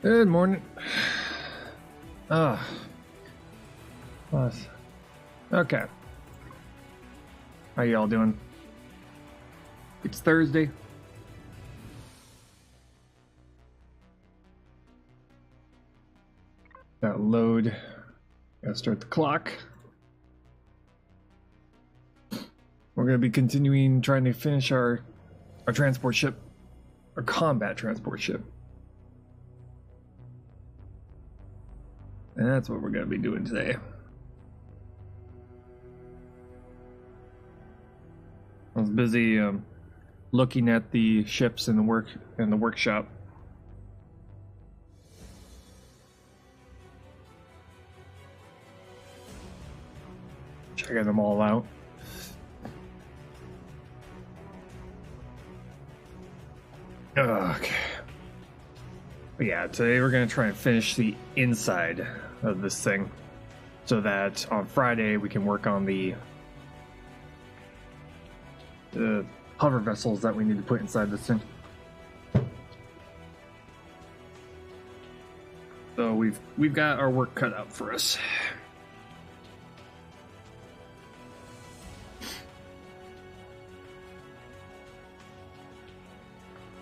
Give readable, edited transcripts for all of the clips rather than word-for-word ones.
Good morning. Okay. How y'all doing? It's Thursday. Gotta load. Gotta start the clock. We're gonna be continuing trying to finish our transport ship, our combat transport ship. And that's what we're going to be doing today. I was busy looking at the ships in the workshop. Checking them all out. Okay. But yeah, today we're going to try and finish the inside of this thing so that on Friday we can work on the hover vessels that we need to put inside this thing. So we've got our work cut out for us.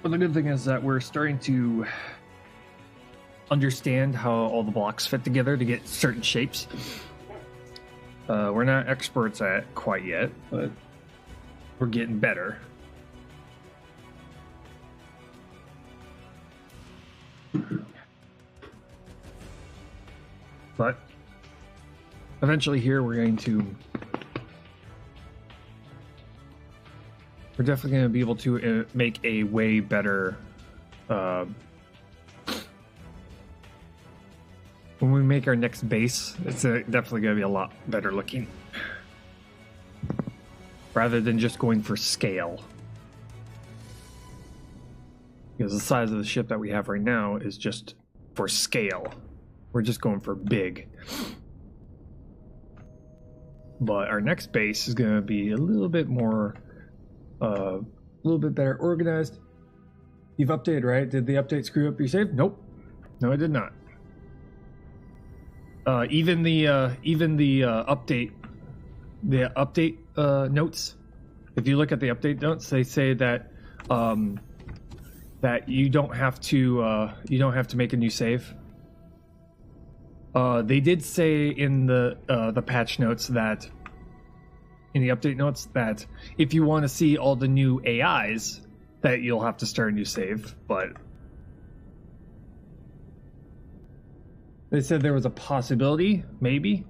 But the good thing is that we're starting to understand how all the blocks fit together to get certain shapes. We're not experts at it quite yet, but we're getting better. But eventually here we're definitely going to be able to make a way better when we make our next base, it's definitely going to be a lot better looking. Rather than just going for scale. Because the size of the ship that we have right now is just for scale. We're just going for big. But our next base is going to be a little bit more, a little bit better organized. You've updated, right? Did the update screw up your save? Nope. No, it did not. Even the update notes. If you look at the update notes, they say that that you don't have to make a new save. They did say in the patch notes that in the update notes that if you want to see all the new AIs, that you'll have to start a new save, but. They said there was a possibility, maybe.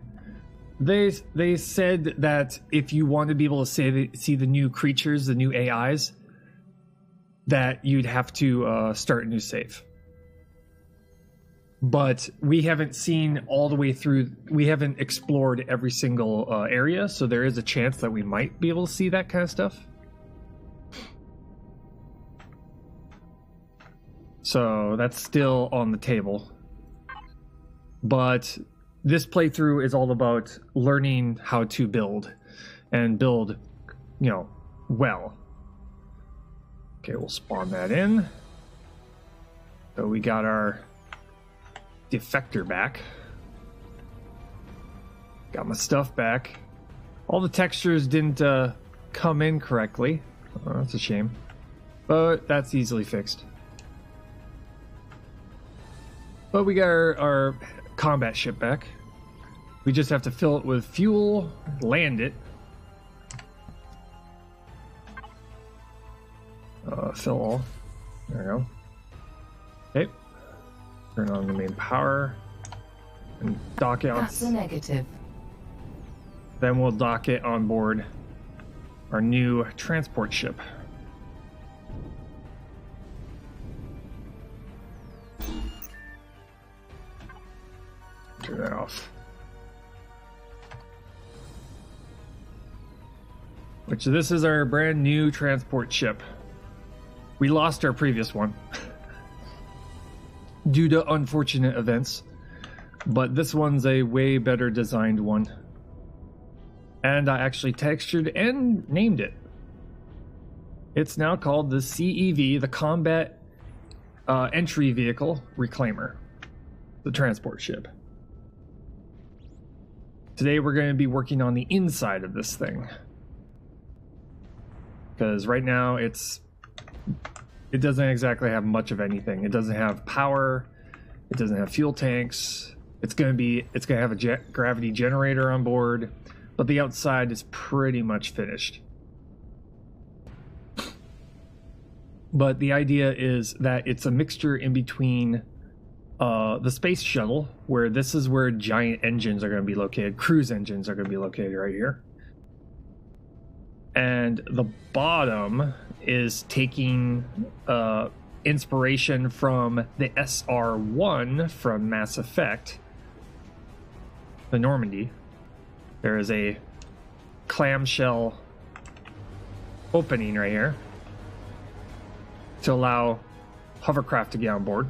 They said that if you want to be able to see the new creatures, the new AIs, that you'd have to start a new save. But we haven't seen all the way through. We haven't explored every single area, so there is a chance that we might be able to see that kind of stuff. So that's still on the table. But this playthrough is all about learning how to build and build, well. Okay, we'll spawn that in. So we got our defector back. Got my stuff back. All the textures didn't come in correctly. Oh, that's a shame. But that's easily fixed. But we got our combat ship back. We just have to fill it with fuel, land it. Fill all. There we go. Okay. Turn on the main power and dock it on. That's a negative. Then we'll dock it on board our new transport ship. Turn that off. This is our brand new transport ship. We lost our previous one due to unfortunate events, but this one's a way better designed one. And I actually textured and named it. It's now called the C.E.V, the Combat Entry Vehicle ReClaimer. the transport ship. Today we're going to be working on the inside of this thing. Because right now it doesn't exactly have much of anything. It doesn't have power. It doesn't have fuel tanks. It's going to have a gravity generator on board, but the outside is pretty much finished. But the idea is that it's a mixture in between the space shuttle, where this is where giant engines are going to be located. Cruise engines are going to be located right here. And the bottom is taking inspiration from the SR-1 from Mass Effect, the Normandy. There is a clamshell opening right here to allow hovercraft to get on board,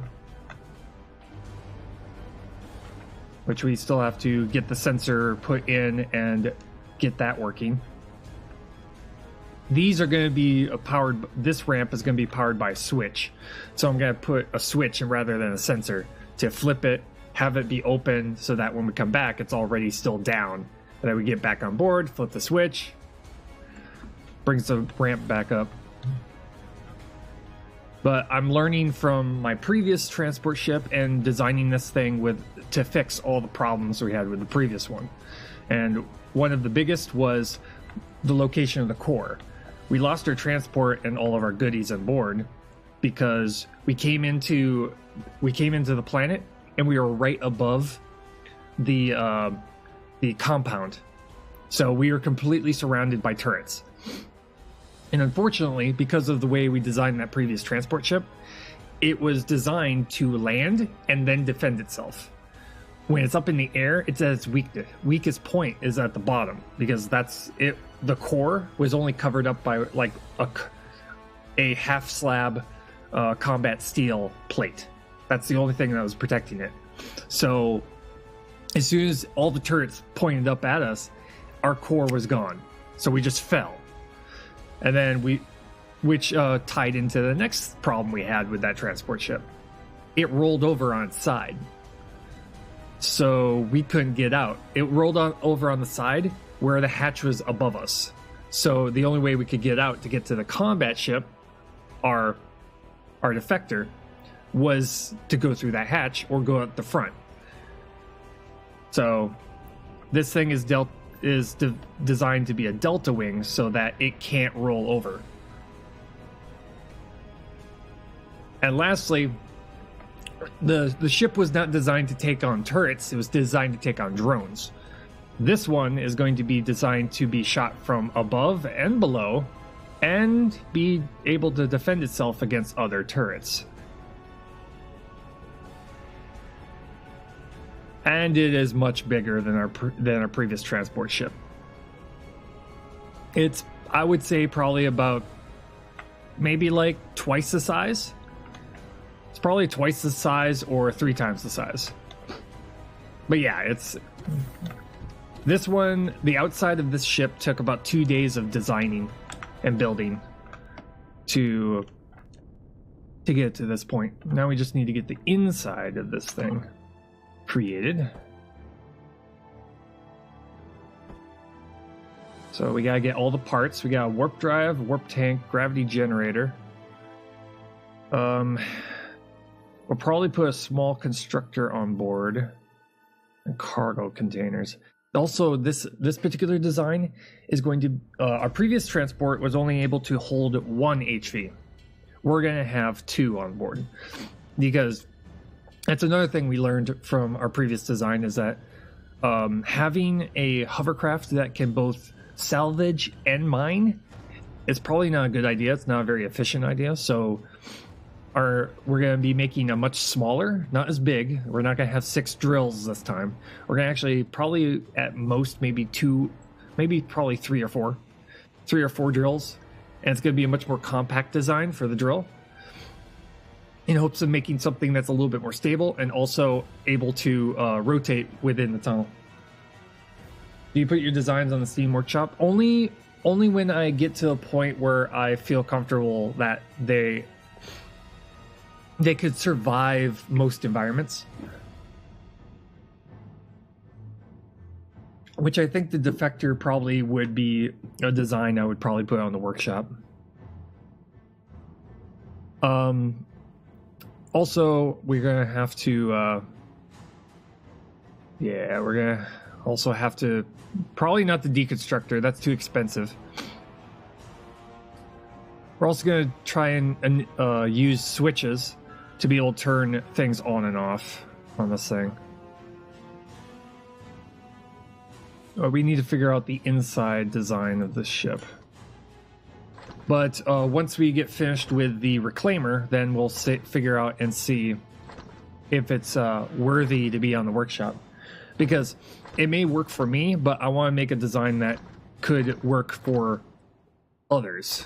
which we still have to get the sensor put in and get that working. These are going to be powered, this ramp is going to be powered by a switch. So I'm going to put a switch in rather than a sensor to flip it, have it be open so that when we come back, it's already still down. And then we get back on board, flip the switch, brings the ramp back up. But I'm learning from my previous transport ship and designing this thing to fix all the problems we had with the previous one. And one of the biggest was the location of the core. We lost our transport and all of our goodies on board because we came into the planet and we were right above the compound. So we were completely surrounded by turrets. And unfortunately, because of the way we designed that previous transport ship, it was designed to land and then defend itself. When it's up in the air, it's at its weakest point is at the bottom, because that's it. The core was only covered up by like a half slab combat steel plate. That's the only thing that was protecting it. So as soon as all the turrets pointed up at us, our core was gone. So we just fell. And then which tied into the next problem we had with that transport ship. It rolled over on its side. So we couldn't get out. It rolled over on the side where the hatch was above us. So the only way we could get out to get to the combat ship, our defector, was to go through that hatch or go out the front. So this thing is designed to be a delta wing so that it can't roll over. And lastly, the ship was not designed to take on turrets, it was designed to take on drones. This one is going to be designed to be shot from above and below and be able to defend itself against other turrets. And it is much bigger than our previous transport ship. It's, I would say, probably about maybe like twice the size. It's probably twice the size or 3 times the size. But yeah, it's this one, the outside of this ship took about 2 days of designing and building to get it to this point. Now we just need to get the inside of this thing created. So we gotta get all the parts. We got a warp drive, warp tank, gravity generator. We'll probably put a small constructor on board and cargo containers. Also, this particular design is going to our previous transport was only able to hold 1 HV. We're gonna have 2 on board, because that's another thing we learned from our previous design, is that having a hovercraft that can both salvage and mine is probably not a good idea. It's not a very efficient idea. So we're going to be making a much smaller, not as big. We're not going to have 6 drills this time. We're going to actually probably at most maybe 2, maybe probably 3 or 4 drills. And it's going to be a much more compact design for the drill, in hopes of making something that's a little bit more stable and also able to rotate within the tunnel. Do you put your designs on the Steam Workshop? Only when I get to a point where I feel comfortable that they could survive most environments. which I think the defector probably would be a design I would probably put on the workshop. Also, we're gonna have to, yeah, we're gonna also have to, probably not the deconstructor, that's too expensive. We're also gonna try and use switches to be able to turn things on and off on this thing. We need to figure out the inside design of this ship. But once we get finished with the ReClaimer, then we'll figure out and see if it's worthy to be on the workshop. Because it may work for me, but I want to make a design that could work for others.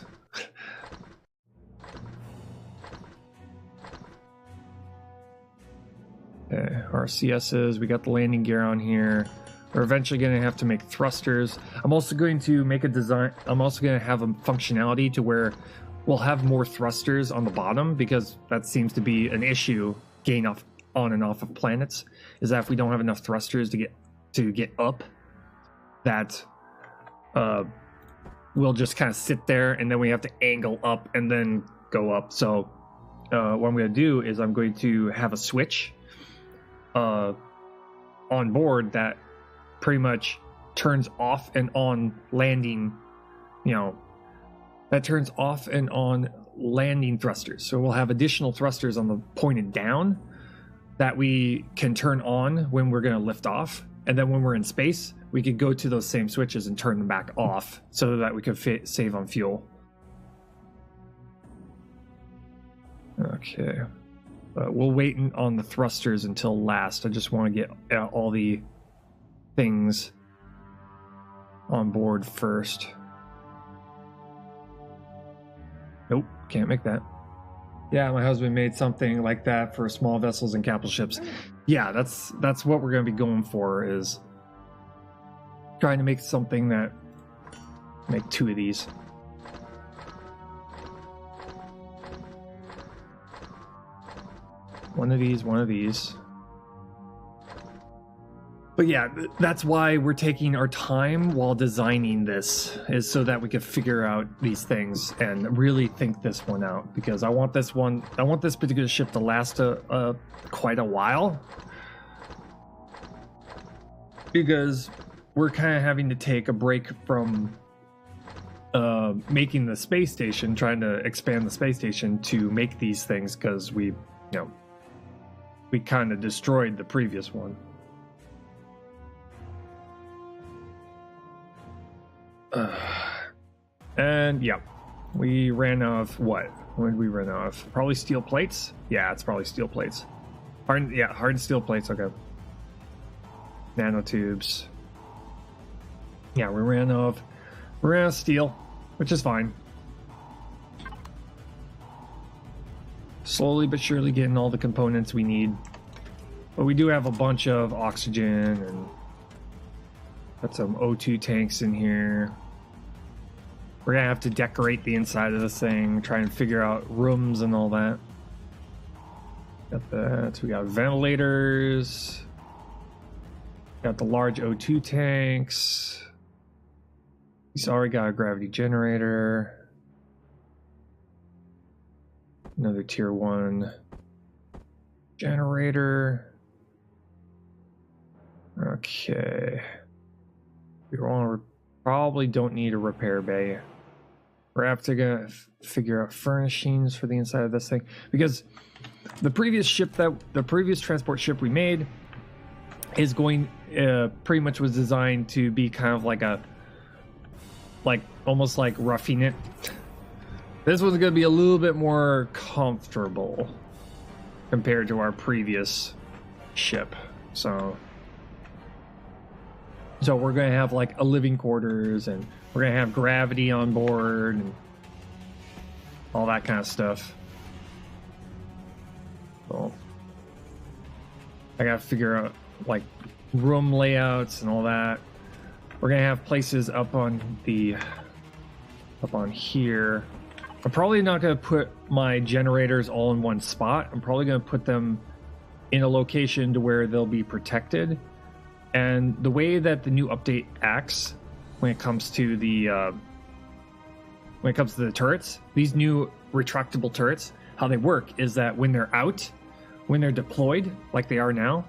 Okay, RCSs, we got the landing gear on here. We're eventually going to have to make thrusters. I'm also going to make a design. I'm also going to have a functionality to where we'll have more thrusters on the bottom, because that seems to be an issue getting off on and off of planets. Is that if we don't have enough thrusters to get up, that we'll just kind of sit there, and then we have to angle up and then go up. So what I'm going to do is I'm going to have a switch on board that pretty much turns off and on landing, that turns off and on landing thrusters. So we'll have additional thrusters on the pointed down that we can turn on when we're going to lift off. And then when we're in space, we could go to those same switches and turn them back off so that we could save on fuel. Okay. We'll wait on the thrusters until last. I just want to get all the things on board first. Nope, can't make that. Yeah, my husband made something like that for small vessels and capital ships. Yeah, that's what we're going to be going for, is trying to make something that make 2 of these. One of these. But yeah, that's why we're taking our time while designing this, is so that we can figure out these things and really think this one out. Because I want this particular ship to last quite a while. Because we're kind of having to take a break from making the space station, trying to expand the space station to make these things, because we kind of destroyed the previous one. And yeah, we ran out of what? What did we run out of? Probably steel plates? Yeah, it's probably steel plates. Hard steel plates, okay. Nanotubes. Yeah, we ran out of steel, which is fine. Slowly but surely getting all the components we need. But we do have a bunch of oxygen, and got some O2 tanks in here. We're gonna have to decorate the inside of this thing, try and figure out rooms and all that. Got that. We got ventilators. Got the large O2 tanks. He's already got a gravity generator. Another tier 1 generator. Okay. Probably don't need a repair bay. We're after gonna figure out furnishings for the inside of this thing, because the previous transport ship we made is going pretty much was designed to be kind of like almost like roughing it. This one's gonna be a little bit more comfortable compared to our previous ship. So we're going to have like a living quarters, and we're going to have gravity on board and all that kind of stuff. So I got to figure out like room layouts and all that. We're going to have places up on here. I'm probably not going to put my generators all in one spot. I'm probably going to put them in a location to where they'll be protected. And the way that the new update acts when it comes to the turrets, these new retractable turrets, how they work is that when they're out, when they're deployed, like they are now,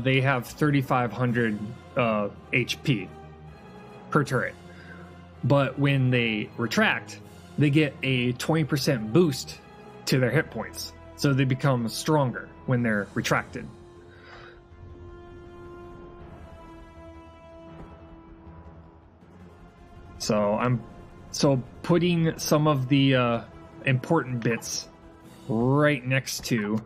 they have 3,500 HP per turret. But when they retract, they get a 20% boost to their hit points. So they become stronger when they're retracted. So I'm putting some of the important bits right next to,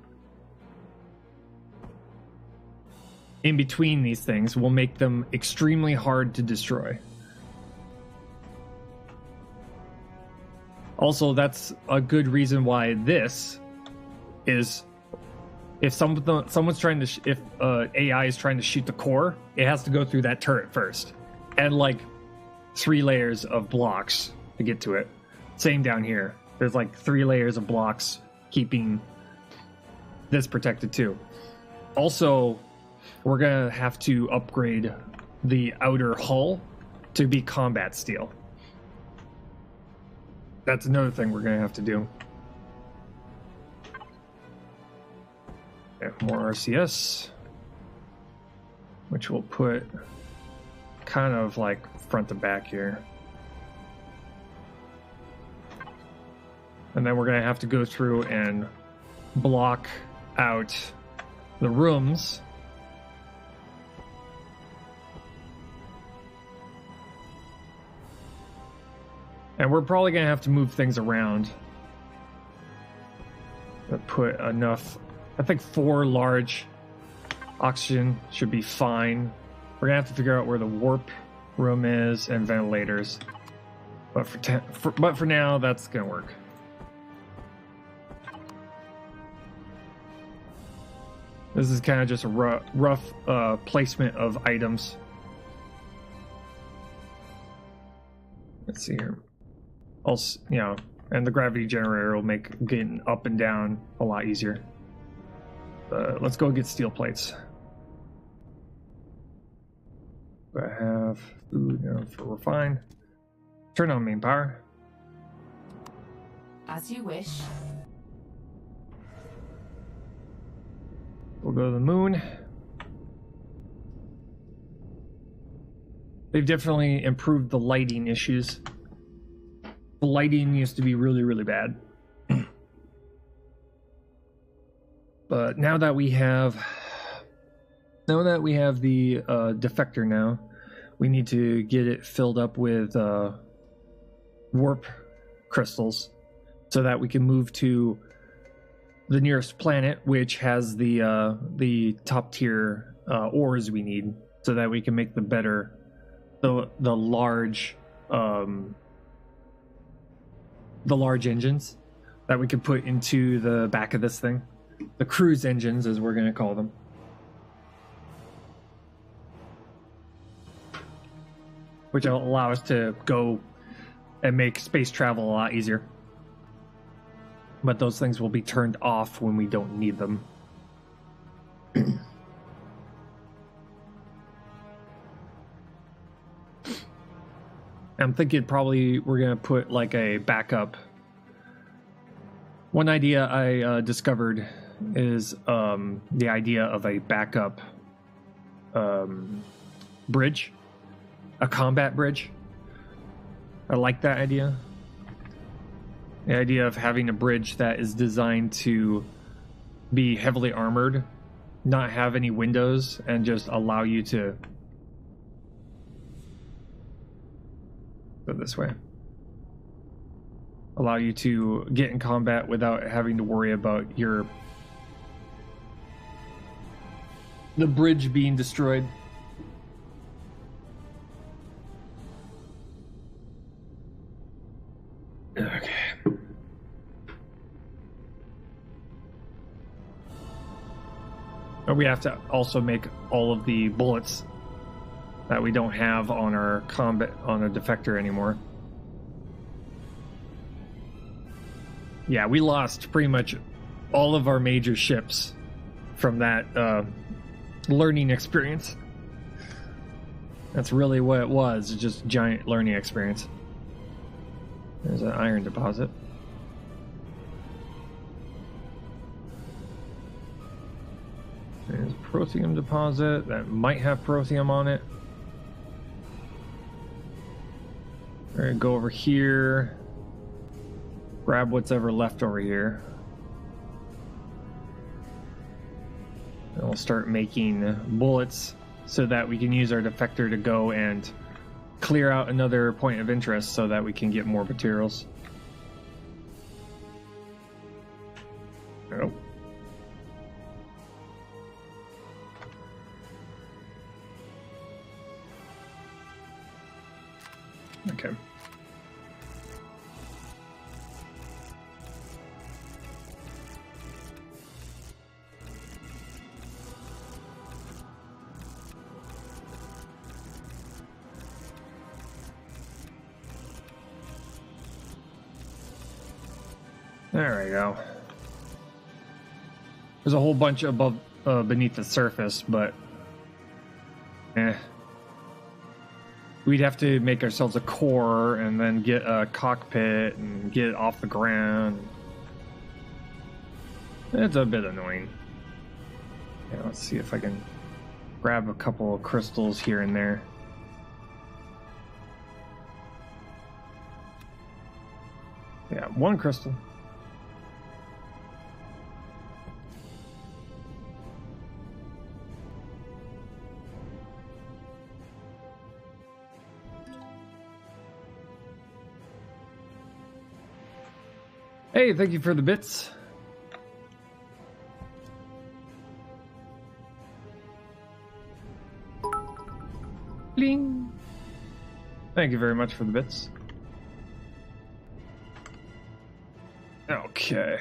in between these things, will make them extremely hard to destroy. Also, that's a good reason why this is, if someone's trying to, if AI is trying to shoot the core, it has to go through that turret first, and like 3 layers of blocks to get to it. Same down here. There's like 3 layers of blocks keeping this protected too. Also, we're gonna have to upgrade the outer hull to be combat steel. That's another thing we're gonna have to do. More RCS, which we'll put kind of like front to back here. And then we're going to have to go through and block out the rooms. And we're probably going to have to move things around. But put enough, I think 4 large oxygen should be fine. We're going to have to figure out where the warp room is and ventilators. But for now, that's going to work. This is kind of just a rough placement of items. Let's see here. Also, you know, and the gravity generator will make getting up and down a lot easier. Let's go get steel plates. I have food for refine. Turn on main power. As you wish. We'll go to the moon. They've definitely improved the lighting issues. The lighting used to be really, really bad. But now that we have the defector now, we need to get it filled up with warp crystals so that we can move to the nearest planet, which has the top tier ores we need, so that we can make the large engines that we could put into the back of this thing. The cruise engines, as we're going to call them. Which will allow us to go and make space travel a lot easier. But those things will be turned off when we don't need them. I'm thinking probably we're going to put like a backup. One idea I discovered is the idea of a backup bridge, a combat bridge. I like that idea. The idea of having a bridge that is designed to be heavily armored, not have any windows, and just allow you to go this way. Allow you to get in combat without having to worry about the bridge being destroyed. Okay. We have to also make all of the bullets that we don't have on our defector anymore. Yeah, we lost pretty much all of our major ships from that learning experience. That's really what it was. It's just a giant learning experience. There's an iron deposit. There's a protheum deposit that might have protheum on it. We're gonna go over here, grab what's ever left over here. And we'll start making bullets so that we can use our defector to go and clear out another point of interest so that we can get more materials. Oh. Okay. There we go. There's a whole bunch above, beneath the surface, but we'd have to make ourselves a core and then get a cockpit and get it off the ground. It's a bit annoying. Yeah, let's see if I can grab a couple of crystals here and there. Yeah, one crystal. Hey, thank you for the bits. Bling. Thank you very much for the bits. Okay.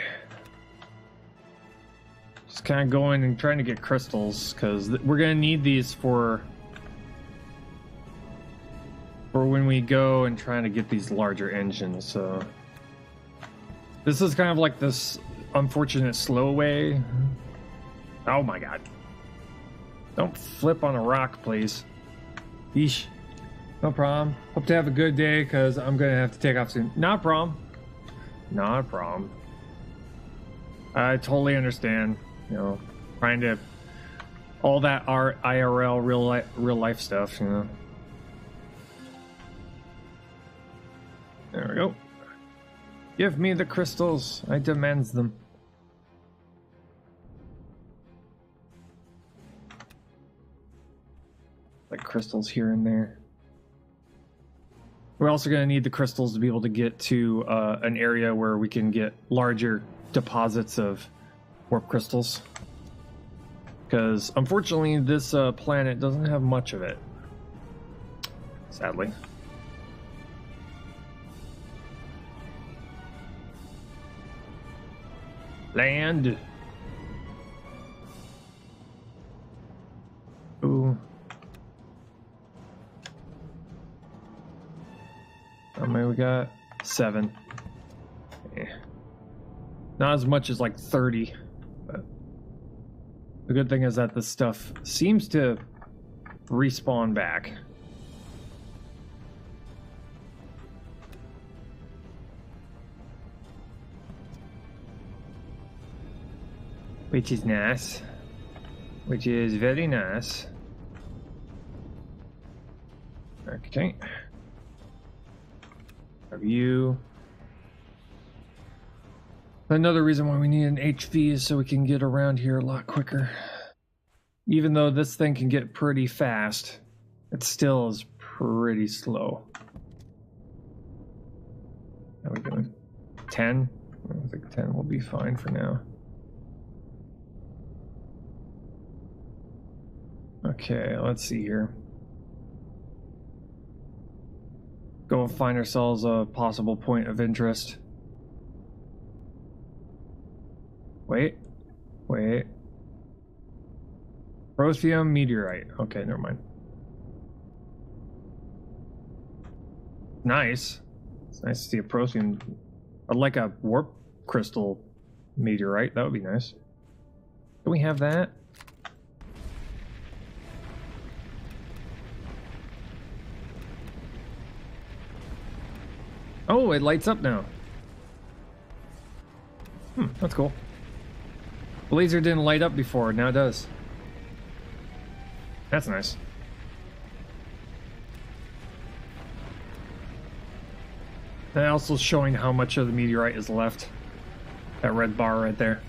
Just kind of going and trying to get crystals because we're going to need these for when we go and trying to get these larger engines. So this is kind of like this unfortunate slow way. Oh my god. Don't flip on a rock, please. Yeesh. No problem. Hope to have a good day because I'm going to have to take off soon. Not a problem. Not a problem. I totally understand. You know, trying to... all that IRL, real life stuff, you know. There we go. Give me the crystals. I demand them. Like crystals here and there. We're also going to need the crystals to be able to get to an area where we can get larger deposits of warp crystals. Because unfortunately this planet doesn't have much of it. Sadly. Land. Ooh. How many we got? 7. Yeah. Not as much as like 30. But the good thing is that this stuff seems to respawn back. Which is nice. Which is very nice. Okay. Have you... Another reason why we need an HV is so we can get around here a lot quicker. Even though this thing can get pretty fast, it still is pretty slow. How are we doing? 10? I think 10 will be fine for now. Okay, let's see here. Go find ourselves a possible point of interest. Wait. Protheum meteorite. Okay, never mind. Nice. It's nice to see a protheum. I'd like a warp crystal meteorite. That would be nice. Do we have that? Oh, it lights up now. That's cool. The laser didn't light up before, now it does. That's nice. And also showing how much of the meteorite is left. That red bar right there.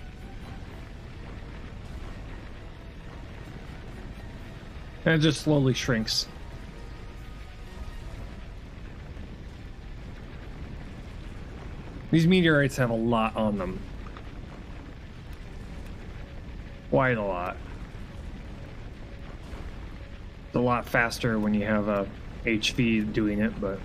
And it just slowly shrinks. These meteorites have a lot on them. Quite a lot. It's a lot faster when you have a HV doing it, but...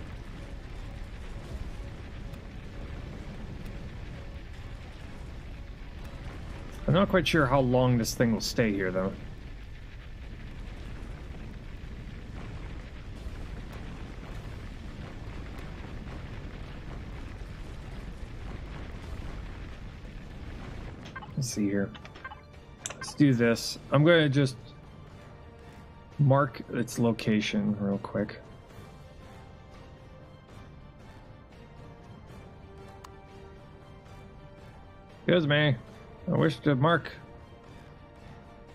I'm not quite sure how long this thing will stay here, though. Let's see here. Let's do this. I'm going to just mark its location real quick. Excuse me. I wish to mark.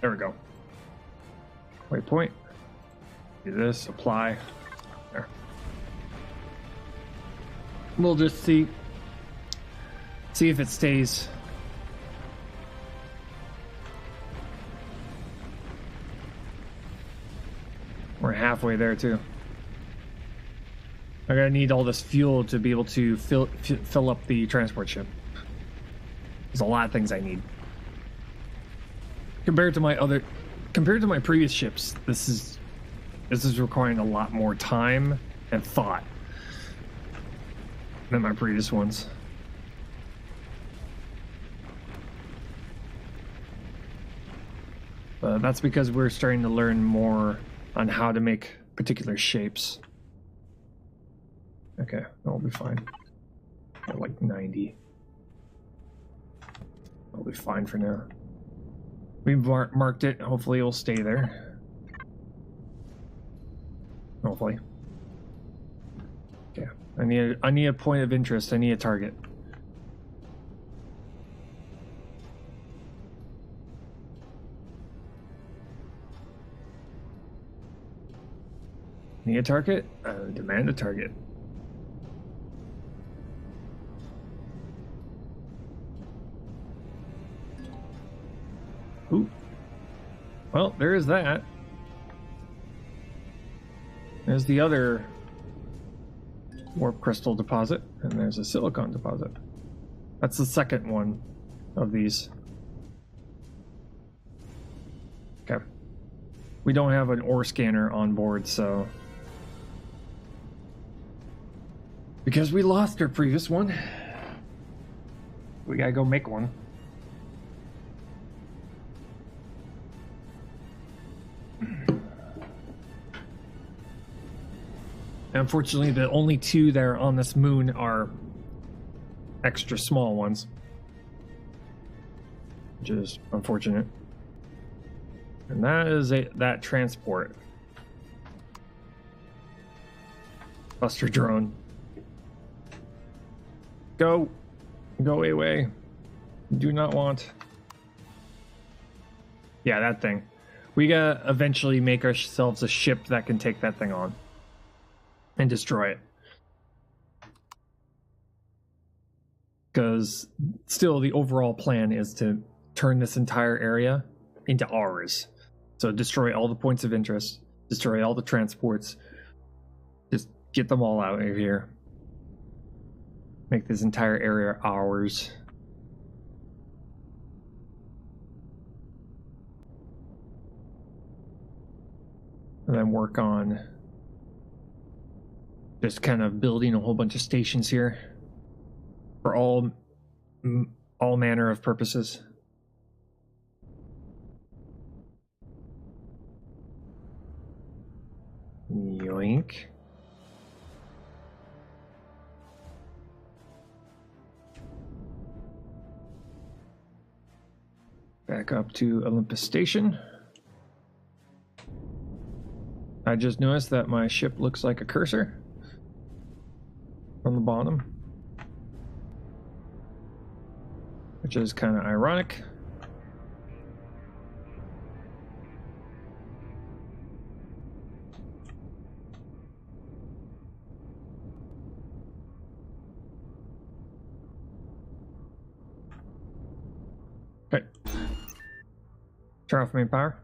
There we go. Waypoint. Do this. Apply. There. We'll just see if it stays. We're halfway there too. I'm gonna need all this fuel to be able to fill up the transport ship. There's a lot of things I need. Compared to my previous ships, this is requiring a lot more time and thought than my previous ones. But that's because we're starting to learn more on how to make particular shapes. Okay, that'll be fine. At like 90. That'll be fine for now. We've marked it. Hopefully it'll stay there. Hopefully. Okay. I need a point of interest. I need a target. Need a target? Demand a target. Ooh. Well, there is that. There's the other warp crystal deposit, and there's a silicon deposit. That's the second one of these. Okay. We don't have an ore scanner on board, so... Because we lost our previous one, we gotta go make one. Unfortunately, the only two that are on this moon are extra small ones, which is unfortunate. And that is that transport. Buster drone. Go away. Do not want. Yeah, that thing. We gotta eventually make ourselves a ship that can take that thing on and destroy it. Because still the overall plan is to turn this entire area into ours. So destroy all the points of interest, destroy all the transports, just get them all out of here. Make this entire area ours. And then work on just kind of building a whole bunch of stations here for all manner of purposes. Yoink. Back up to Olympus Station. I just noticed that my ship looks like a cursor. from the bottom, which is kind of ironic. Okay. Turn off main power.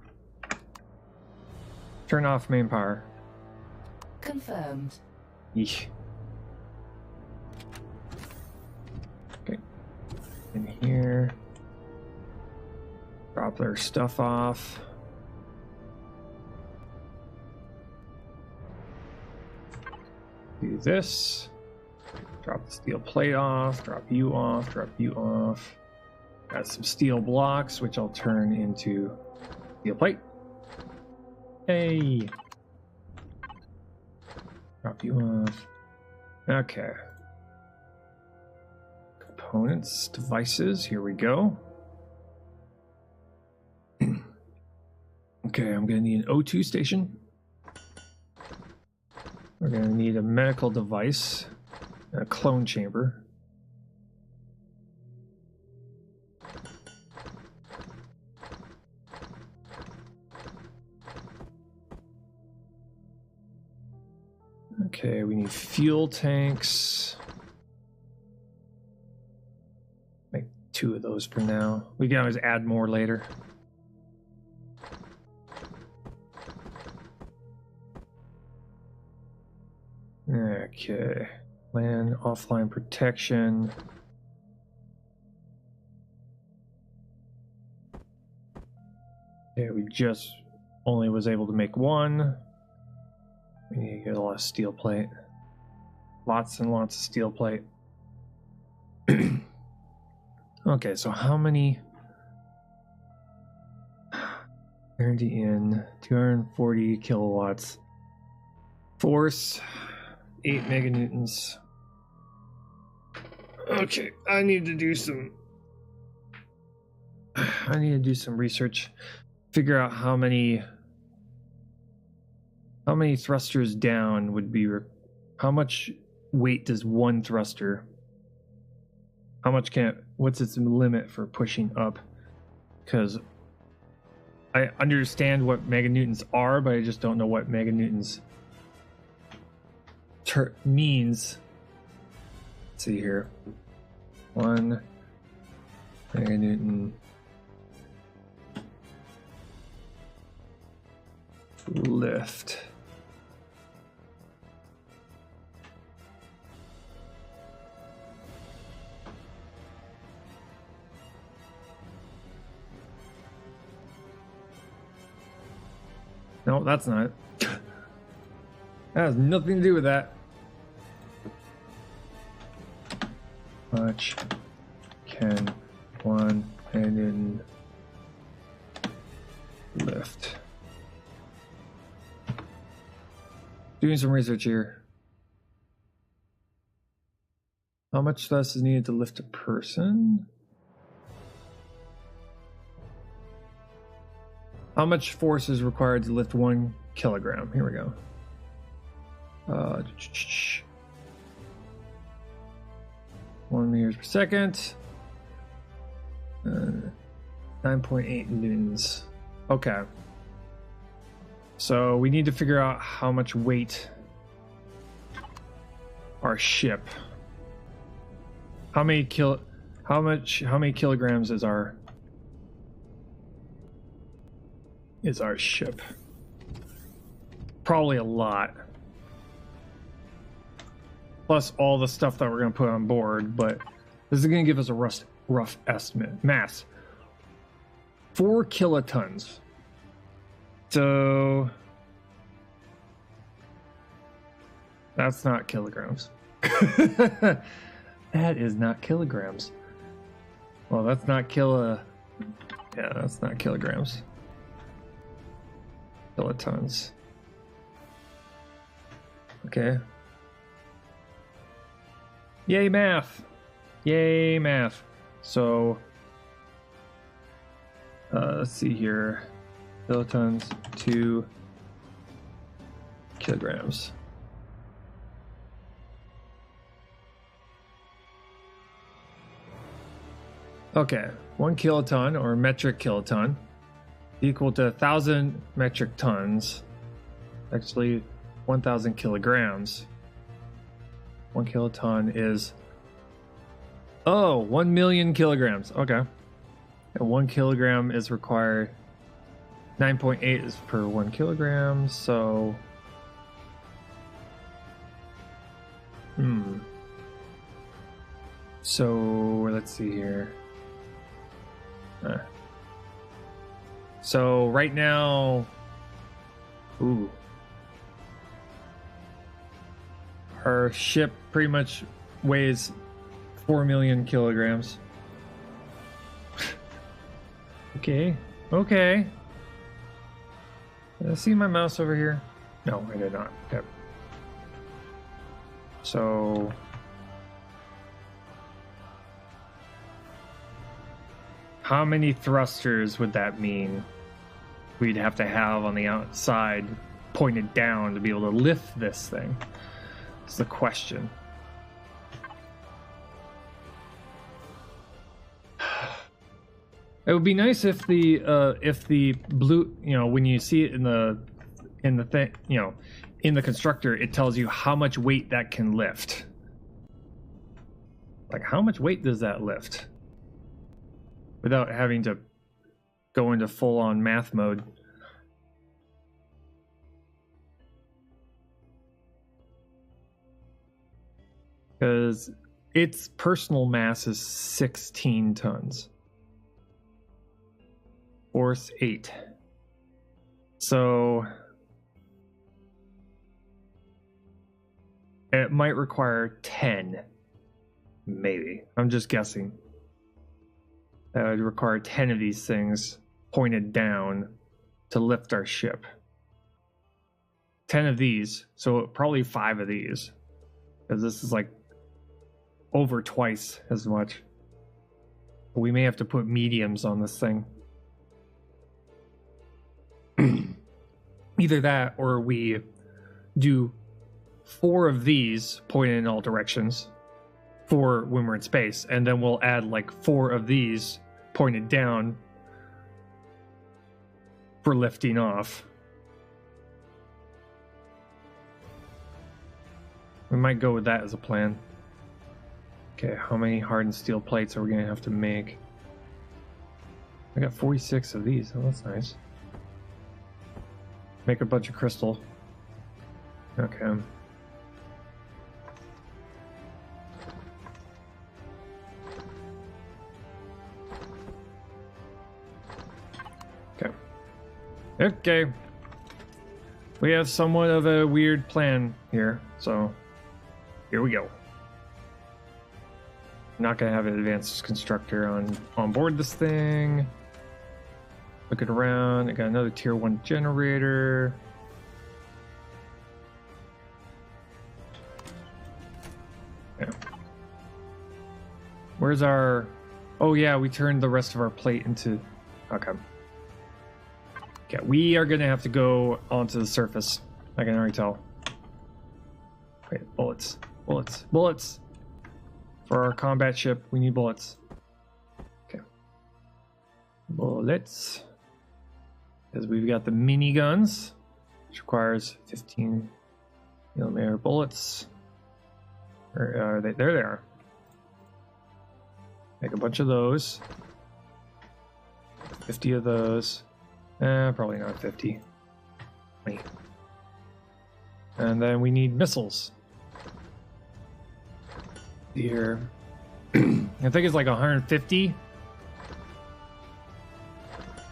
Turn off main power. Confirmed. Yeesh. Okay. In here. Drop their stuff off. Do this. Drop the steel plate off. Drop you off. Drop you off. Got some steel blocks, which I'll turn into steel plate. Hey! Drop you off. Okay. Components, devices, here we go. Okay, I'm gonna need an O2 station. We're gonna need a medical device, a clone chamber. Okay, we need fuel tanks. Make 2 of those for now. We can always add more later. Okay, land offline protection. Okay, we just only was able to make 1. We need to get a lot of steel plate. Lots and lots of steel plate. Okay, so how many? Guarantee in 240 kilowatts. Force 8 meganewtons. Okay, I need to do some research. Figure out how many thrusters down would be, how much weight does one thruster, what's its limit for pushing up? Because I understand what meganewtons are, but I just don't know what meganewtons means. Let's see here. 1 meganewton lift. No, that's not it. That has nothing to do with that. Much can 1 meganewton lift? Doing some research here. How much thrust is needed to lift a person? How much force is required to lift 1 kilogram? Here we go. 1 meters per second. 9.8 newtons. Okay. So we need to figure out how much weight our ship. How many kilograms is our ship? Probably a lot. Plus all the stuff that we're going to put on board, but this is going to give us a rough estimate. Mass. 4 kilotons. So that's not kilograms. That is not kilograms. Well, that's not yeah, that's not kilograms. Kilotons. Okay. Yay, math. Yay, math. So, let's see here. Kilotons to kilograms. Okay, 1 kiloton or metric kiloton equal to 1,000 metric tons. Actually, 1,000 kilograms. 1 kiloton is 1 million kilograms. Okay, and 1 kilogram is required. 9.8 is per 1 kilogram. So, So let's see here. So right now, our ship pretty much weighs 4 million kilograms. Okay. Did I see my mouse over here? No, I did not. Okay. So how many thrusters would that mean we'd have to have on the outside pointed down to be able to lift this thing? That's the question. It would be nice if the blue, when you see it in the thing, in the constructor, it tells you how much weight that can lift. Like, how much weight does that lift? Without having to go into full-on math mode. Because its personal mass is 16 tons. Force 8. So it might require 10. Maybe. I'm just guessing. That would require 10 of these things pointed down to lift our ship. 10 of these, so probably 5 of these. Because this is like over twice as much. We may have to put mediums on this thing. Either that or we do 4 of these pointed in all directions for when we're in space, and then we'll add like 4 of these pointed down for lifting off. We might go with that as a plan. Okay, how many hardened steel plates are we gonna have to make? I got 46 of these. Oh, that's nice. Make a bunch of crystal. Okay. Okay. We have somewhat of a weird plan here, so here we go. Not gonna have an advanced constructor on board this thing. Looking around, I got another tier 1 generator. Yeah. Where's our... Oh yeah, we turned the rest of our plate into... Okay. Okay, we are gonna have to go onto the surface. I can already tell. Okay, bullets. For our combat ship, we need bullets. Okay. Bullets. Because we've got the miniguns, which requires 15 millimeter bullets. There they are. Make a bunch of those. 50 of those. Probably not 50. Wait. And then we need missiles. Here. I think it's like 150.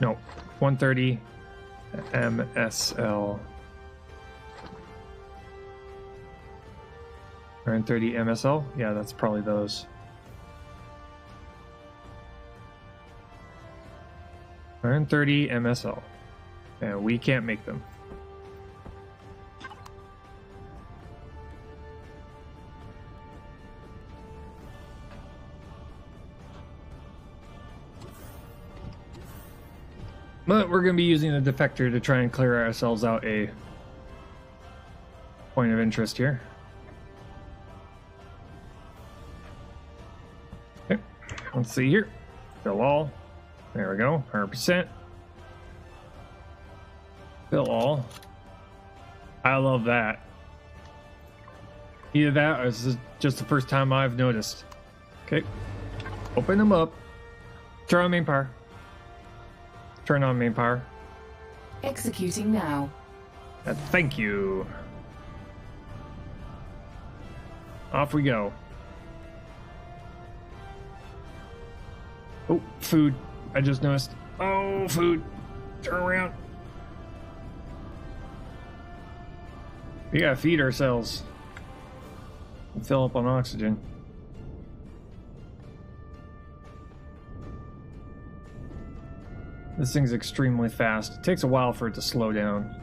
No, 130 MSL. 130 MSL? Yeah, that's probably those. 130 MSL. And we can't make them. But we're going to be using the defector to try and clear ourselves out a point of interest here. Okay, let's see here. Fill all. There we go. 100%. Fill all. I love that. Either that or this is just the first time I've noticed. Okay. Open them up. Turn on main power. Turn on main power. Executing now. Thank you. Off we go. Oh, food. I just noticed. Oh, food. Turn around. We gotta feed ourselves. And fill up on oxygen. This thing's extremely fast. It takes a while for it to slow down.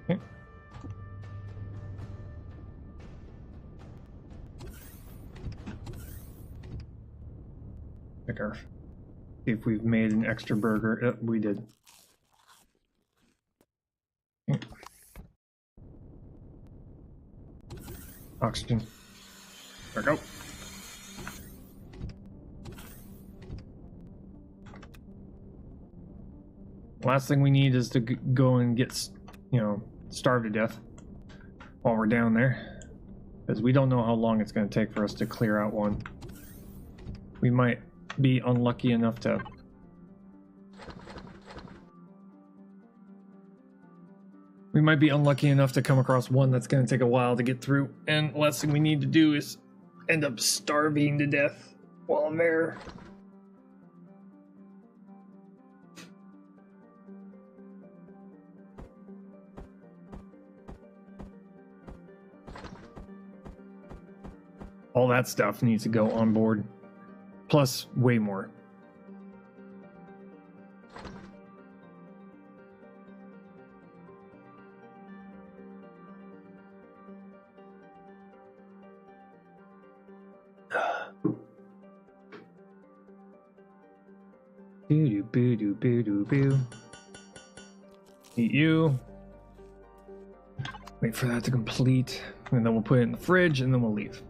Okay. Pick our... See if we've made an extra burger. We did. Okay. Oxygen. There we go. Last thing we need is to go and get, you know, starved to death while we're down there. Because we don't know how long it's going to take for us to clear out one. We might be unlucky enough to... We might be unlucky enough to come across one that's going to take a while to get through. And the last thing we need to do is end up starving to death while I'm there. All that stuff needs to go on board. Plus, way more. Boo boo boo boo boo boo. Eat you. Wait for that to complete, and then we'll put it in the fridge, and then we'll leave.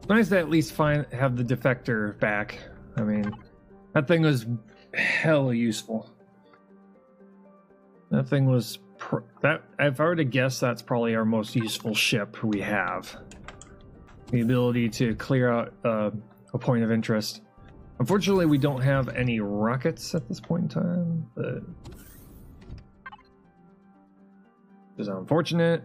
Nice to at least have the defector back. I mean, that thing was hella useful. That thing was if I were to guess, that's probably our most useful ship we have. The ability to clear out a point of interest. Unfortunately, we don't have any rockets at this point in time, but it's unfortunate.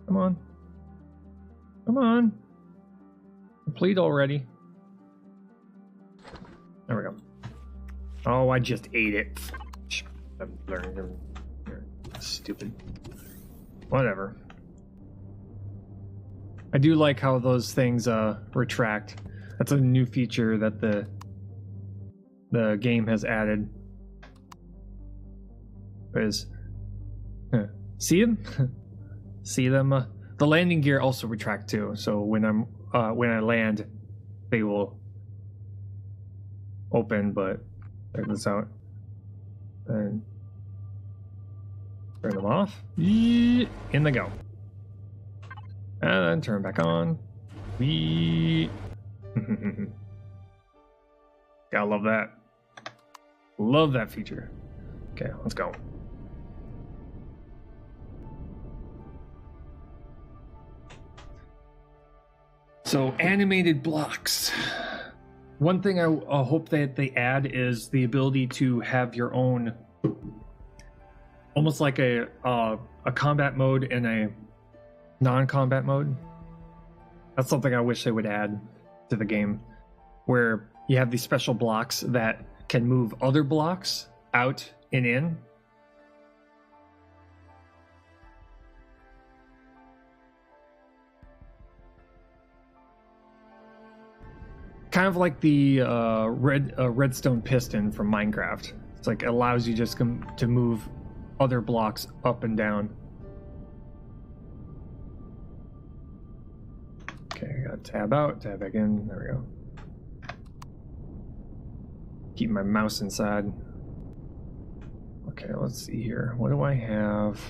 Come on. Come on. Complete already. There we go. Oh, I just ate it. I'm learning. Stupid. Whatever. I do like how those things retract. That's a new feature that the game has added. See them? See them? The landing gear also retract too. So when I land, they will open. But check this out. And turn them off. In they go. And then turn back on. Gotta love that. Love that feature. Okay, let's go. So, animated blocks. One thing I hope that they add is the ability to have your own, almost like a combat mode and a non-combat mode. That's something I wish they would add to the game, where you have these special blocks that can move other blocks out and in. Kind of like the redstone piston from Minecraft. It's like it allows you just to move other blocks up and down. Okay, I got tab out, tab back in. There we go. Keep my mouse inside. Okay, let's see here. What do I have?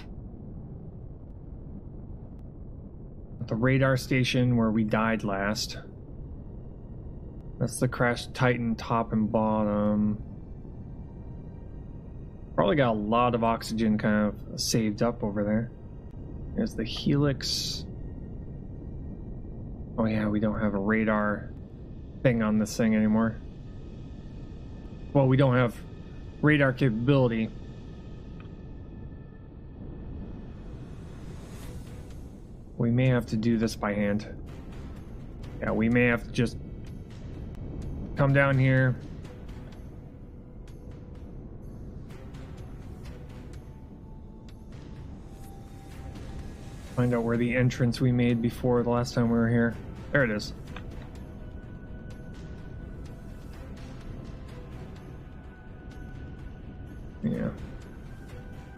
The radar station where we died last. That's the crashed Titan top and bottom. Probably got a lot of oxygen kind of saved up over there. There's the helix. Oh yeah, we don't have a radar thing on this thing anymore. Well, we don't have radar capability. We may have to do this by hand. Yeah, we may have to just come down here. Find out where the entrance we made before the last time we were here. There it is. Yeah.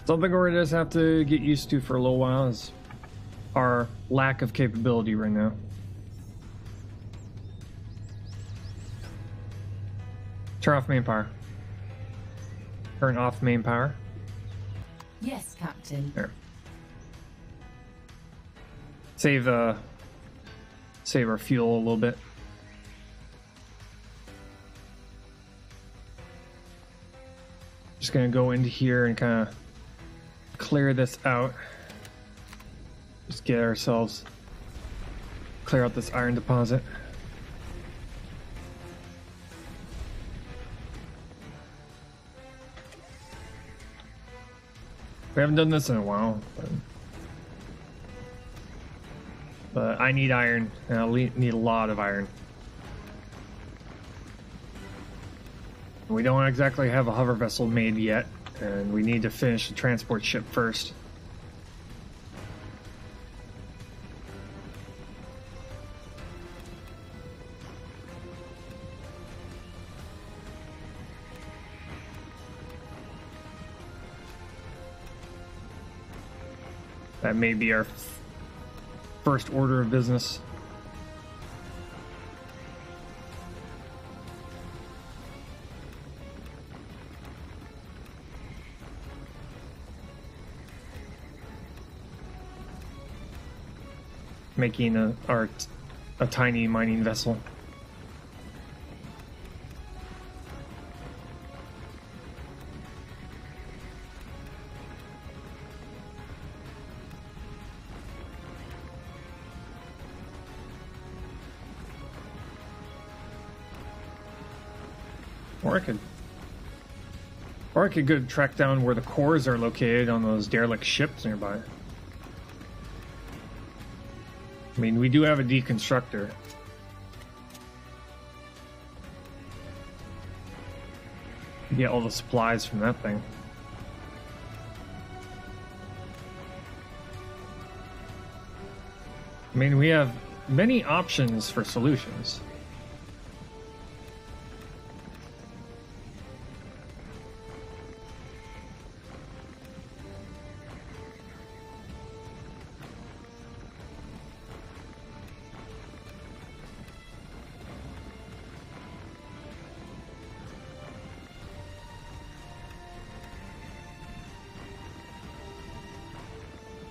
Something we're gonna just have to get used to for a little while is our lack of capability right now. Turn off main power. Turn off main power. Yes, Captain. There. Save our fuel a little bit. Just gonna go into here and kind of clear this out. Just get ourselves, clear out this iron deposit. We haven't done this in a while, but I need iron, and I need a lot of iron. We don't exactly have a hover vessel made yet, and we need to finish the transport ship first. That may be our first order of business. Making a tiny mining vessel. Or I could go track down where the cores are located on those derelict ships nearby. I mean, we do have a deconstructor. Get all the supplies from that thing. I mean, we have many options for solutions.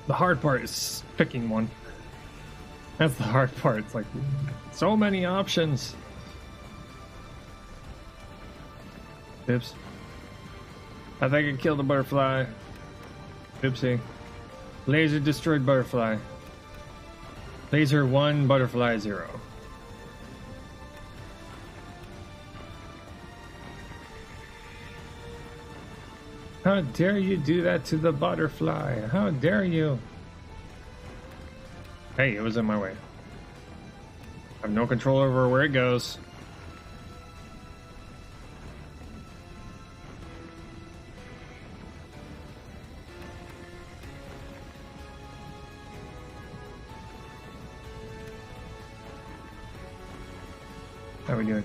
The hard part is picking one. That's the hard part. It's like, so many options. Oops. I think I killed the butterfly. Oopsie. Laser destroyed butterfly. Laser 1, butterfly 0. How dare you do that to the butterfly? How dare you? Hey, it was in my way. I have no control over where it goes. How are we doing?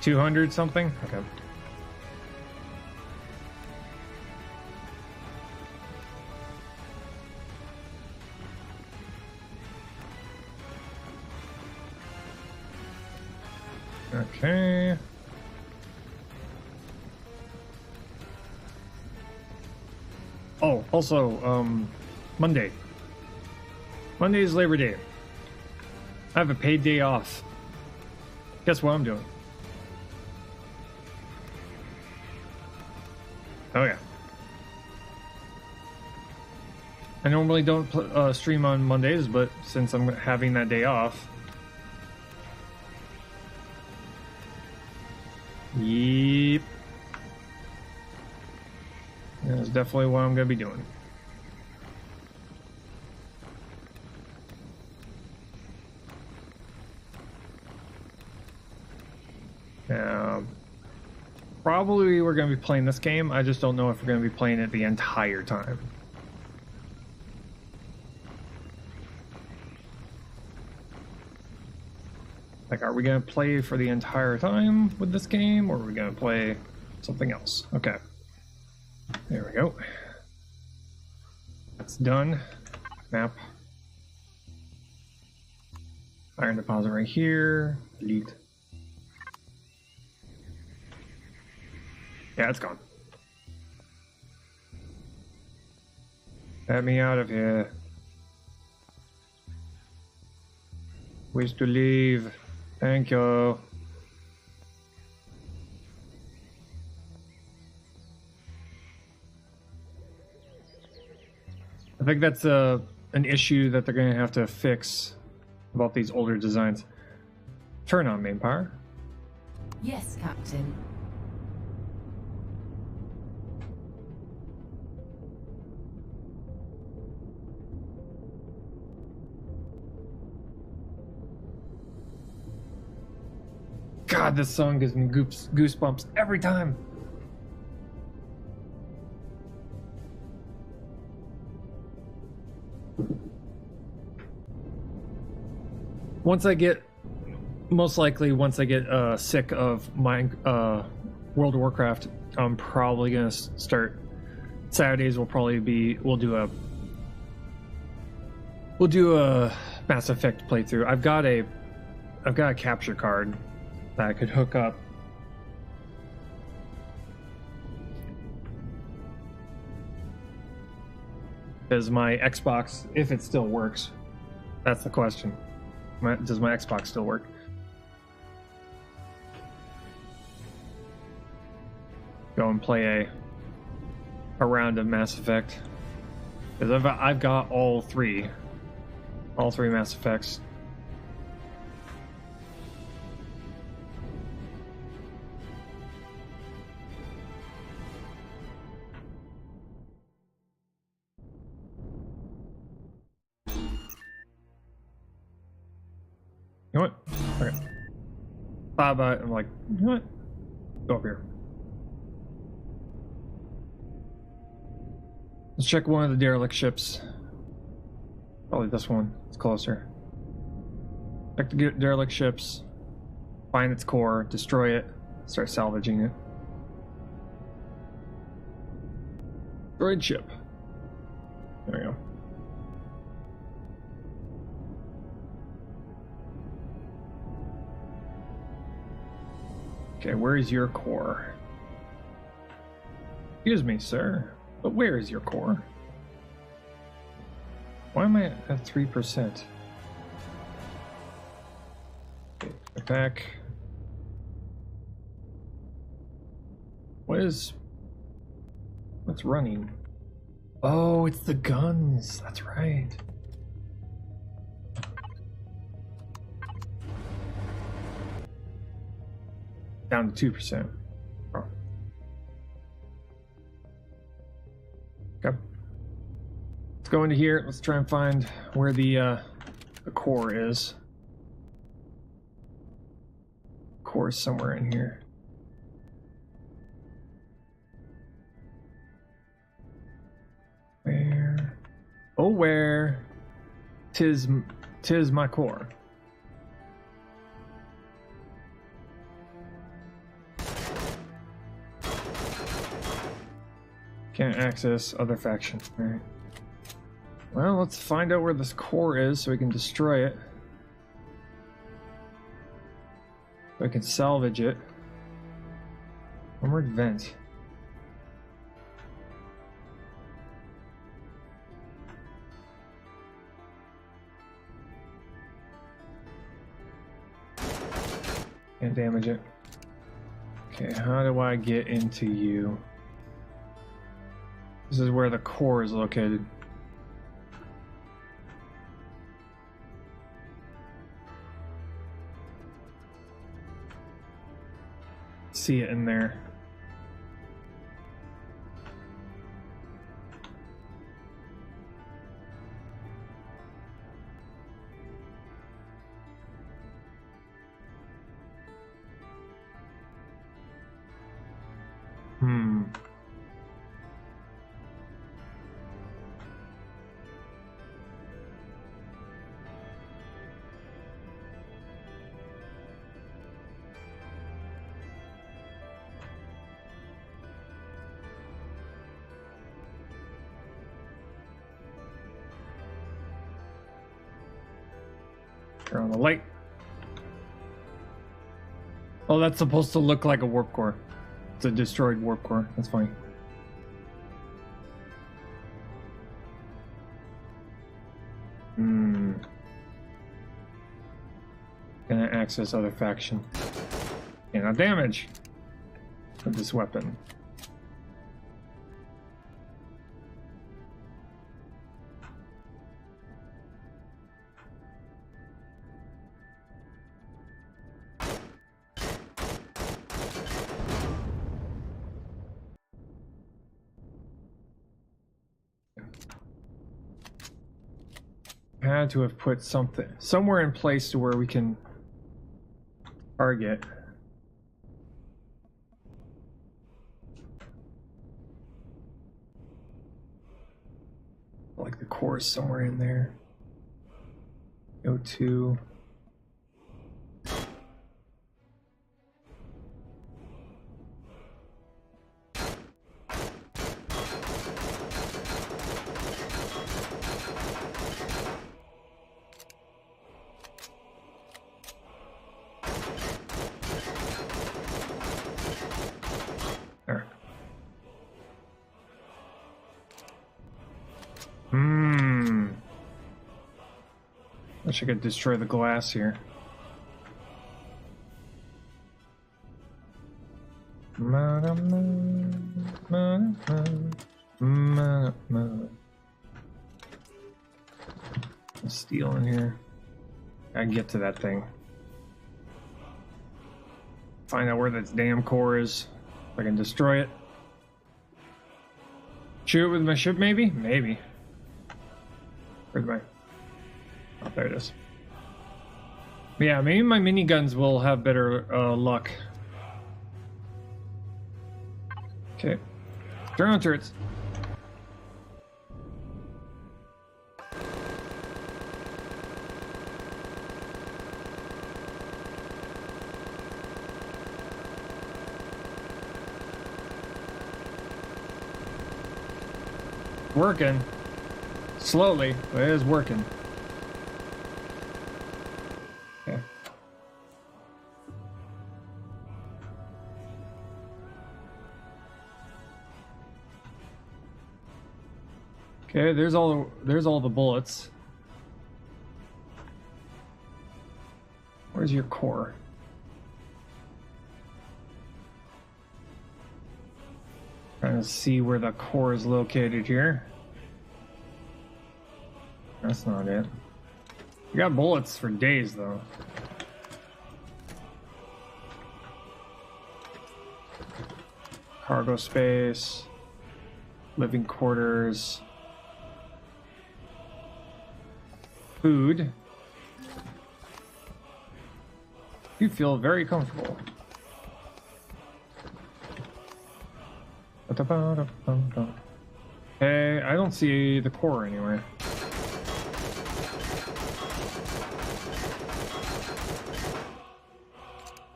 200 something? Okay. Okay. Oh, also, Monday. Monday is Labor Day. I have a paid day off. Guess what I'm doing? Oh yeah. I normally don't stream on Mondays, but since I'm having that day off, yep, that's definitely what I'm gonna be doing. Probably we're gonna be playing this game. I just don't know if we're gonna be playing it the entire time. Like, are we gonna play for the entire time with this game, or are we gonna play something else? Okay. There we go. That's done. Map. Iron deposit right here. Delete. Yeah, it's gone. Let me out of here. Wish to leave. Thank you. I think that's an issue that they're going to have to fix about these older designs. Turn on main power. Yes, Captain. God, this song gives me goosebumps every time. Most likely once I get sick of my World of Warcraft, I'm probably gonna start. Saturdays we'll do a Mass Effect playthrough. I've got a capture card that I could hook up. Does my Xbox, if it still works, that's the question. Does my Xbox still work? Go and play a round of Mass Effect, because I've got all three Mass Effects. You know what? Okay. Thought about it. I'm like, you know what? Go up here. Let's check one of the derelict ships. Probably this one. It's closer. Check the derelict ships. Find its core. Destroy it. Start salvaging it. Destroyed ship. There we go. Okay, where is your core? Excuse me, sir, but where is your core? Why am I at 3%? Okay, back. What's running? Oh, it's the guns. That's right. Down to 2%. Oh. Okay. Let's go into here. Let's try and find where the core is. Core is somewhere in here. Where? Oh, where? Tis my core. Can't access other faction. Alright. Well, let's find out where this core is so we can destroy it. So I can salvage it. Armored vent. Can't damage it. Okay, how do I get into you? This is where the core is located. See it in there. Turn on the light. Oh, that's supposed to look like a warp core. It's a destroyed warp core. That's funny. Gonna access other faction. Cannot damage with this weapon. Had to have put something somewhere in place to where we can target. Like the core is somewhere in there. Go to. Wish I could destroy the glass here. Steel in here. I can get to that thing. Find out where that damn core is. If I can destroy it. Shoot it with my ship, maybe? Maybe. Where's my... Oh, there it is. Yeah, maybe my miniguns will have better luck. Okay. Turn on turrets. Working. Slowly, but it is working. Okay, there's all the bullets. Where's your core? Trying to see where the core is located here. That's not it. You got bullets for days though. Cargo space, living quarters. Food. You feel very comfortable. Hey, I don't see the core anywhere.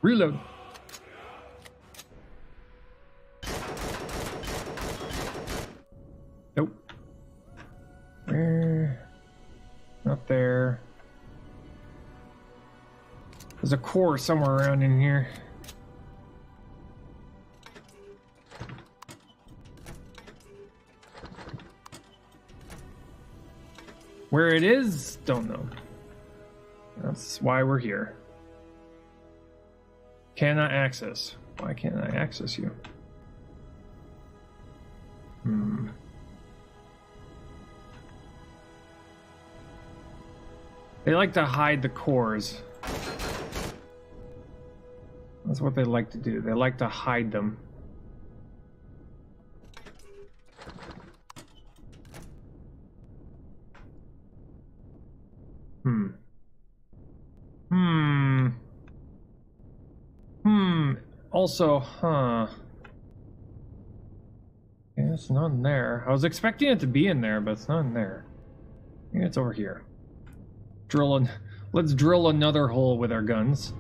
Reload. Nope. Not there. There's a core somewhere around in here. Where it is, don't know. That's why we're here. Cannot access. Why can't I access you? They like to hide the cores. That's what they like to do. They like to hide them. Also, huh. Yeah, it's not in there. I was expecting it to be in there, but it's not in there. Yeah, it's over here. Let's drill another hole with our guns.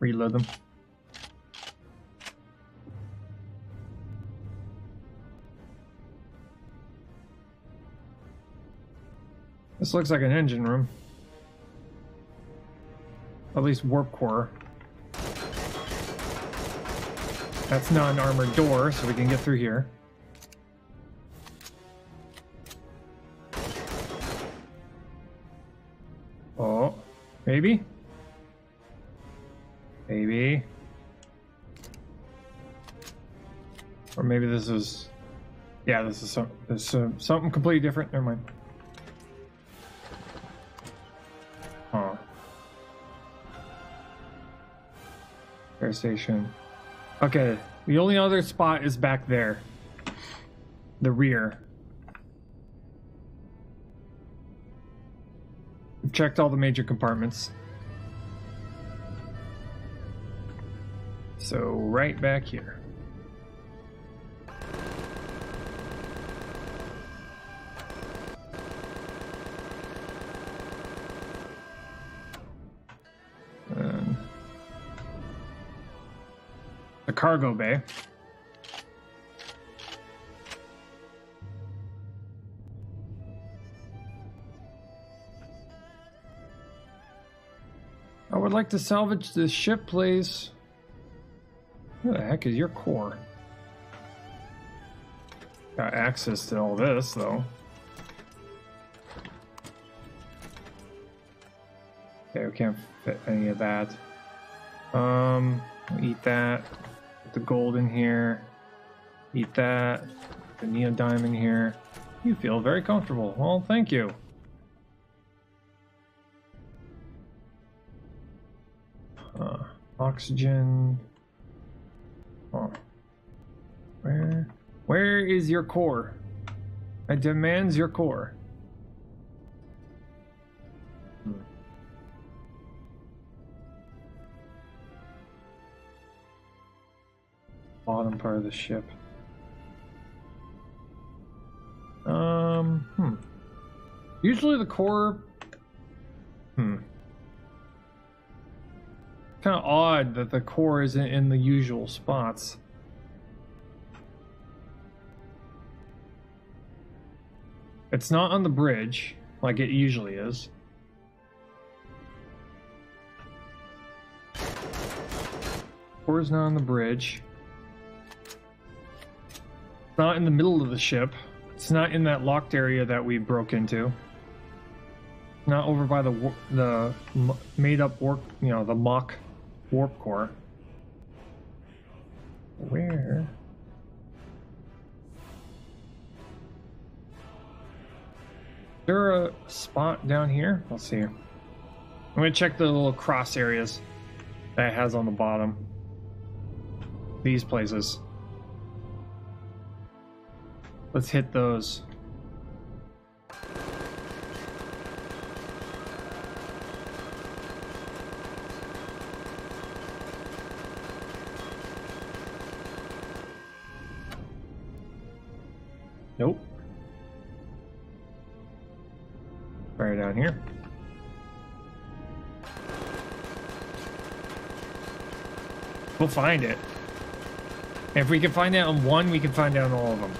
Reload them. This looks like an engine room. At least warp core. That's not an armored door, so we can get through here. Oh, maybe? Maybe. Or maybe this is... Yeah, this is something completely different. Never mind. Huh. Air station. Okay, the only other spot is back there. The rear. We've checked all the major compartments. So, right back here. And the cargo bay. I would like to salvage this ship, please. Where the heck is your core? Got access to all this, though. Okay, we can't fit any of that. We'll eat that. Put the gold in here. Eat that. The neodyme in here. You feel very comfortable. Well, thank you. Oxygen. Oh. Where is your core? I demand your core. Bottom part of the ship. Usually the core. Kind of odd that the core isn't in the usual spots. It's not on the bridge like it usually is. Core's not on the bridge. It's not in the middle of the ship. It's not in that locked area that we broke into. Not over by the made up warp, the mock warp core. Where? Is there a spot down here? Let's see. I'm gonna check the little cross areas that it has on the bottom. These places. Let's hit those. Nope. Right down here. We'll find it. If we can find it on one, we can find it on all of them.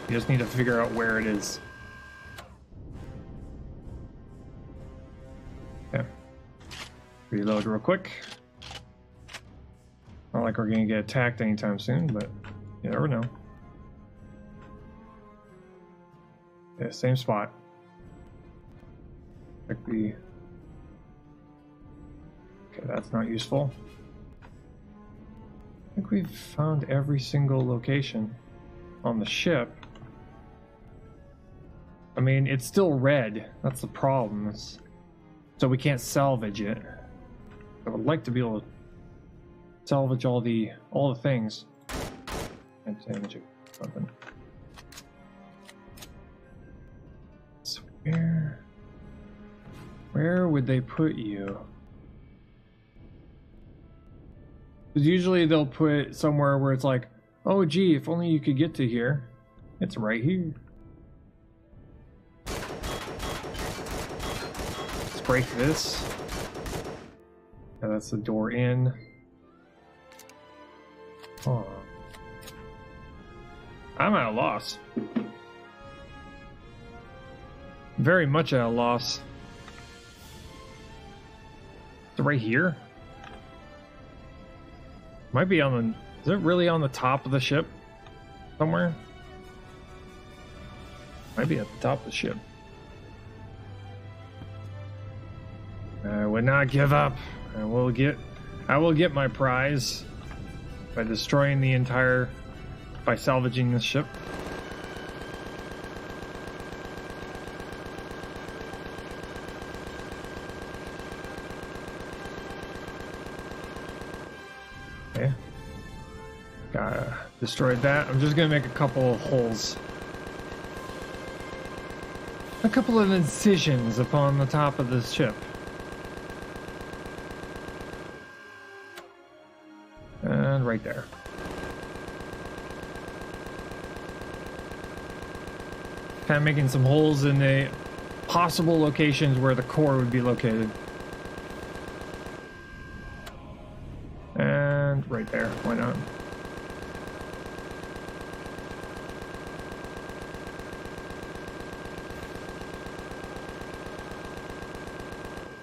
You just need to figure out where it is. Reload real quick. Not like we're gonna get attacked anytime soon, but you never know. Yeah, same spot. Like the... Okay, that's not useful. I think we've found every single location on the ship. I mean, it's still red. That's the problem. So we can't salvage it. I would like to be able to salvage all the things. And salvage something. So where would they put you? Because usually they'll put it somewhere where it's like, oh gee, if only you could get to here. It's right here. Let's break this. Yeah, that's the door in. Oh. I'm at a loss. Very much at a loss. It's right here. Might be on the... Is it really on the top of the ship? Somewhere? Might be at the top of the ship. I would not give up. I will get my prize by destroying the entire... by salvaging this ship. Okay. Destroyed that. I'm just gonna make a couple of holes. A couple of incisions upon the top of this ship. And right there. Kind of making some holes in the possible locations where the core would be located. And right there, why not?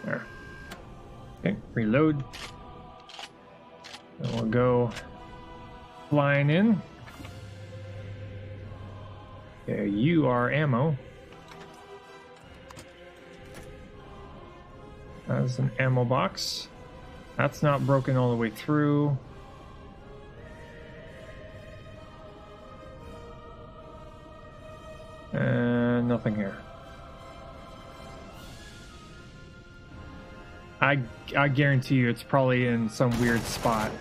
There. Okay, reload. And we'll go flying in. Okay, you are ammo. That's an ammo box. That's not broken all the way through. And nothing here. I guarantee you it's probably in some weird spot.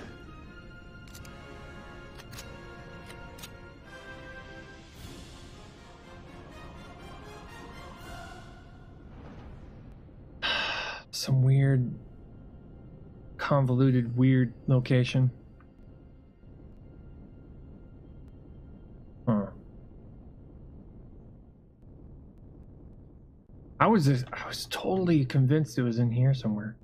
Some weird, convoluted, weird location. Huh. I was totally convinced it was in here somewhere.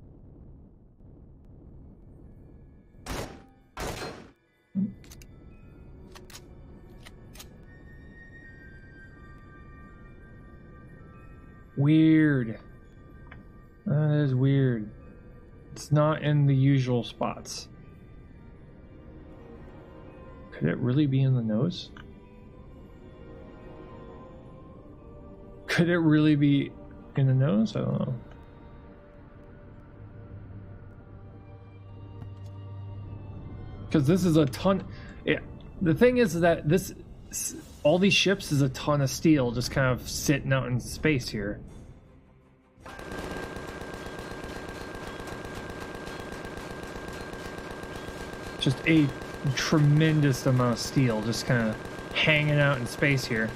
Weird. That is weird. It's not in the usual spots. Could it really be in the nose? Could it really be in the nose? I don't know. Because this is a ton... the thing is that this... all these ships is a ton of steel just kind of sitting out in space here. Just a tremendous amount of steel just kind of hanging out in space here.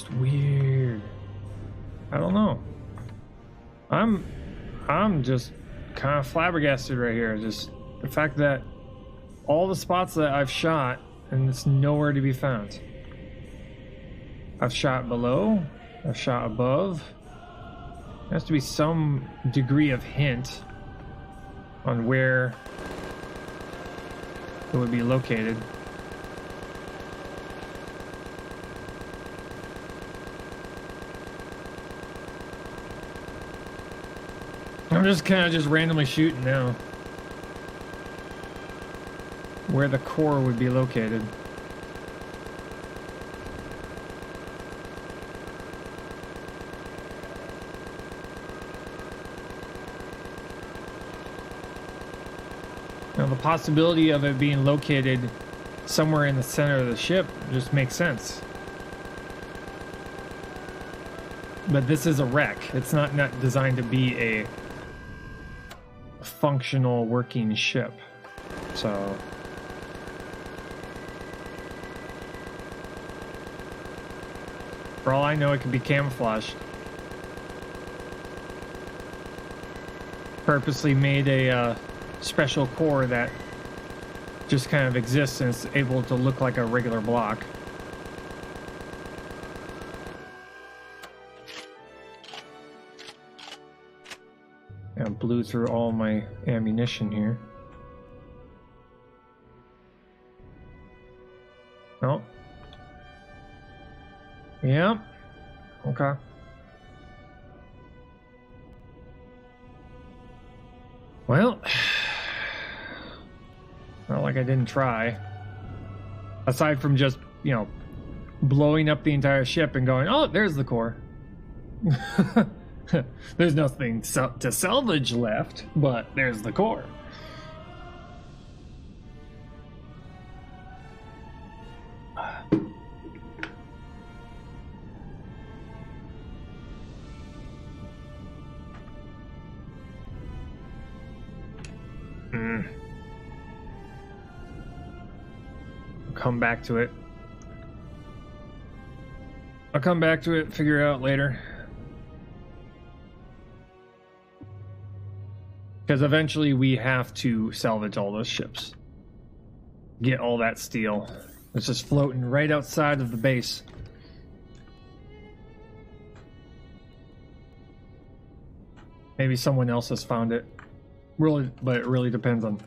just weird. I don't know. I'm just kind of flabbergasted right here. Just the fact that all the spots that I've shot and it's nowhere to be found. I've shot below, I've shot above. There has to be some degree of hint on where it would be located. I'm just kind of just randomly shooting now. Where the core would be located. Now the possibility of it being located somewhere in the center of the ship just makes sense. But this is a wreck. It's not designed to be a functional working ship. So for all I know, it could be camouflaged. Purposely made a special core that just kind of exists and is able to look like a regular block. I blew through all my ammunition here. Oh. Yeah. Okay. Well, not like I didn't try. Aside from just, you know, blowing up the entire ship and going, oh, there's the core. There's nothing to salvage left, but there's the core. Come back to it. I'll come back to it, figure it out later. Because eventually we have to salvage all those ships. Get all that steel. It's just floating right outside of the base. Maybe someone else has found it. Really, but it really depends on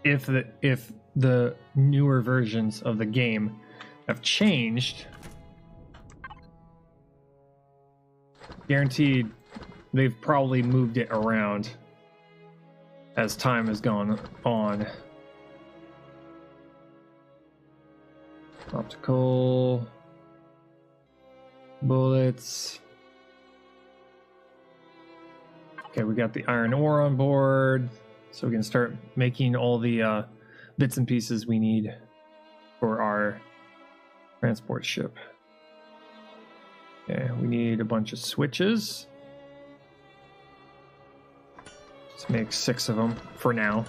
if the newer versions of the game have changed. Guaranteed they've probably moved it around as time has gone on. Optical bullets. Okay, we got the iron ore on board, so we can start making all the bits and pieces we need for our transport ship. Okay, we need a bunch of switches. Let's make 6 of them for now.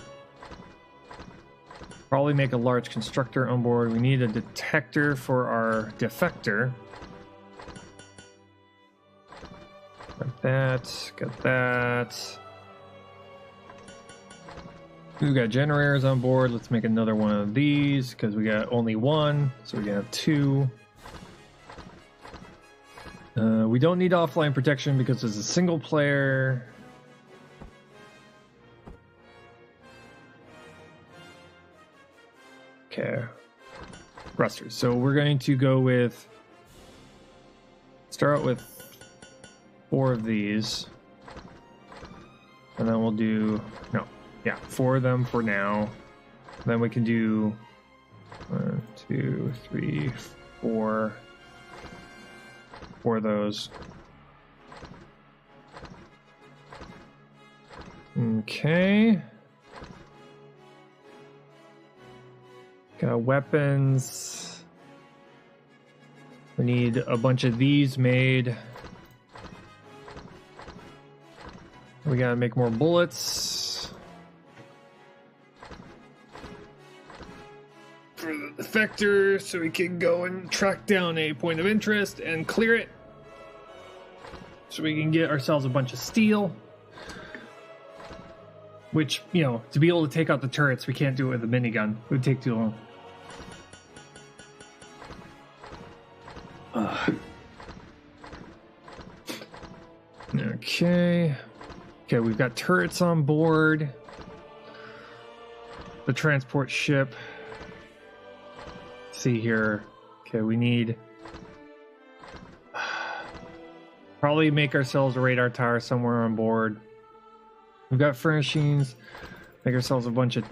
Probably make a large constructor on board. We need a detector for our defector. Got that, got that. We've got generators on board. Let's make another one of these because we got only one, so we can have 2. We don't need offline protection because it's a single player. Okay. Thrusters. So we're going to go with... Start out with 4 of these. And then we'll do... No. Yeah, 4 of them for now. Then we can do 1, 2, 3, 4. 4 of those. Okay. Got weapons. We need a bunch of these made. We gotta make more bullets. for the defector so we can go and track down a point of interest and clear it. So we can get ourselves a bunch of steel. Which, you know, to be able to take out the turrets, we can't do it with a minigun. It would take too long. Okay. Okay, we've got turrets on board. The transport ship. Let's see here. Okay, we need... probably make ourselves a radar tower somewhere on board. We've got furnishings. Make ourselves a bunch of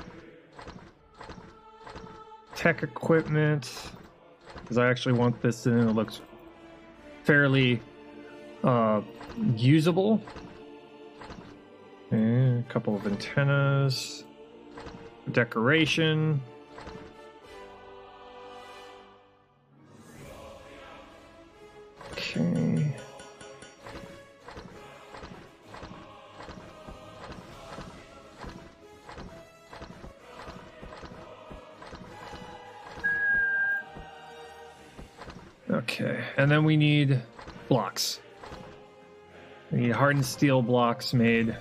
tech equipment. Because I actually want this and it looks fairly usable. And a couple of antennas. Decoration. Okay. Okay, and then we need blocks. We need hardened steel blocks made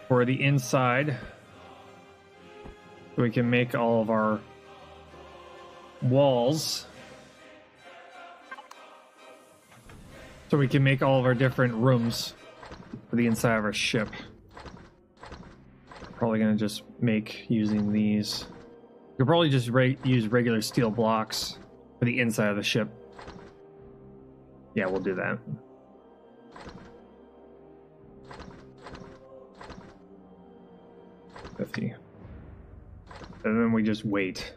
for the inside. So we can make all of our walls. So we can make all of our different rooms for the inside of our ship. Probably gonna just make using these. We could probably just use regular steel blocks for the inside of the ship. Yeah, we'll do that. $50. And then we just wait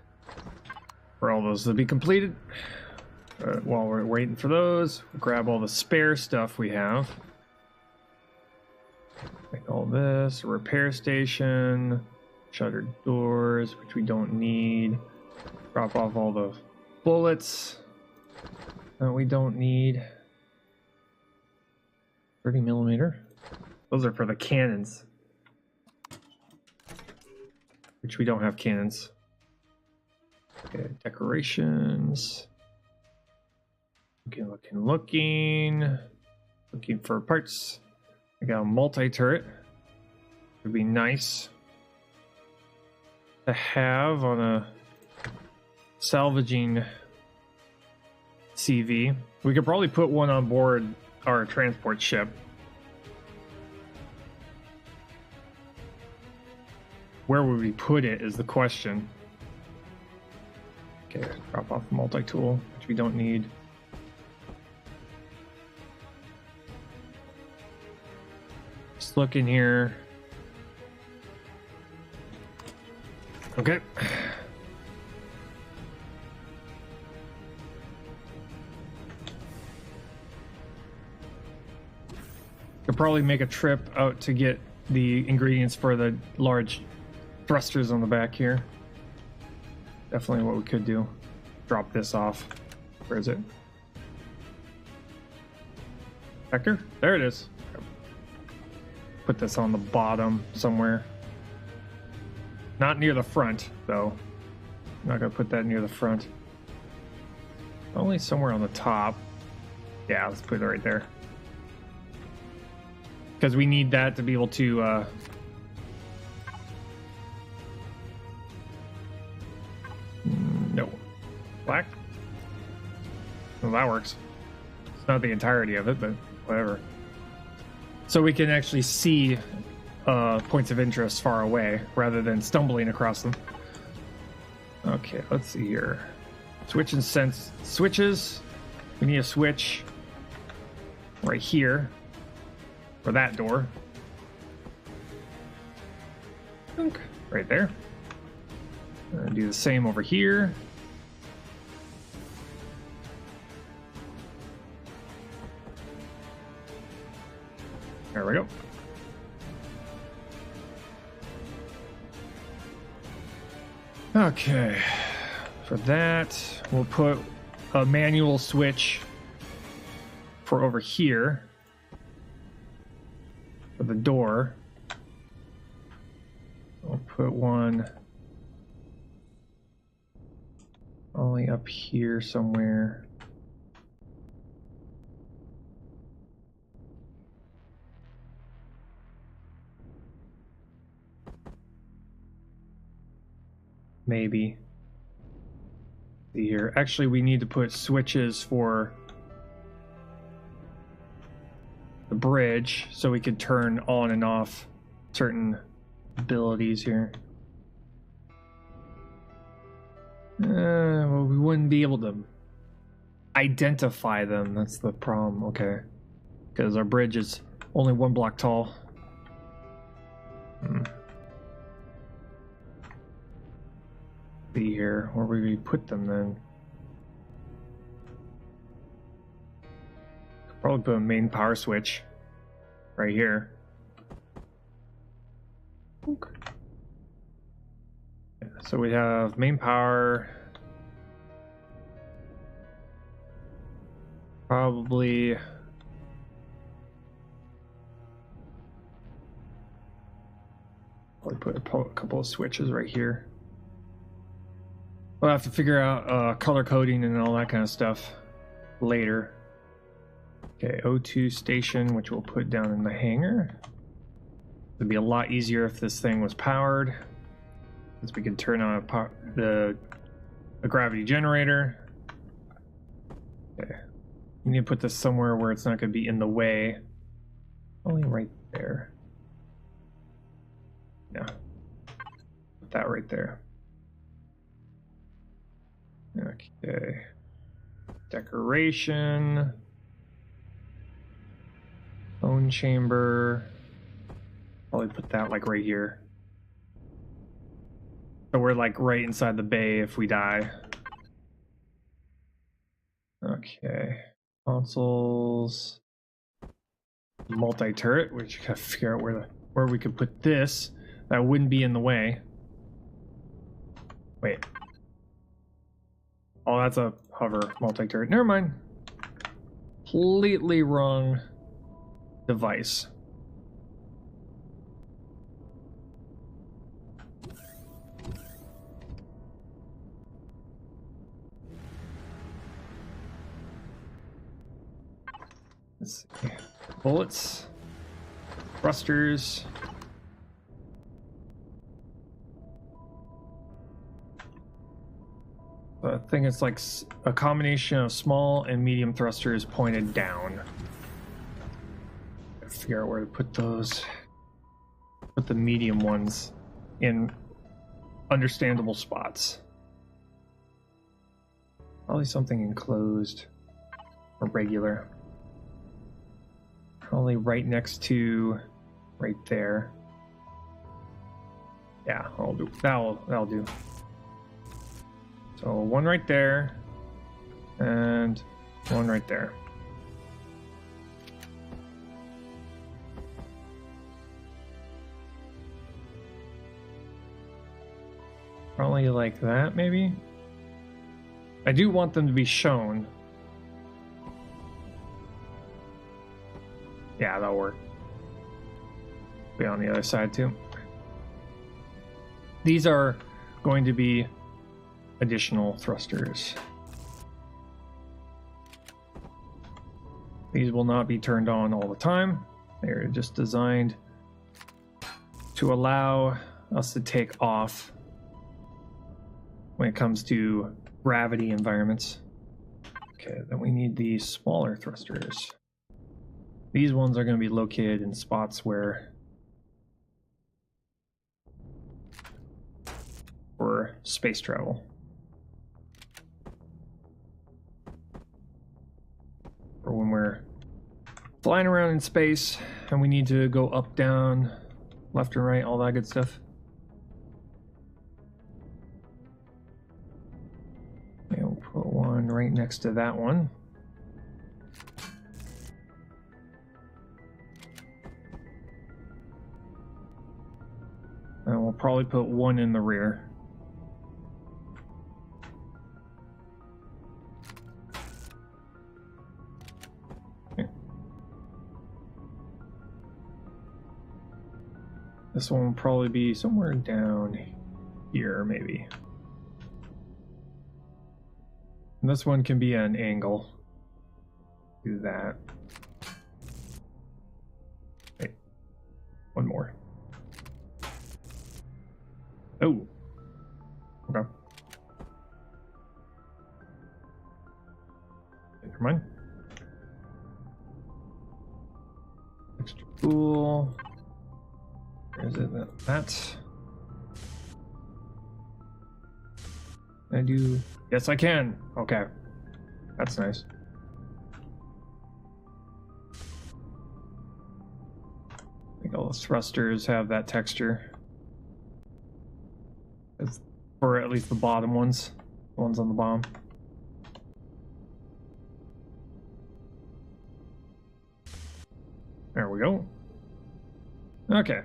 for all those to be completed. While we're waiting for those, we'll grab all the spare stuff we have. Make all this, a repair station, shuttered doors, which we don't need. Drop off all the bullets that we don't need. 30 millimeter. Those are for the cannons. Which we don't have cannons. Okay, decorations. Looking for parts. I got a multi-turret. Would be nice to have on a salvaging C.E.V. We could probably put one on board our transport ship. Where would we put it is the question. Okay, drop off the multi-tool, which we don't need. Just look in here. Okay. Could probably make a trip out to get the ingredients for the large thrusters on the back here. Definitely what we could do. Drop this off. Where is it? Vector? There it is. Put this on the bottom somewhere. Not near the front, though. I'm not gonna put that near the front. Only somewhere on the top. Yeah, let's put it right there. Because we need that to be able to no. Black? Well, that works. It's not the entirety of it, but whatever. So we can actually see points of interest far away rather than stumbling across them. Okay, let's see here. Switch and sense switches. We need a switch right here for that door. Right there. Do the same over here. There we go. Okay, for that, we'll put a manual switch for over here for the door. We'll put one Only up here somewhere. Maybe. See here. Actually, we need to put switches for the bridge so we could turn on and off certain abilities here. Well, we wouldn't be able to identify them. That's the problem. Okay. Because our bridge is only 1 block tall. See here. Where would we put them then? Could probably put a main power switch right here. Okay. Yeah, so we have main power. Probably put a couple of switches right here. We'll have to figure out color coding and all that kind of stuff later. Okay, O2 station, which we'll put down in the hangar. It'd be a lot easier if this thing was powered, because we could turn on the gravity generator. Okay, you need to put this somewhere where it's not going to be in the way. Only right there. Yeah, put that right there. Okay, decoration, phone chamber. Probably put that like right here. So we're like right inside the bay if we die. Okay, consoles, multi-turret, which gotta figure out where we could put this that wouldn't be in the way. Wait. Oh, that's a hover multi-turret. Never mind. Completely wrong device. Let's see. Bullets, thrusters. I think it's like a combination of small and medium thrusters pointed down. Figure out where to put those. Put the medium ones in understandable spots. Probably something enclosed or regular. Probably right next to right there. Yeah, I'll do that'll do. So one right there and one right there. Probably like that, maybe. I do want them to be shown. Yeah, that'll work. Be on the other side too. These are going to be additional thrusters. These will not be turned on all the time. They're just designed to allow us to take off when it comes to gravity environments. Okay, then we need these smaller thrusters. These ones are going to be located in spots where for space travel. Or when we're flying around in space and we need to go up, down, left and right, all that good stuff. Okay, we'll put one right next to that one. And we'll probably put one in the rear. This one will probably be somewhere down here, maybe. And this one can be an angle. Do that. Wait. One more. Oh. Okay. Never mind. Extra cool. Where is it? That. Can I do? Yes, I can. Okay. That's nice. I think all the thrusters have that texture. It's for at least the bottom ones. The ones on the bottom. There we go. Okay.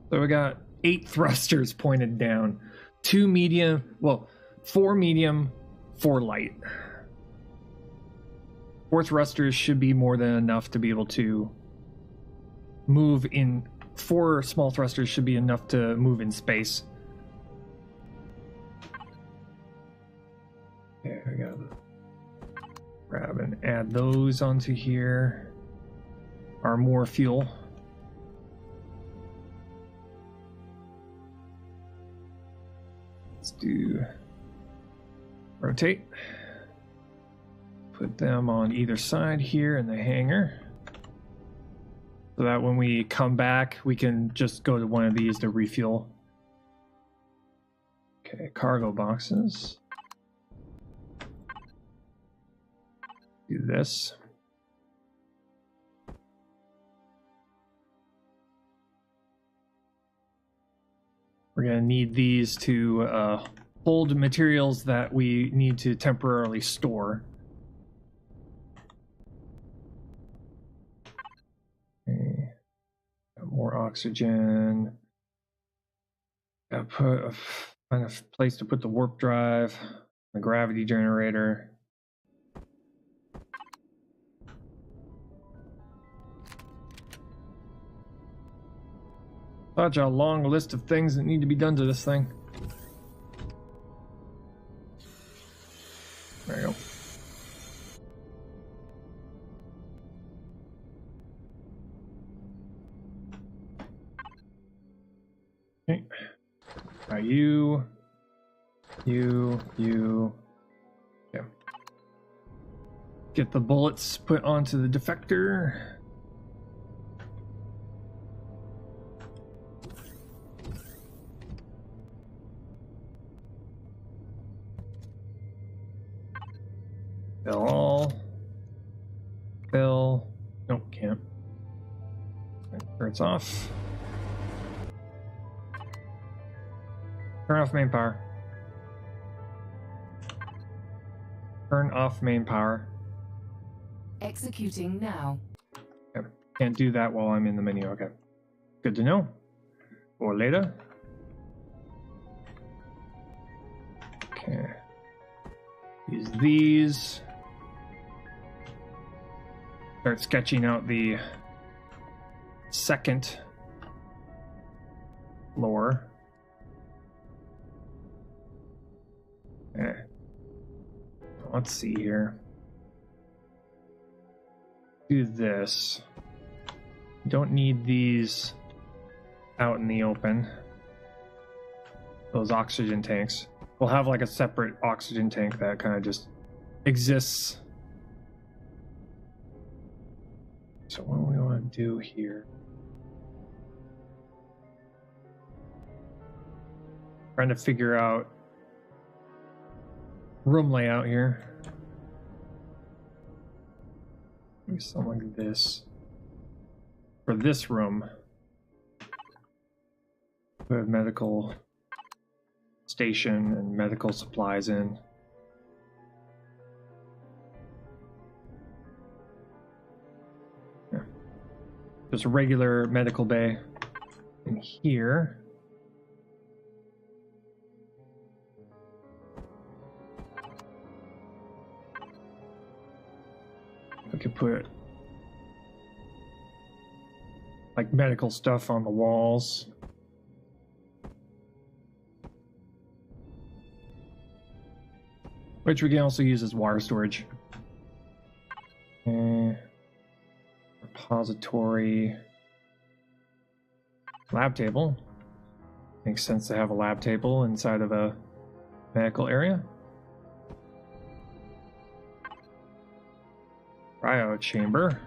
So we got 8 thrusters pointed down. 2 medium, well, 4 medium, 4 light. 4 thrusters should be more than enough to be able to move in. 4 small thrusters should be enough to move in space. Okay, I gotta grab and add those onto here. Are more fuel. Let's do rotate. Put them on either side here in the hangar. So that when we come back, we can just go to one of these to refuel. Okay, cargo boxes. Do this. We're going to need these to hold materials that we need to temporarily store. Okay. Got more oxygen. Got to find a place to put the warp drive, the gravity generator. Such a long list of things that need to be done to this thing. There you go. Okay. Now you. Yeah. Get the bullets put onto the defector. Fill all. Fill. Nope, can't. Turns off. Turn off main power. Turn off main power. Executing now. Okay. Can't do that while I'm in the menu. Okay. Good to know. Or later. Okay. Use these. Start sketching out the second floor. Okay. Let's see here. Do this. Don't need these out in the open. Those oxygen tanks. We'll have like a separate oxygen tank that kind of just exists. So what do we want to do here? Trying to figure out room layout here. Maybe something like this. For this room, we have medical station and medical supplies in. Yeah. Just a regular medical bay in here. We could put like medical stuff on the walls. which we can also use as water storage. Repository. Lab table. Makes sense to have a lab table inside of a medical area. Cryo chamber.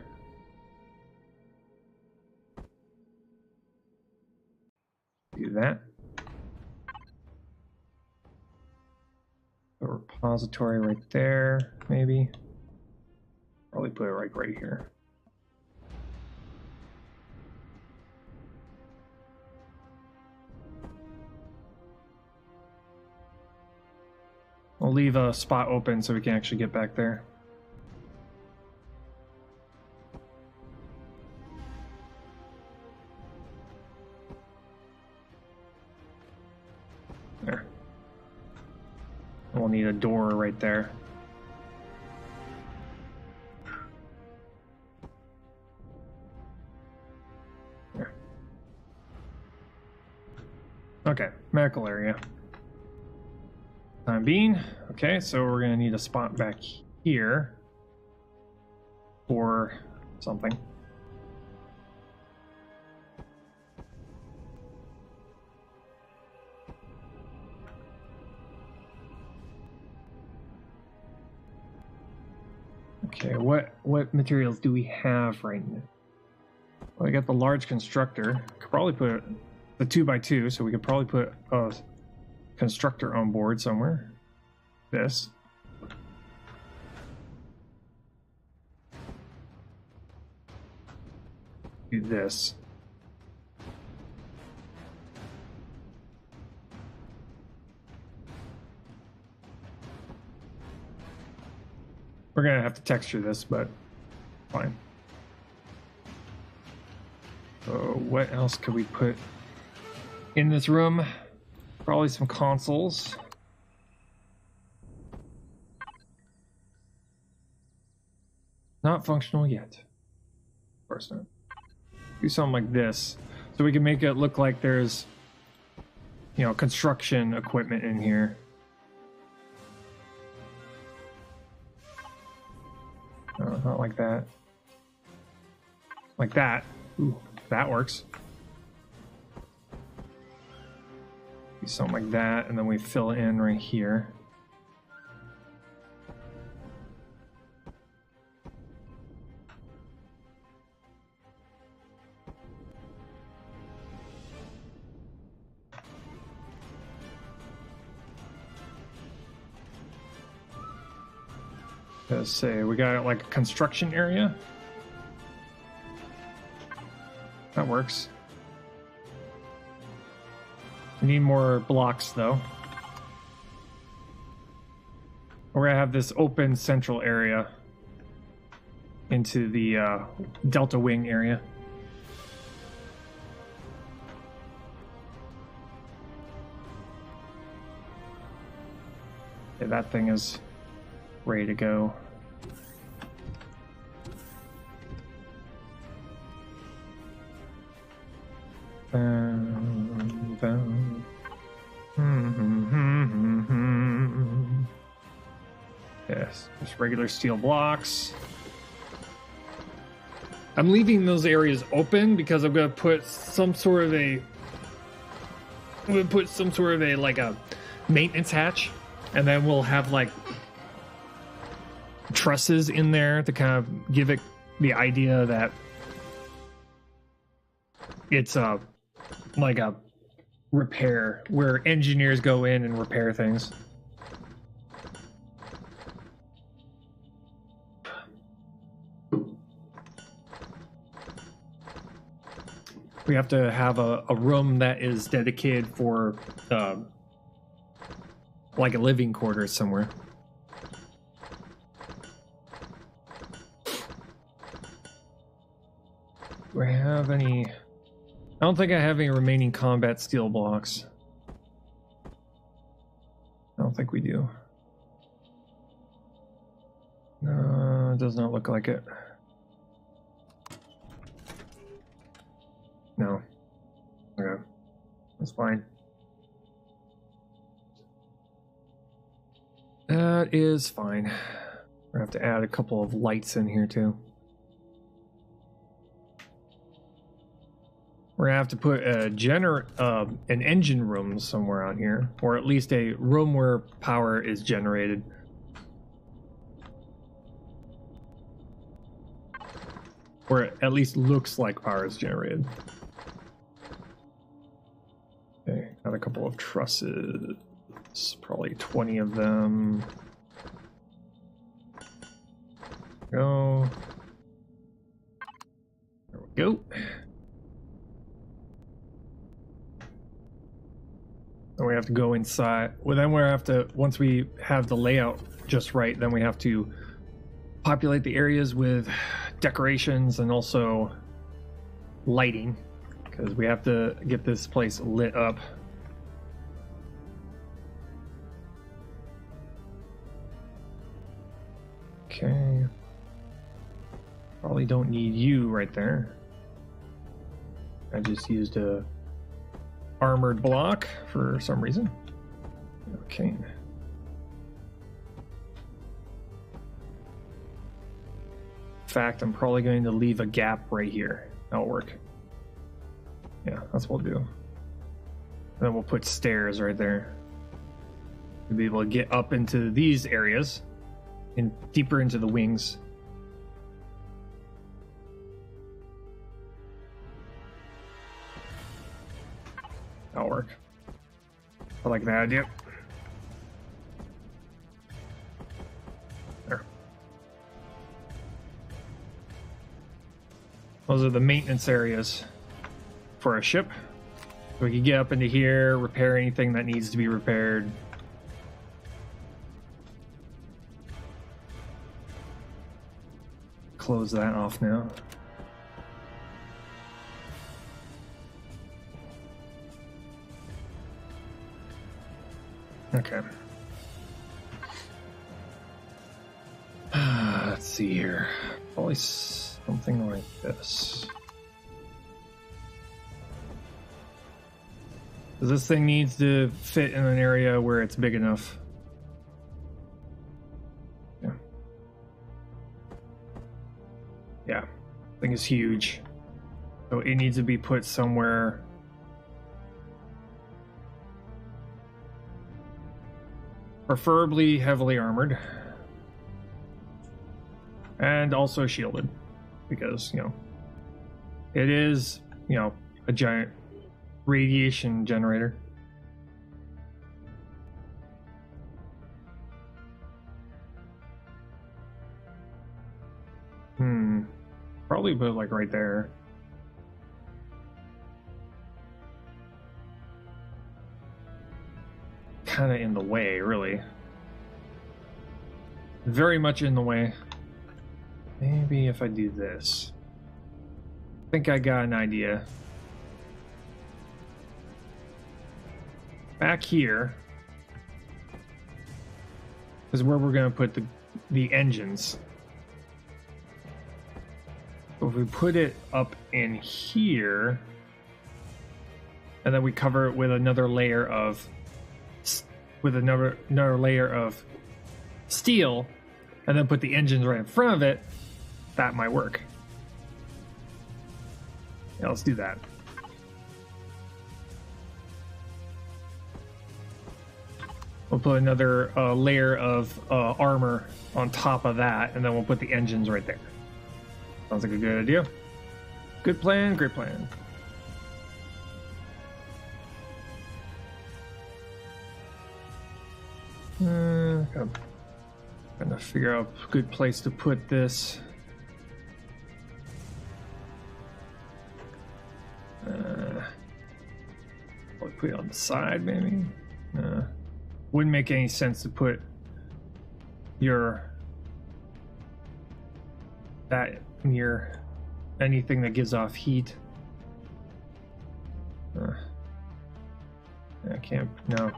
Do that. A repository right there, maybe. Probably put it right here. We'll leave a spot open so we can actually get back there. There. We'll need a door right there. There. Okay, medical area. Time being. Okay, so we're gonna need a spot back here for something. Okay, what materials do we have right now? Well, we got the large constructor. Could probably put the 2x2, so we could probably put a constructor on board somewhere. This. Do this. We're gonna have to texture this, but fine. So what else could we put in this room? Probably some consoles. Not functional yet. Of course not. Do something like this, so we can make it look like there's, you know, construction equipment in here. Not like that. Like that. Ooh, that works. Do something like that, and then we fill in right here. Let's say we got like a construction area. That works. We need more blocks though. We're gonna have this open central area into the Delta Wing area. Okay, that thing is ready to go. Yes, just regular steel blocks. I'm leaving those areas open because I'm gonna put some sort of a like a maintenance hatch, and then we'll have like trusses in there to kind of give it the idea that it's like a repair where engineers go in and repair things. We have to have a room that is dedicated for like a living quarters somewhere. Do I have any? I don't think I have any remaining combat steel blocks. I don't think we do. No, it does not look like it. No. Okay. That's fine. That is fine. We're gonna have to add a couple of lights in here too. We're gonna have to put an engine room somewhere out here, or at least a room where power is generated. Or it at least looks like power is generated. Okay, got a couple of trusses. Probably 20 of them. Go. There we go. Then we have to go inside. Well, then we have to, once we have the layout just right, then we have to populate the areas with decorations and also lighting, because we have to get this place lit up. Okay. Probably don't need you right there. I just used a armored block for some reason. Okay. In fact, I'm probably going to leave a gap right here. That'll work. Yeah, that's what we'll do. And then we'll put stairs right there to be able to get up into these areas and deeper into the wings. That'll work. I like that idea. There. Those are the maintenance areas for a ship. So we can get up into here, repair anything that needs to be repaired. Close that off now. Okay. Let's see here. Probably something like this. This thing needs to fit in an area where it's big enough. Yeah. Yeah. Thing is huge. So it needs to be put somewhere. Preferably heavily armored. And also shielded. Because, you know, it is, you know, a giant radiation generator. Probably put it like right there. Kind of in the way, really. Very much in the way. Maybe if I do this. I think I got an idea. Back here is where we're going to put the engines. So if we put it up in here, and then we cover it with another layer of another layer of steel, and then put the engines right in front of it, that might work. Yeah, let's do that. We'll put another layer of armor on top of that, and then we'll put the engines right there. Sounds like a good idea. Good plan, great plan. Trying to figure out a good place to put this. Probably put it on the side, maybe. Wouldn't make any sense to put that near anything that gives off heat. I can't. No.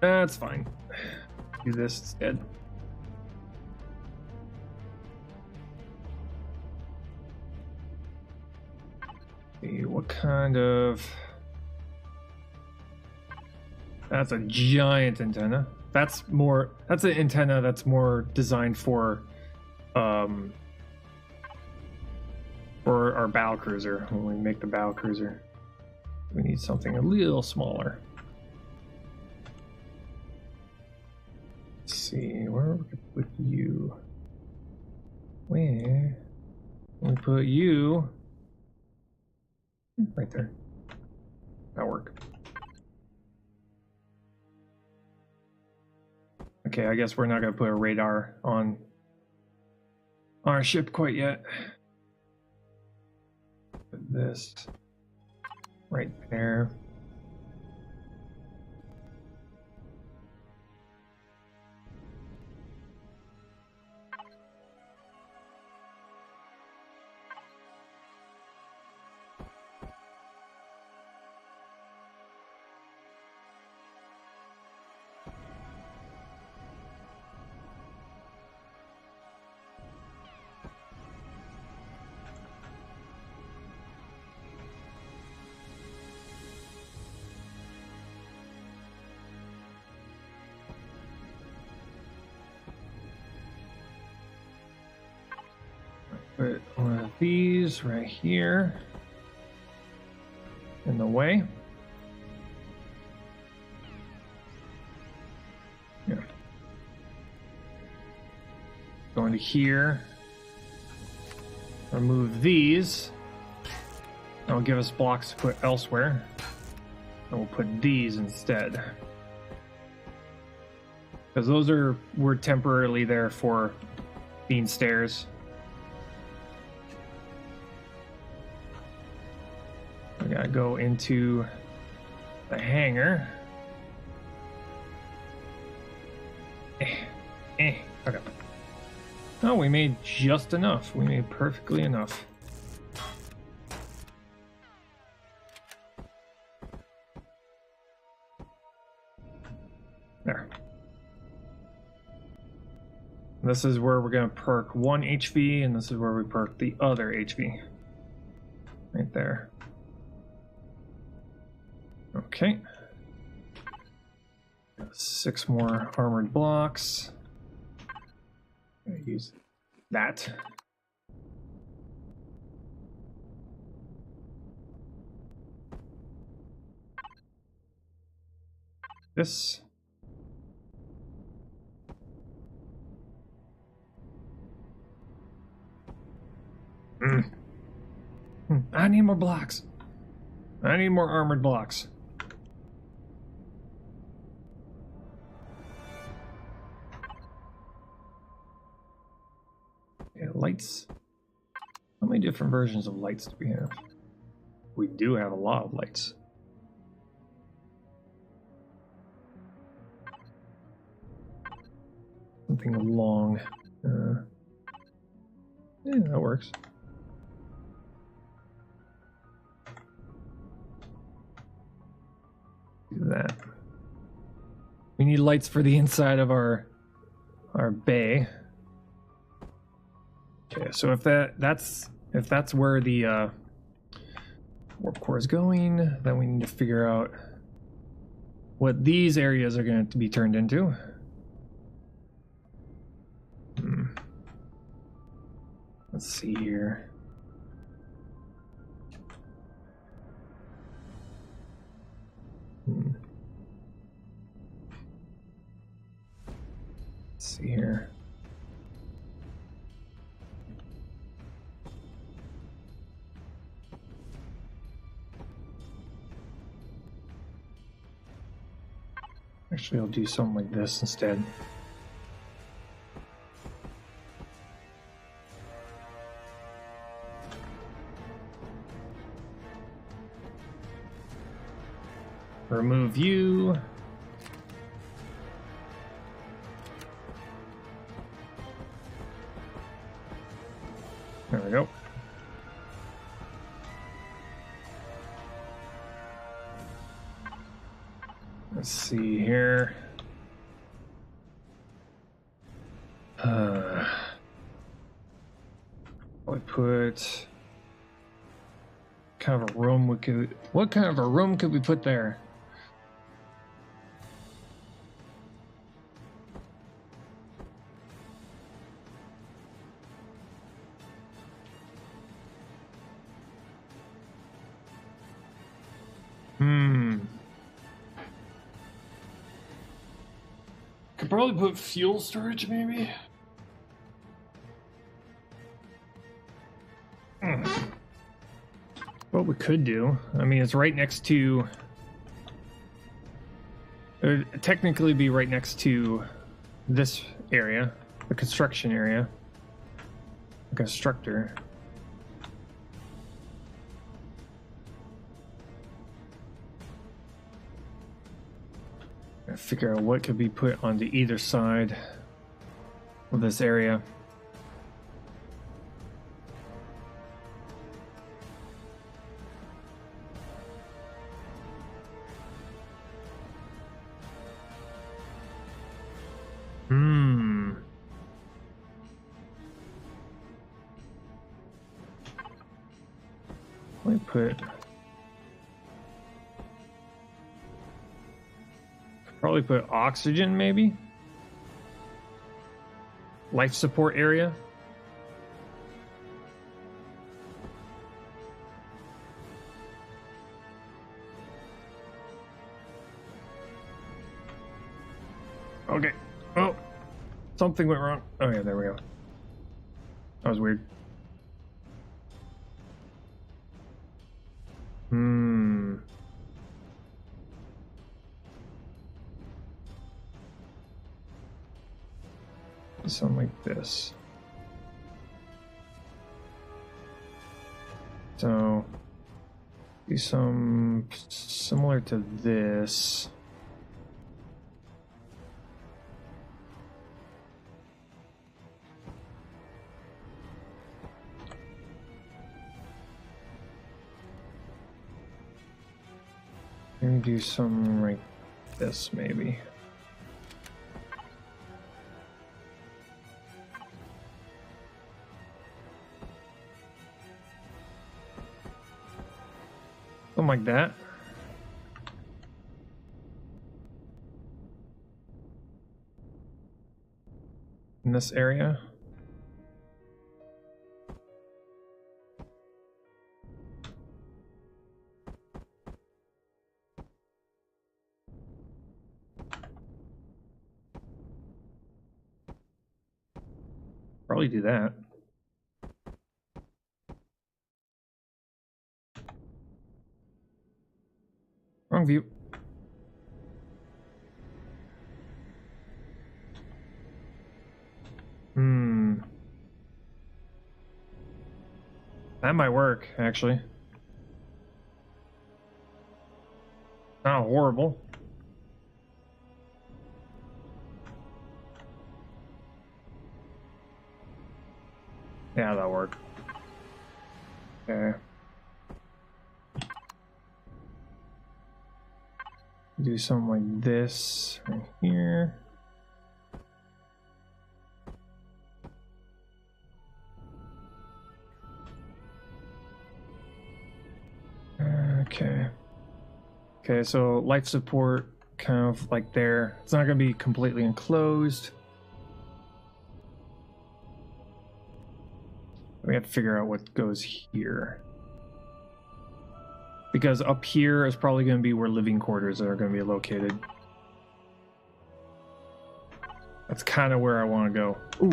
That's fine. Do this instead. See what kind of That's a giant antenna. That's an antenna that's more designed for our battle cruiser. When we make the battle cruiser, we need something a little smaller. Let's see, where we could put you. Where we put you? Right there. That'll work. Okay, I guess we're not going to put a radar on our ship quite yet. Put this right there. Put one of these right here in the way. Yeah. Go into here. Remove these. That'll give us blocks to put elsewhere. And we'll put these instead. Because those were temporarily there for being stairs. We gotta go into the hangar. Okay. Oh, we made just enough. We made perfectly enough. There. This is where we're gonna perk one HV, and this is where we perk the other HV. Right there. Okay. 6 more armored blocks. I'm gonna use that. This. I need more blocks. I need more armored blocks. Lights. How many different versions of lights do we have? We do have a lot of lights. Something long. Yeah, that works. Do that. We need lights for the inside of our bay. Okay, so if that's where the warp core is going, then we need to figure out what these areas are going to be turned into. Let's see here. Let's see here. Actually, I'll do something like this instead. Remove you. There we go. Let's see here. I put kind of a room we could. What kind of a room could we put there? should probably put fuel storage, maybe. What we could do, I mean, it's right next to. It would technically be right next to this area, the construction area. The constructor. Figure out what could be put onto either side of this area. Let me put. Probably put oxygen, maybe? Life support area? Okay. Oh, something went wrong. Oh yeah, there we go. That was weird. Something like this. So, do some similar to this. And do something like this, maybe. Something like that. In this area. Probably do that. Wrong view. That might work, actually. Not horrible. Yeah, that'll work. Okay. Do something like this right here. Okay. Okay, so life support kind of like there. It's not going to be completely enclosed. We have to figure out what goes here. Because up here is probably going to be where living quarters are going to be located. That's kind of where I want to go. Ooh.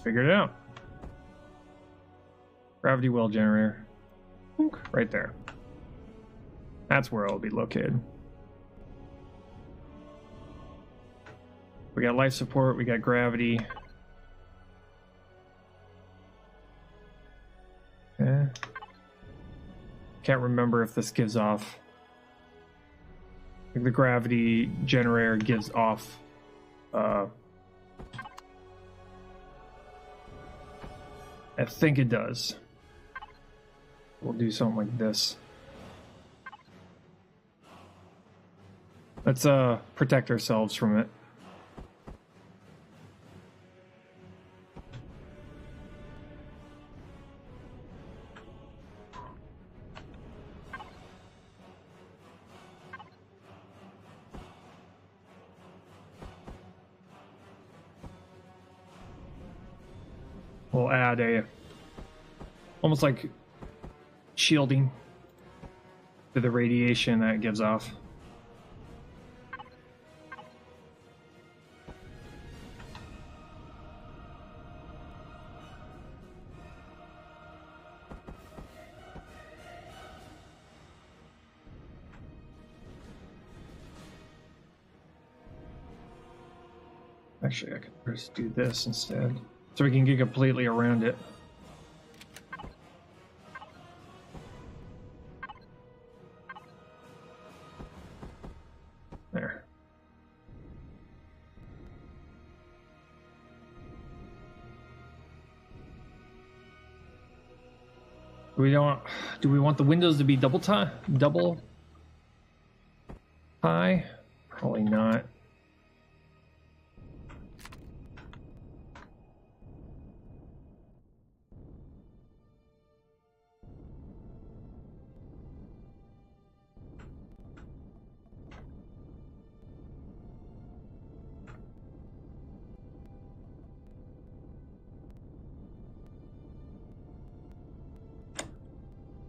Figured it out. Gravity well generator. Right there. That's where it'll be located. We got life support, we got gravity. Okay. Can't remember if this gives off. I think the gravity generator gives off I think it does. We'll do something like this. Let's protect ourselves from it. We'll add a almost like shielding to the radiation that it gives off. Actually, I can just do this instead, so we can get completely around it. There. We don't. Do we want the windows to be double high? Probably not.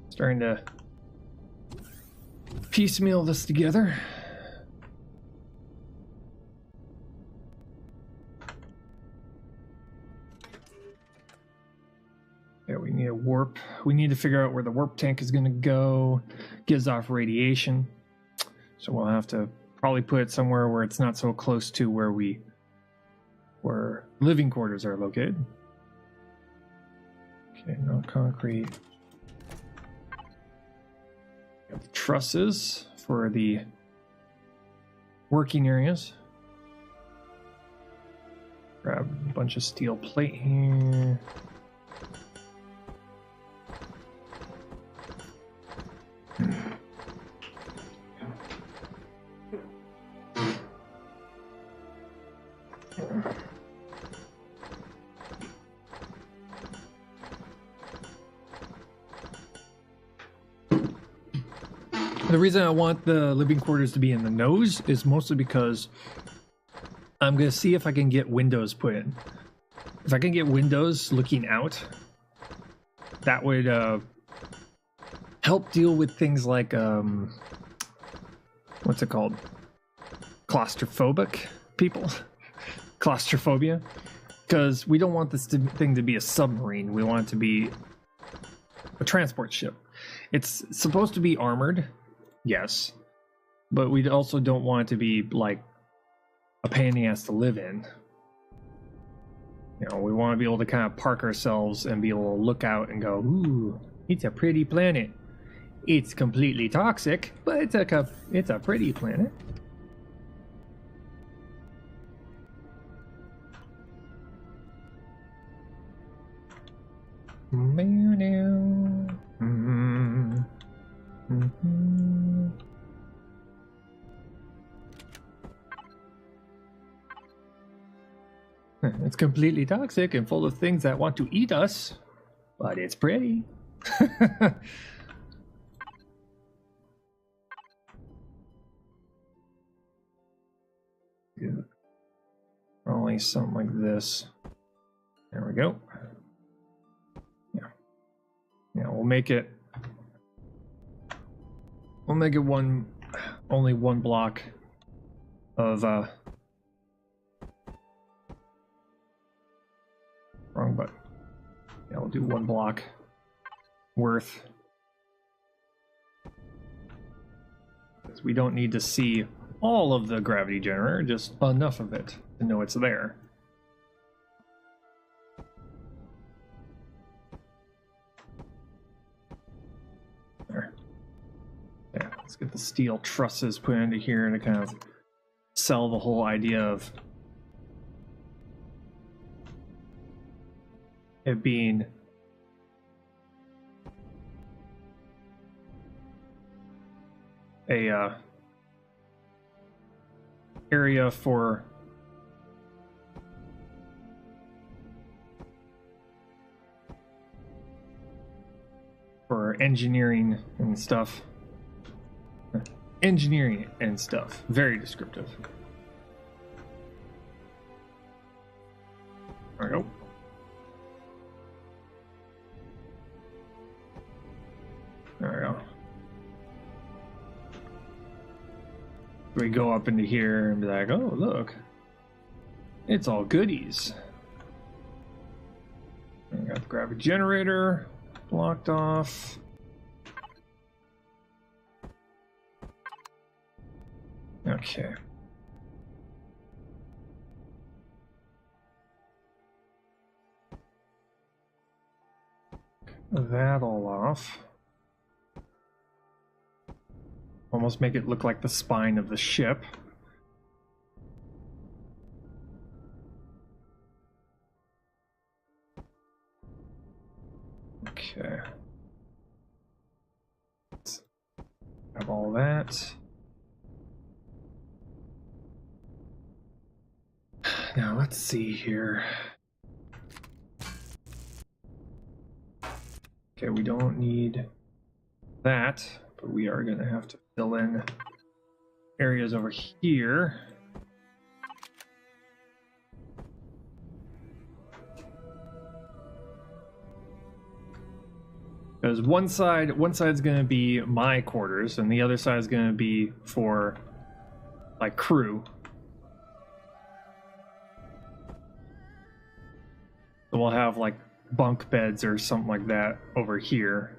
Starting to piecemeal this together. Yeah, we need a warp. We need to figure out where the warp tank is going to go. Gives off radiation. So we'll have to probably put it somewhere where it's not so close to where living quarters are located. Okay, no concrete. We have the trusses for the working areas. Grab a bunch of steel plate here. The reason I want the living quarters to be in the nose is mostly because I'm going to see if I can get windows put in. If I can get windows looking out, that would help deal with things like, what's it called? Claustrophobic people? Claustrophobia? Because we don't want this thing to be a submarine. We want it to be a transport ship. It's supposed to be armored. Yes, but we also don't want it to be like a pain in the ass to live in. You know, we want to be able to kind of park ourselves and be able to look out and go, ooh, it's a pretty planet. It's completely toxic, but it's a pretty planet. It's completely toxic and full of things that want to eat us, but it's pretty. Yeah. Probably something like this. There we go. Yeah. Yeah, we'll make it only one block of wrong button. Yeah, we'll do one block worth. Because we don't need to see all of the gravity generator, just enough of it to know it's there. There. Yeah, let's get the steel trusses put into here to kind of sell the whole idea of it being a area for engineering and stuff. Engineering and stuff. Very descriptive. There we go. There we go. We go up into here and be like, oh, look. It's all goodies. We got the gravity generator blocked off. Okay. that all off. Almost make it look like the spine of the ship. Okay. Let's have all that. Now let's see here. Okay, we don't need that, but we are going to have to fill in areas over here. Because one side's going to be my quarters, and the other side is going to be for like crew. So we'll have like bunk beds or something like that over here.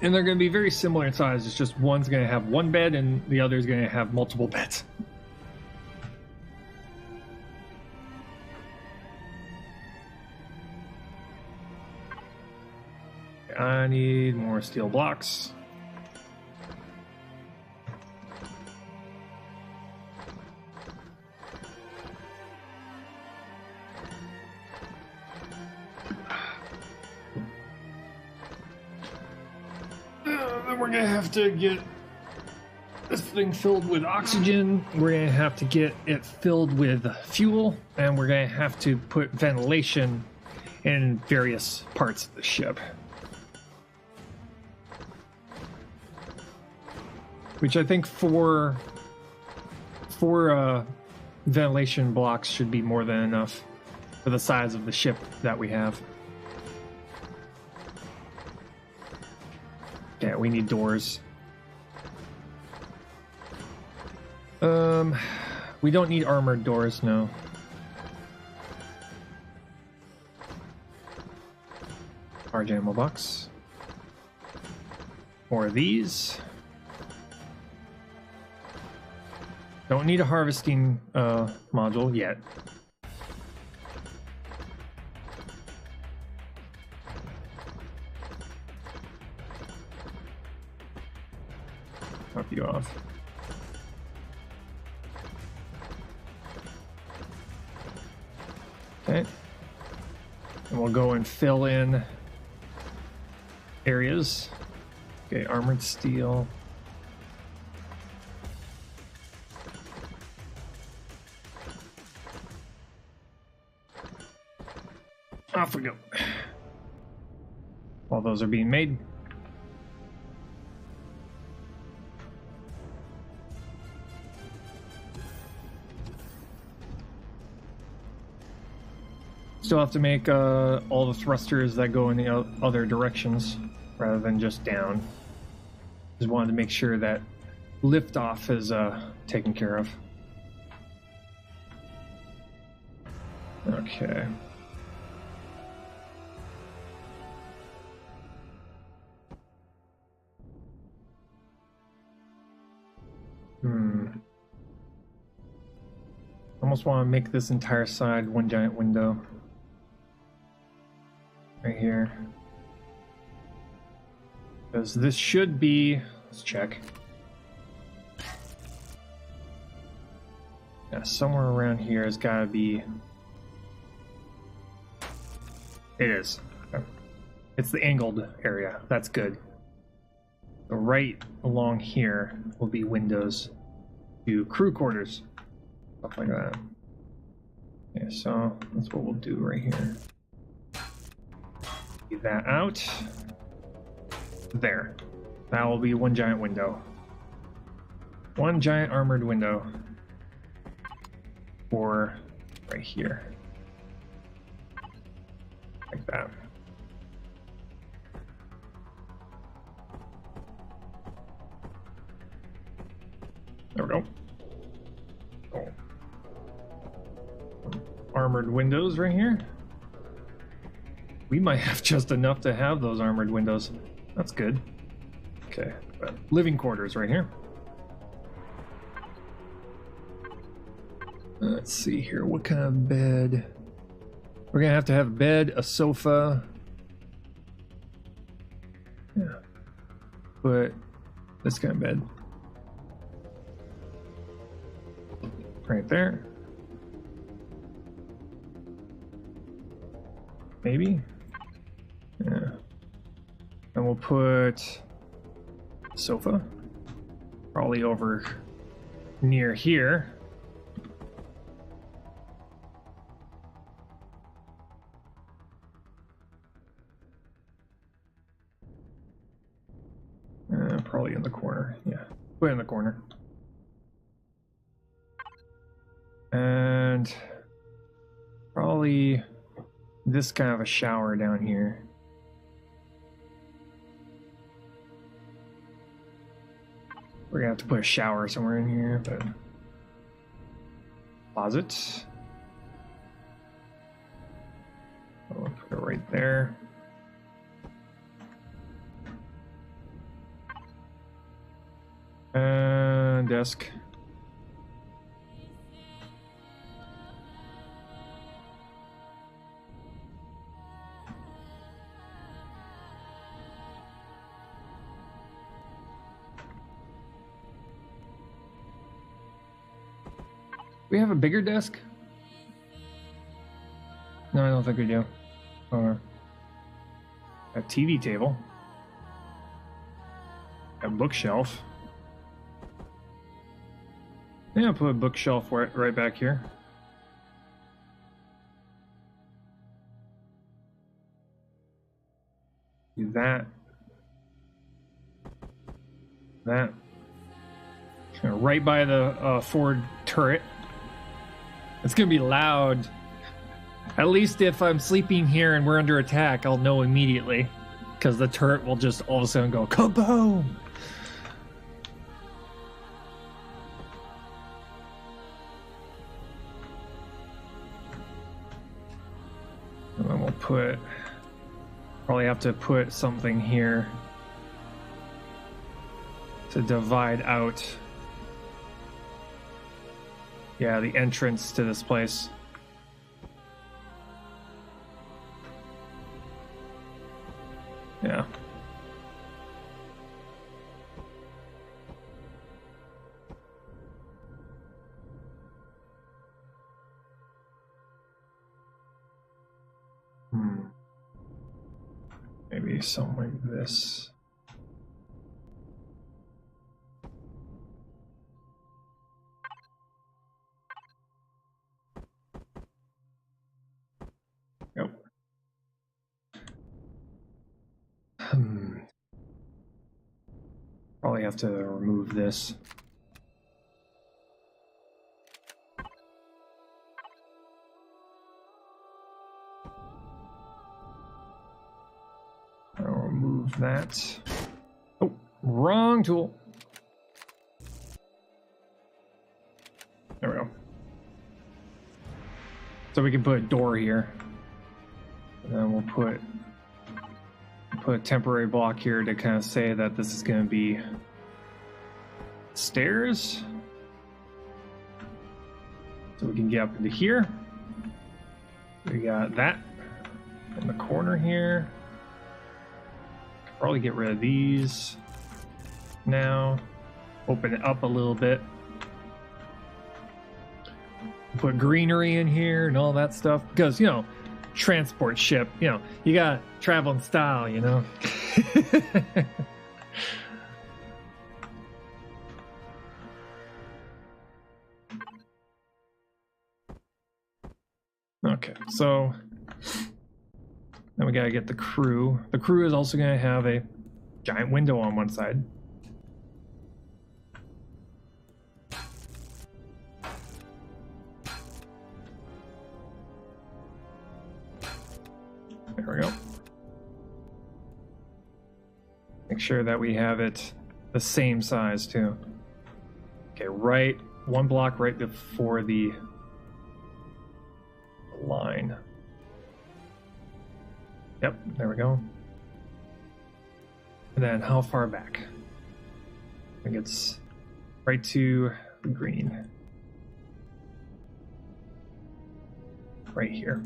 And they're going to be very similar in size. It's just one's going to have one bed and the other's going to have multiple beds. I need more steel blocks. Then we're gonna have to get this thing filled with oxygen. We're gonna have to get it filled with fuel, and we're gonna have to put ventilation in various parts of the ship. Which I think four ventilation blocks should be more than enough for the size of the ship that we have. Yeah, we need doors. We don't need armored doors, no. Large ammo box. More of these. Don't need a harvesting module yet. Top you off. Okay. And we'll go and fill in areas. Okay, armored steel. Off we go. While those are being made. Still have to make all the thrusters that go in the other directions rather than just down. Just wanted to make sure that liftoff is taken care of. Okay. Almost want to make this entire side one giant window. Right here. Because this should be... Let's check. Yeah, somewhere around here has got to be... It is. Okay. It's the angled area. That's good. So right along here will be windows to crew quarters. Stuff like that. Okay, so that's what we'll do right here. Leave that out. There. That will be one giant window. One giant armored window. Or right here. Like that. There we go. Oh. Armored windows right here. We might have just enough to have those armored windows. That's good. Okay, living quarters right here. Let's see here. What kind of bed? We're gonna have to have a bed, a sofa. Yeah. But this kind of bed. Right there. Maybe? Yeah. And we'll put sofa probably over near here. Probably in the corner. Yeah, put it in the corner. And probably this kind of a shower down here. We're gonna have to put a shower somewhere in here, but closet. I'll put it right there. And desk. We have a bigger desk? No, I don't think we do. Or a TV table. A bookshelf. Yeah, I'll put a bookshelf right back here. Do that. That. Right by the Ford turret. It's gonna be loud. At least if I'm sleeping here and we're under attack, I'll know immediately. Because the turret will just all of a sudden go kaboom! And then we'll put... Probably have to put something here to divide out. Yeah, the entrance to this place. Yeah. Maybe something like this. Yep. Probably have to remove this. I'll remove that. Oh, wrong tool. There we go. So we can put a door here. And then we'll put a temporary block here to kind of say that this is going to be stairs. So we can get up into here. We got that in the corner here. Probably get rid of these now. Open it up a little bit. Put greenery in here and all that stuff because, you know, transport ship, you know, you gotta travel in style, you know. Okay, so then we gotta get the crew. The crew is also gonna have a giant window on one side. There we go. Make sure that we have it the same size too. Okay, right, one block right before the line. Yep, there we go. And then how far back? I think it's right to green. Right here.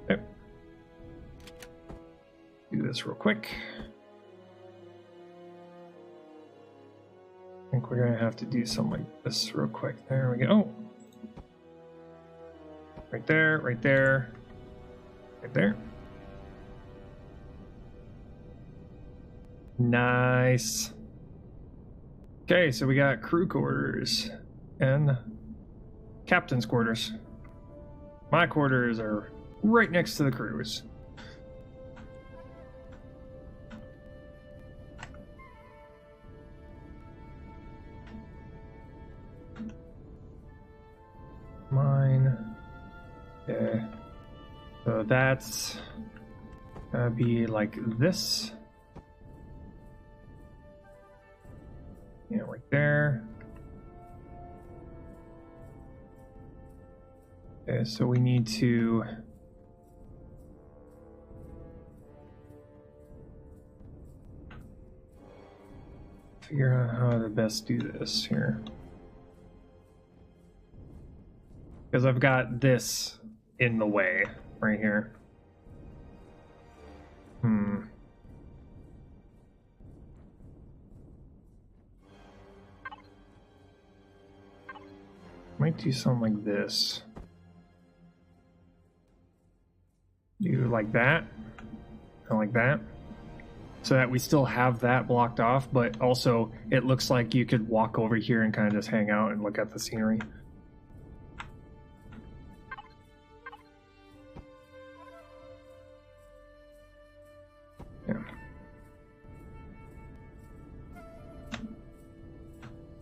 Yep. Do this real quick. I think we're gonna have to do something like this real quick. There we go. Right there, right there, right there. Nice. Okay, so we got crew quarters and captain's quarters. My quarters are right next to the crew's. Mine. Okay. So that's gonna be like this. Yeah, right there. Okay, so we need to figure out how to best do this here. Because I've got this in the way right here. Might do something like this. Do like that, and like that, so that we still have that blocked off, but also it looks like you could walk over here and kind of just hang out and look at the scenery. Yeah.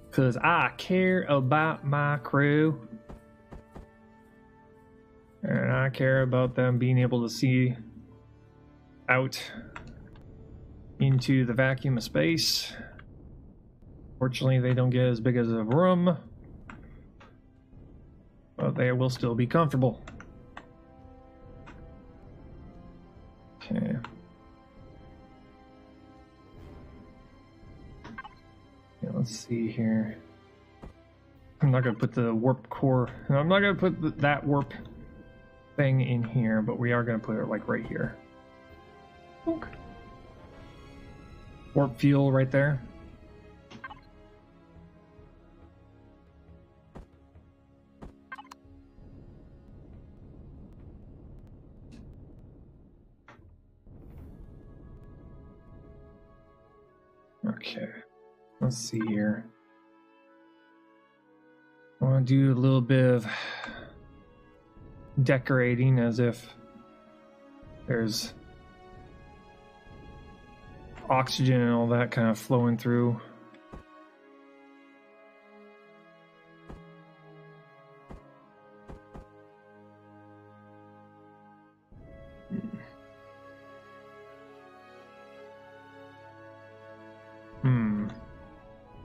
Because I care about my crew. And I care about them being able to see out into the vacuum of space. Fortunately, they don't get as big as a room, but they will still be comfortable. Okay. Yeah, let's see here. I'm not going to put the warp core, I'm not going to put that warp thing in here, but we are going to put it like right here. Okay. Warp fuel right there. Okay, let's see here. I want to do a little bit of decorating as if there's oxygen and all that kind of flowing through.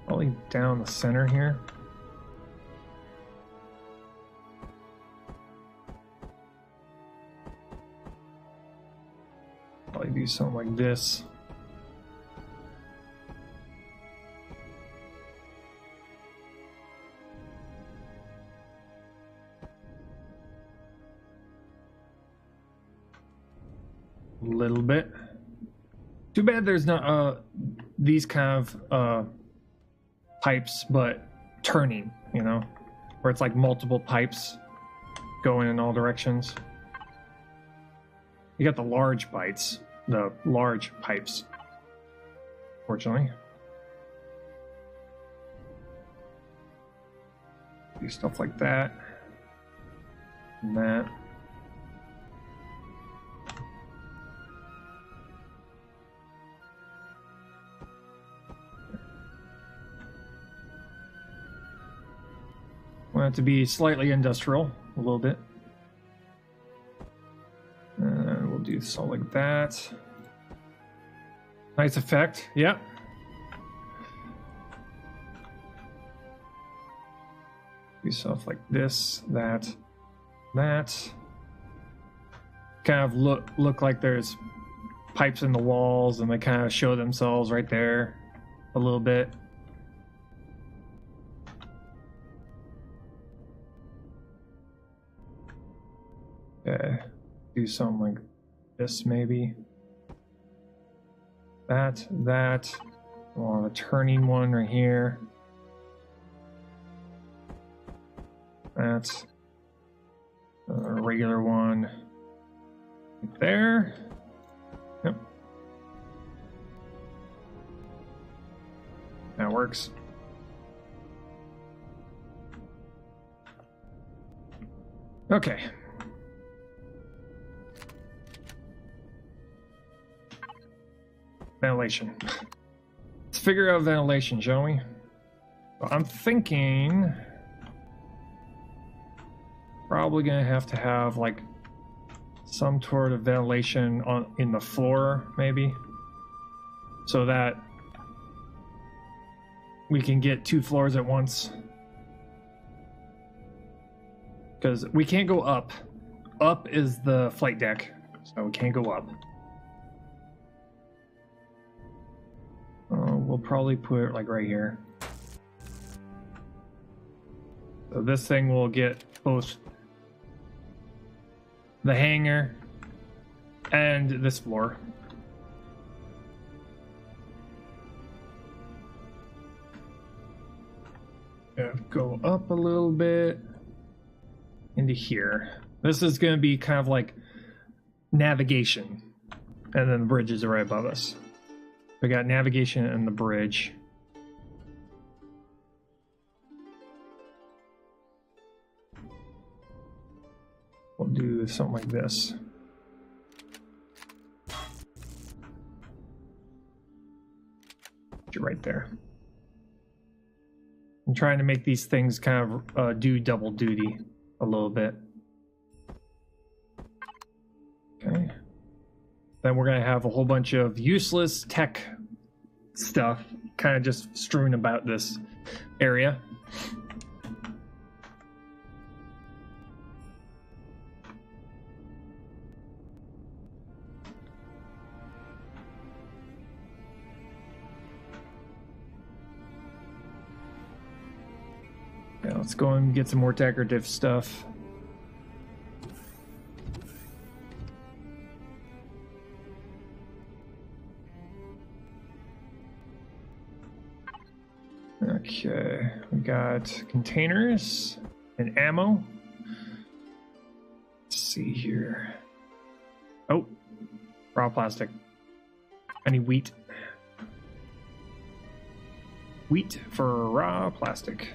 Probably down the center here. Probably do something like this. A little bit. Too bad there's not these kind of pipes, but turning, you know, where it's like multiple pipes going in all directions. You got the large pipes, fortunately. Do stuff like that and that. Want it to be slightly industrial, a little bit. we'll do something like that. Nice effect. Yep. Do stuff like this, that. Kind of look like there's pipes in the walls, and they kind of show themselves right there a little bit. Okay, do something like this maybe. That. We'll have a turning one right here. That's a regular one right there. Yep. That works. Okay. Ventilation. Let's figure out ventilation, shall we? Well, I'm thinking probably gonna have to have like some sort of ventilation in the floor, maybe, so that we can get 2 floors at once. Because we can't go up. Up is the flight deck, so we can't go up. We'll probably put it like right here. So this thing will get both the hangar and this floor. Go up a little bit into here. This is going to be kind of like navigation, and then the bridges are right above us. We got navigation and the bridge. We'll do something like this. You're right there. I'm trying to make these things kind of do double duty a little bit. Okay. Then we're going to have a whole bunch of useless tech stuff kind of just strewn about this area. Yeah, let's go and get some more decorative stuff. Okay, we got containers and ammo. Let's see here. Oh, raw plastic. I need wheat. Wheat for raw plastic.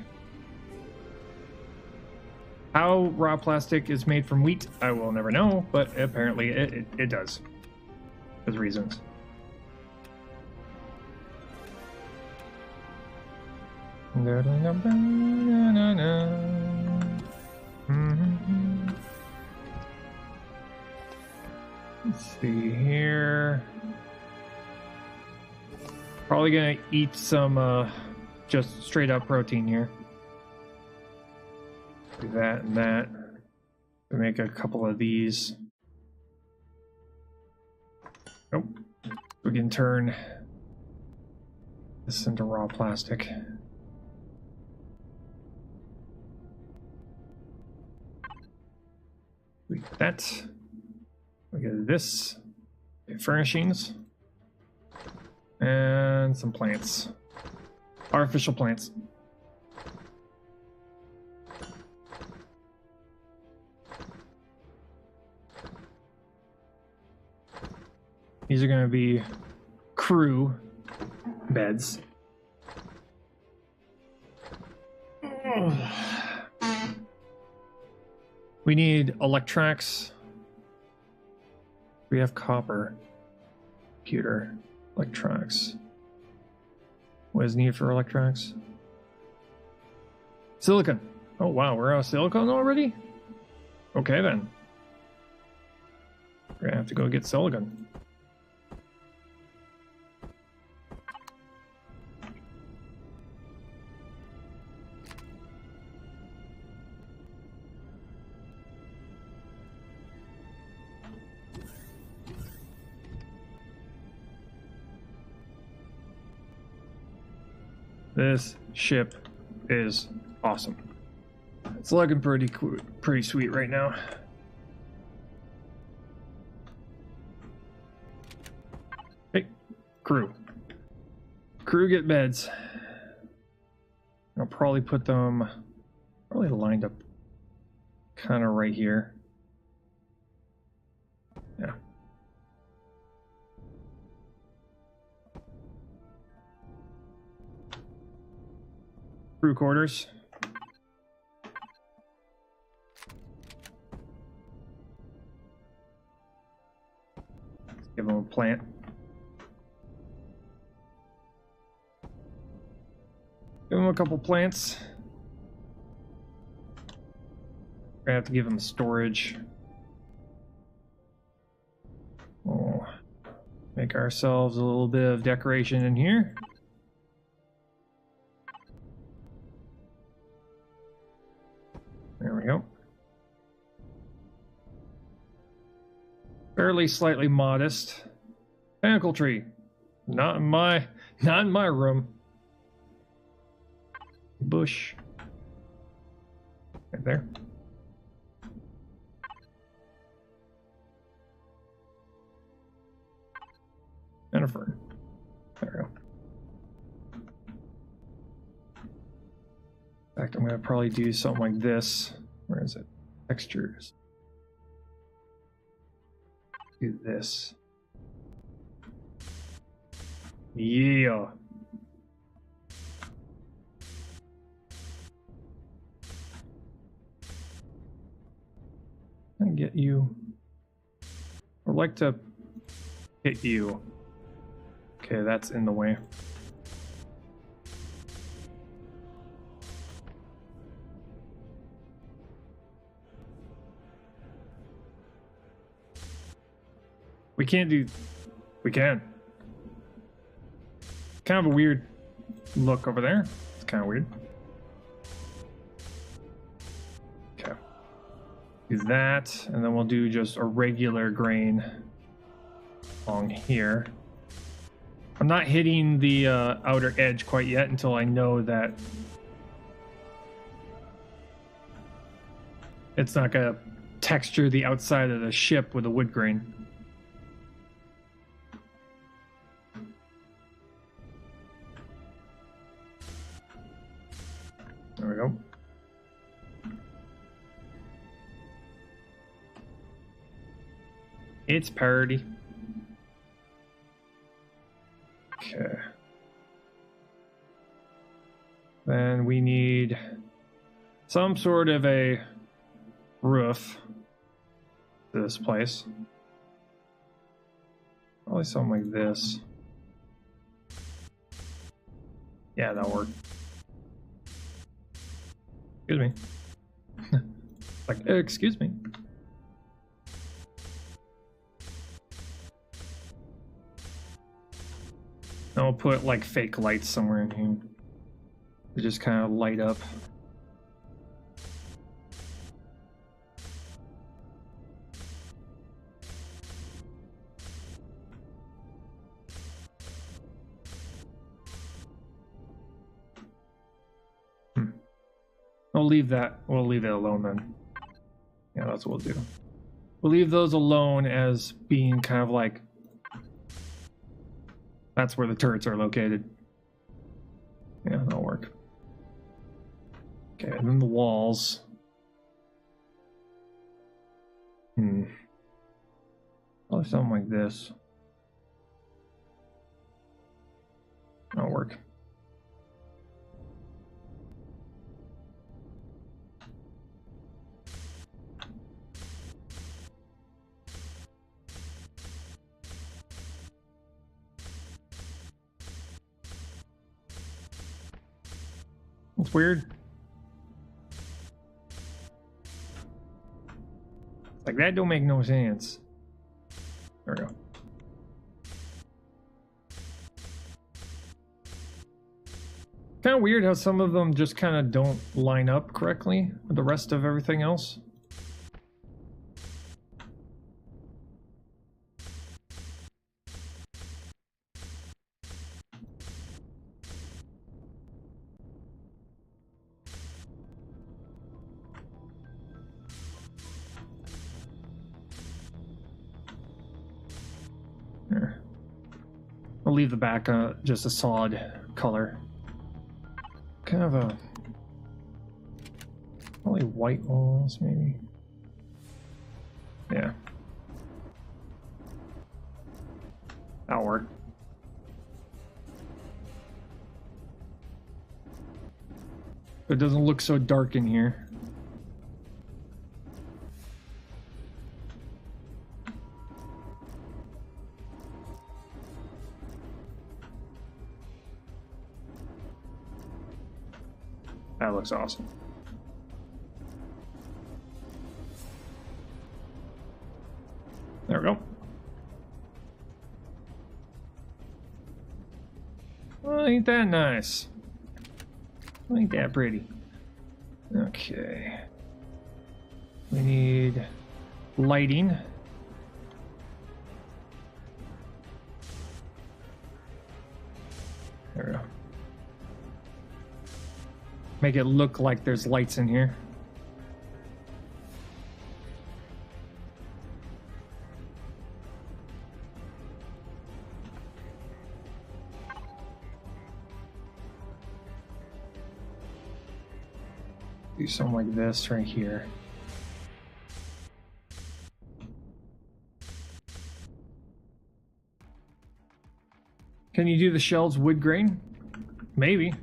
How raw plastic is made from wheat, I will never know, but apparently it does. There's reasons. Let's see here. Probably gonna eat some just straight up protein here. Do that and that. We make a couple of these. Nope. We can turn this into raw plastic. We get that. We get this. Okay, furnishings. And some plants. Artificial plants. These are going to be crew beds. We need electronics. We have copper. Computer. Electronics. What is needed for electronics? Silicon. Oh wow, we're out of silicon already? Okay then. We're gonna have to go get silicon. This ship is awesome. It's looking pretty sweet right now. Hey, crew. Crew get beds. I'll probably put them lined up kind of right here. Yeah. Crew quarters. Give them a plant. Give them a couple plants. We're gonna have to give them storage. We'll make ourselves a little bit of decoration in here. There we go. Fairly slightly modest. Pinnacle tree. Not in my room. Bush. Right there. And a fern. There we go. In fact, I'm going to probably do something like this. Where is it? Textures. Do this. Yeah. I get you. I'd like to hit you. Okay, that's in the way. We can't do... We can. Kind of a weird look over there. It's kind of weird. Okay. Do that, and then we'll do just a regular grain along here. I'm not hitting the outer edge quite yet until I know that it's not going to texture the outside of the ship with a wood grain. There we go. It's party. Okay. Then we need some sort of a roof to this place. Probably something like this. Yeah, that'll work. Excuse me. Like, excuse me. I'll put like fake lights somewhere in here to just kind of light up. We'll leave that. We'll leave it alone then. Yeah, that's what we'll do. We'll leave those alone as being kind of like... That's where the turrets are located. Yeah, that'll work. Okay, and then the walls. Probably something like this. That'll work. It's weird. Like, that don't make no sense. There we go. Kind of weird how some of them just kind of don't line up correctly with the rest of everything else. Here. I'll leave the back just a solid color. Kind of a probably white walls, maybe. Yeah, that'll work. It doesn't look so dark in here. That looks awesome. There we go. Well, ain't that nice? Ain't that pretty? Okay. We need lighting. There we go. Make it look like there's lights in here. Do something like this right here. Can you do the shelves wood grain? Maybe.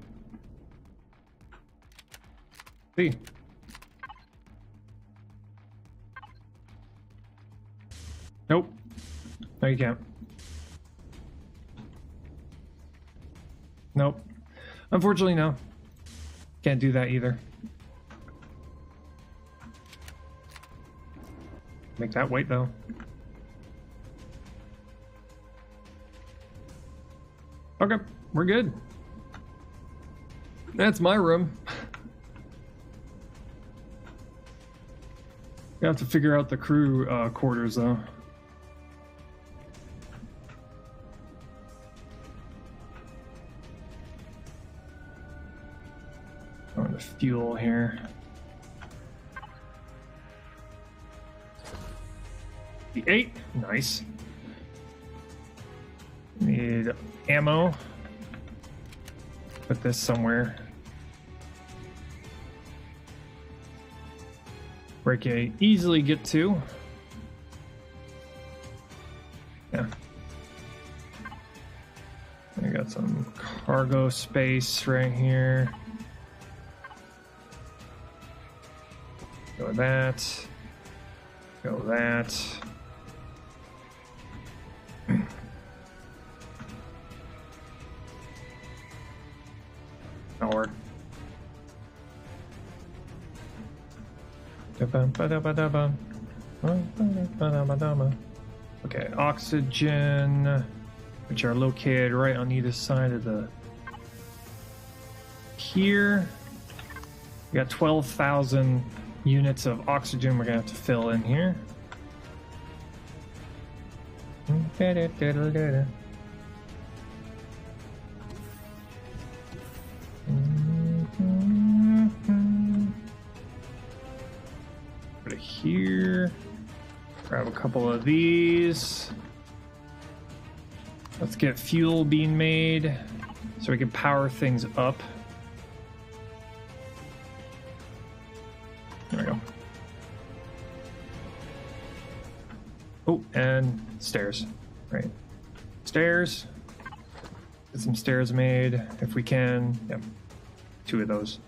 See. Nope. No, you can't. Nope. Unfortunately, no. Can't do that either. Make that white though. Okay, we're good. That's my room. You have to figure out the crew quarters though. Oh, the fuel here. The 8, nice. Need ammo. Put this somewhere. Where I can easily get to. Yeah. I got some cargo space right here. Go that. Go that. That'll work. Okay, oxygen, which are located right on either side of the here. We got 12,000 units of oxygen we're gonna have to fill in here. Put it here. Grab a couple of these. Let's get fuel being made so we can power things up. There we go. Oh, and stairs. Right. Stairs. Get some stairs made if we can. Yep. 2 of those.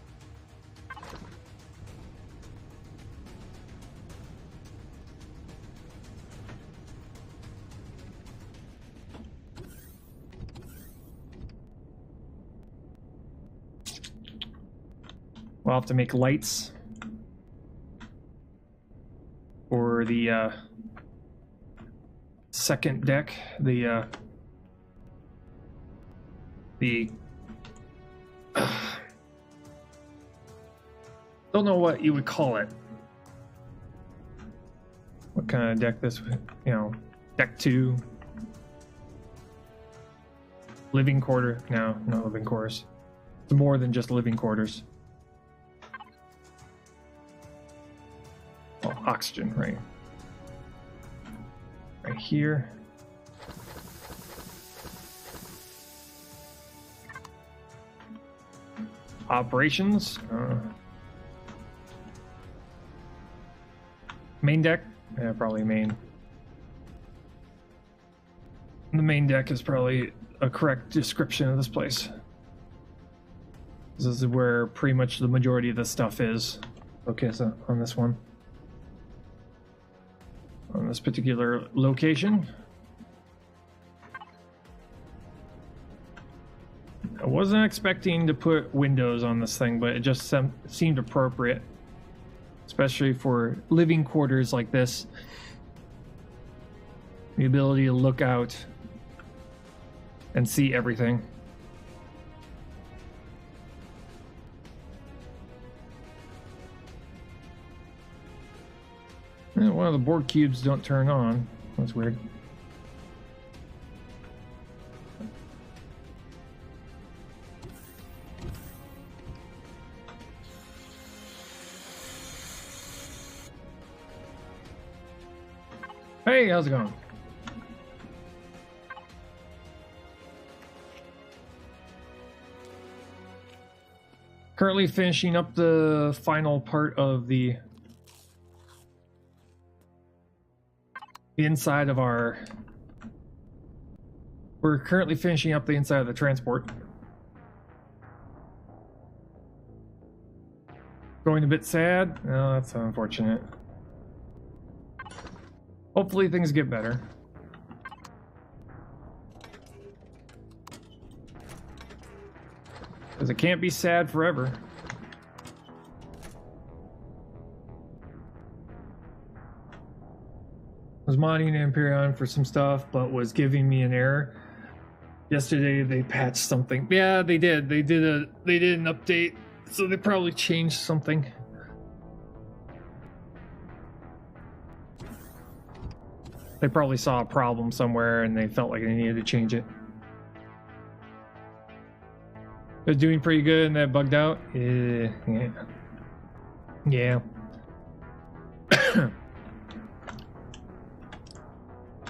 We'll have to make lights for the second deck, the don't know what you would call it. What kind of deck this, you know, deck 2. Living quarter, no, not living quarters. It's more than just living quarters. Oh, oxygen, right. Right here. Operations. Main deck? Yeah, probably main. The main deck is probably a correct description of this place. This is where pretty much the majority of the stuff is. Okay, so on this one. On this particular location. I wasn't expecting to put windows on this thing, but it just seemed appropriate. Especially for living quarters like this. The ability to look out and see everything. And one of the board cubes don't turn on. That's weird. Hey, how's it going? Currently finishing up the final part of the inside of our... We're currently finishing up the inside of the transport. Going a bit sad? Oh, that's unfortunate. Hopefully things get better. Because it can't be sad forever. I was modding Empyrion for some stuff, but was giving me an error. Yesterday they patched something. Yeah, they did. They did an update, so they probably changed something. They probably saw a problem somewhere and they felt like they needed to change it. It was doing pretty good and that bugged out. Yeah.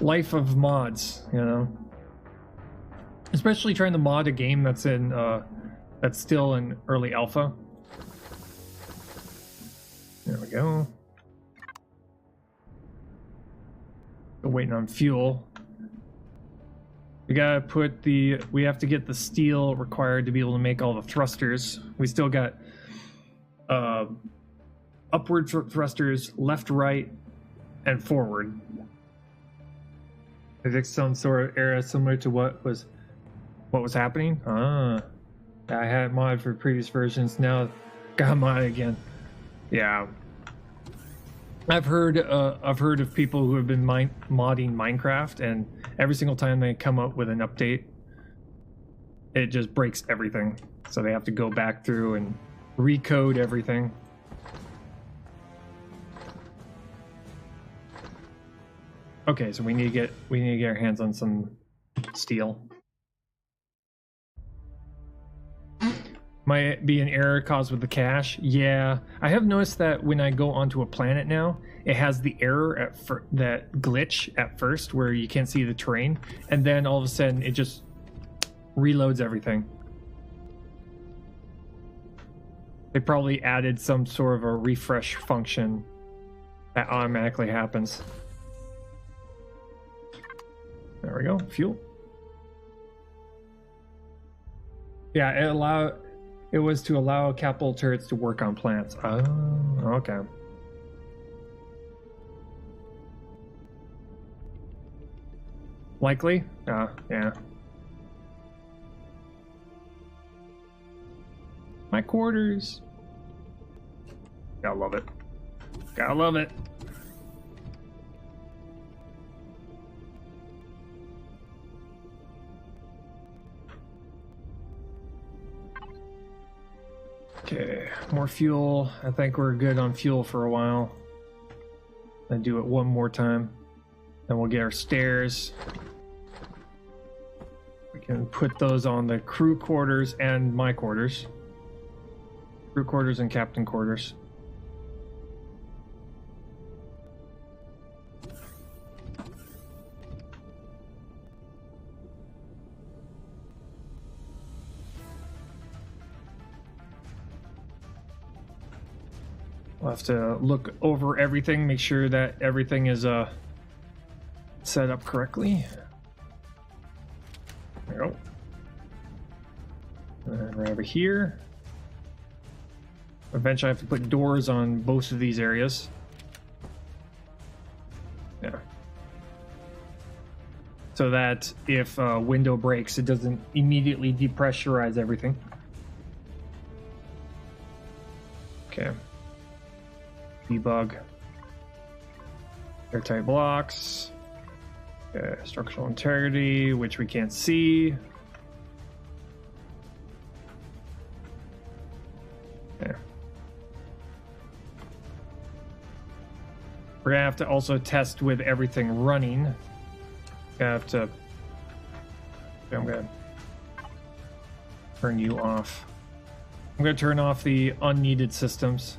Life of mods, you know. Especially trying to mod a game that's in that's still in early alpha. There we go. Still waiting on fuel. We gotta put the... We have to get the steel required to be able to make all the thrusters. We still got upward thrusters, left, right, and forward. I think some sort of error similar to what was happening. I had mod for previous versions. Now got mod again. Yeah. I've heard of people who have been modding Minecraft, and every single time they come up with an update, it just breaks everything. So they have to go back through and recode everything. Okay, so we need to get our hands on some steel. Might be an error caused with the cache. Yeah, I have noticed that when I go onto a planet now, it has the error at that glitch at first where you can't see the terrain, and then all of a sudden it just reloads everything. They probably added some sort of a refresh function that automatically happens. There we go, fuel. Yeah, it was to allow capital turrets to work on planets. Oh, okay. Likely? Yeah. My quarters. Gotta love it. Gotta love it. Okay, more fuel. I think we're good on fuel for a while. I'll do it one more time. Then we'll get our stairs. We can put those on the crew quarters and my quarters. Crew quarters and captain quarters. We'll have to look over everything, make sure that everything is set up correctly. There we go. And right over here. Eventually I have to put doors on both of these areas. Yeah. So that if a window breaks, it doesn't immediately depressurize everything. Okay. Debug. Airtight blocks. Okay. Structural integrity, which we can't see. Okay. We're gonna have to also test with everything running. Gonna have to. Okay, I'm gonna turn you off. I'm gonna turn off the unneeded systems.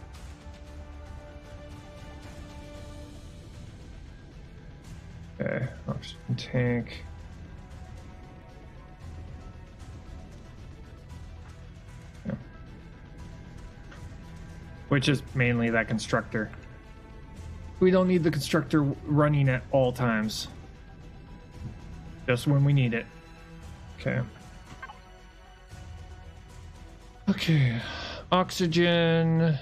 Okay, oxygen tank. Yeah. Which is mainly that constructor. We don't need the constructor running at all times. Just when we need it. Okay. Okay. Oxygen.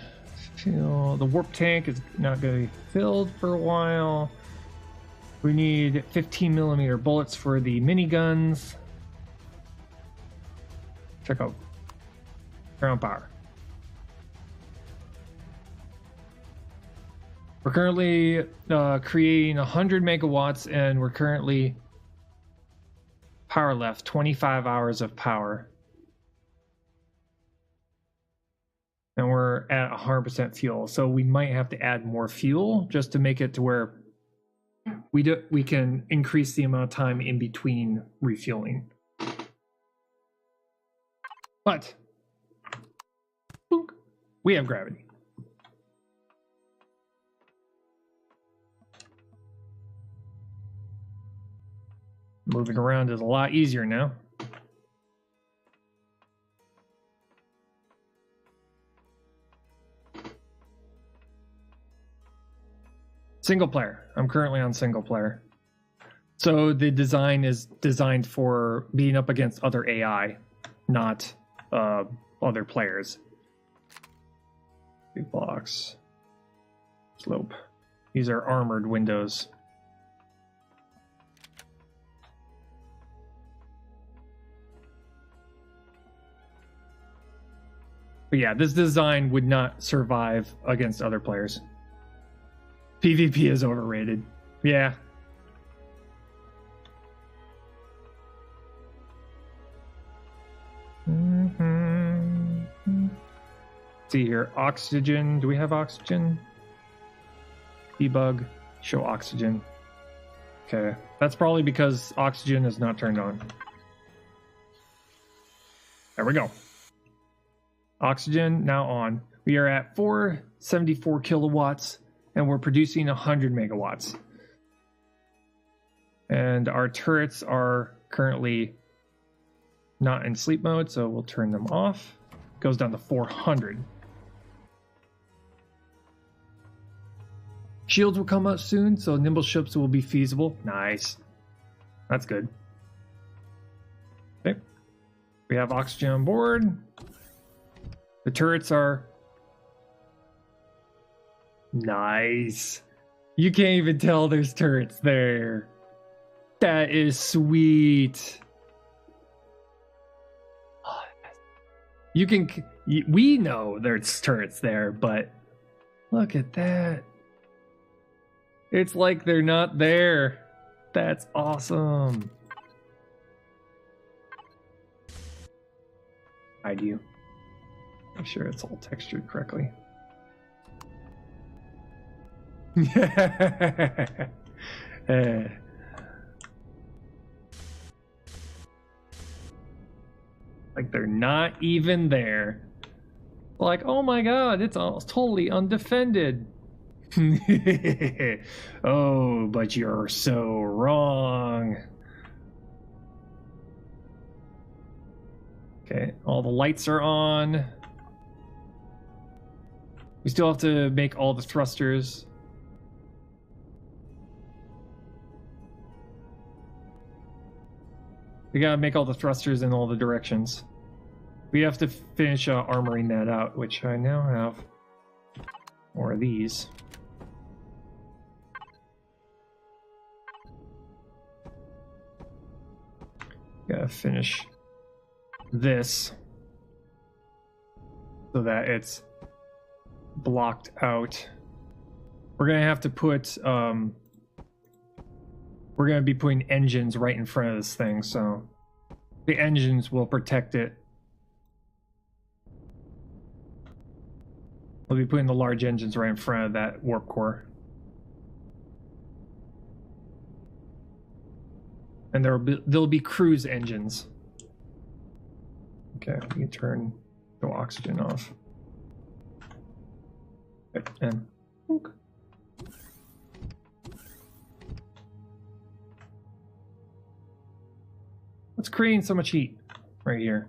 Fuel. The warp tank is not going to be filled for a while. We need 15mm bullets for the miniguns. Check out ground power. We're currently creating 100 megawatts, and we're currently power left 25 hours of power. And we're at 100% fuel, so we might have to add more fuel just to make it to where we can increase the amount of time in between refueling. But we have gravity. Moving around is a lot easier now. Single player. I'm currently on single player. So the design is designed for being up against other AI, not other players. Big blocks. Slope. These are armored windows. But yeah, this design would not survive against other players. PvP is overrated. Yeah. See here, oxygen. Do we have oxygen? Debug, show oxygen. Okay, that's probably because oxygen is not turned on. There we go. Oxygen now on. We are at 474 kilowatts. And we're producing 100 megawatts. And our turrets are currently not in sleep mode, so we'll turn them off. Goes down to 400. Shields will come up soon, so nimble ships will be feasible. Nice. That's good. Okay. We have oxygen on board. The turrets are... Nice. You can't even tell there's turrets there. That is sweet. You can... We know there's turrets there, but... Look at that. It's like they're not there. That's awesome. I do. Make sure it's all textured correctly. Like they're not even there. Like, oh my god, it's all totally undefended. Oh, but you're so wrong. Okay, all the lights are on. We still have to make all the thrusters. We gotta make all the thrusters in all the directions. We have to finish armoring that out, which I now have more of these. Gotta finish this so that it's blocked out. We're gonna have to put we're gonna be putting engines right in front of this thing, so the engines will protect it. We'll be putting the large engines right in front of that warp core. And there'll be cruise engines. Okay, we can turn the oxygen off. And what's creating so much heat right here?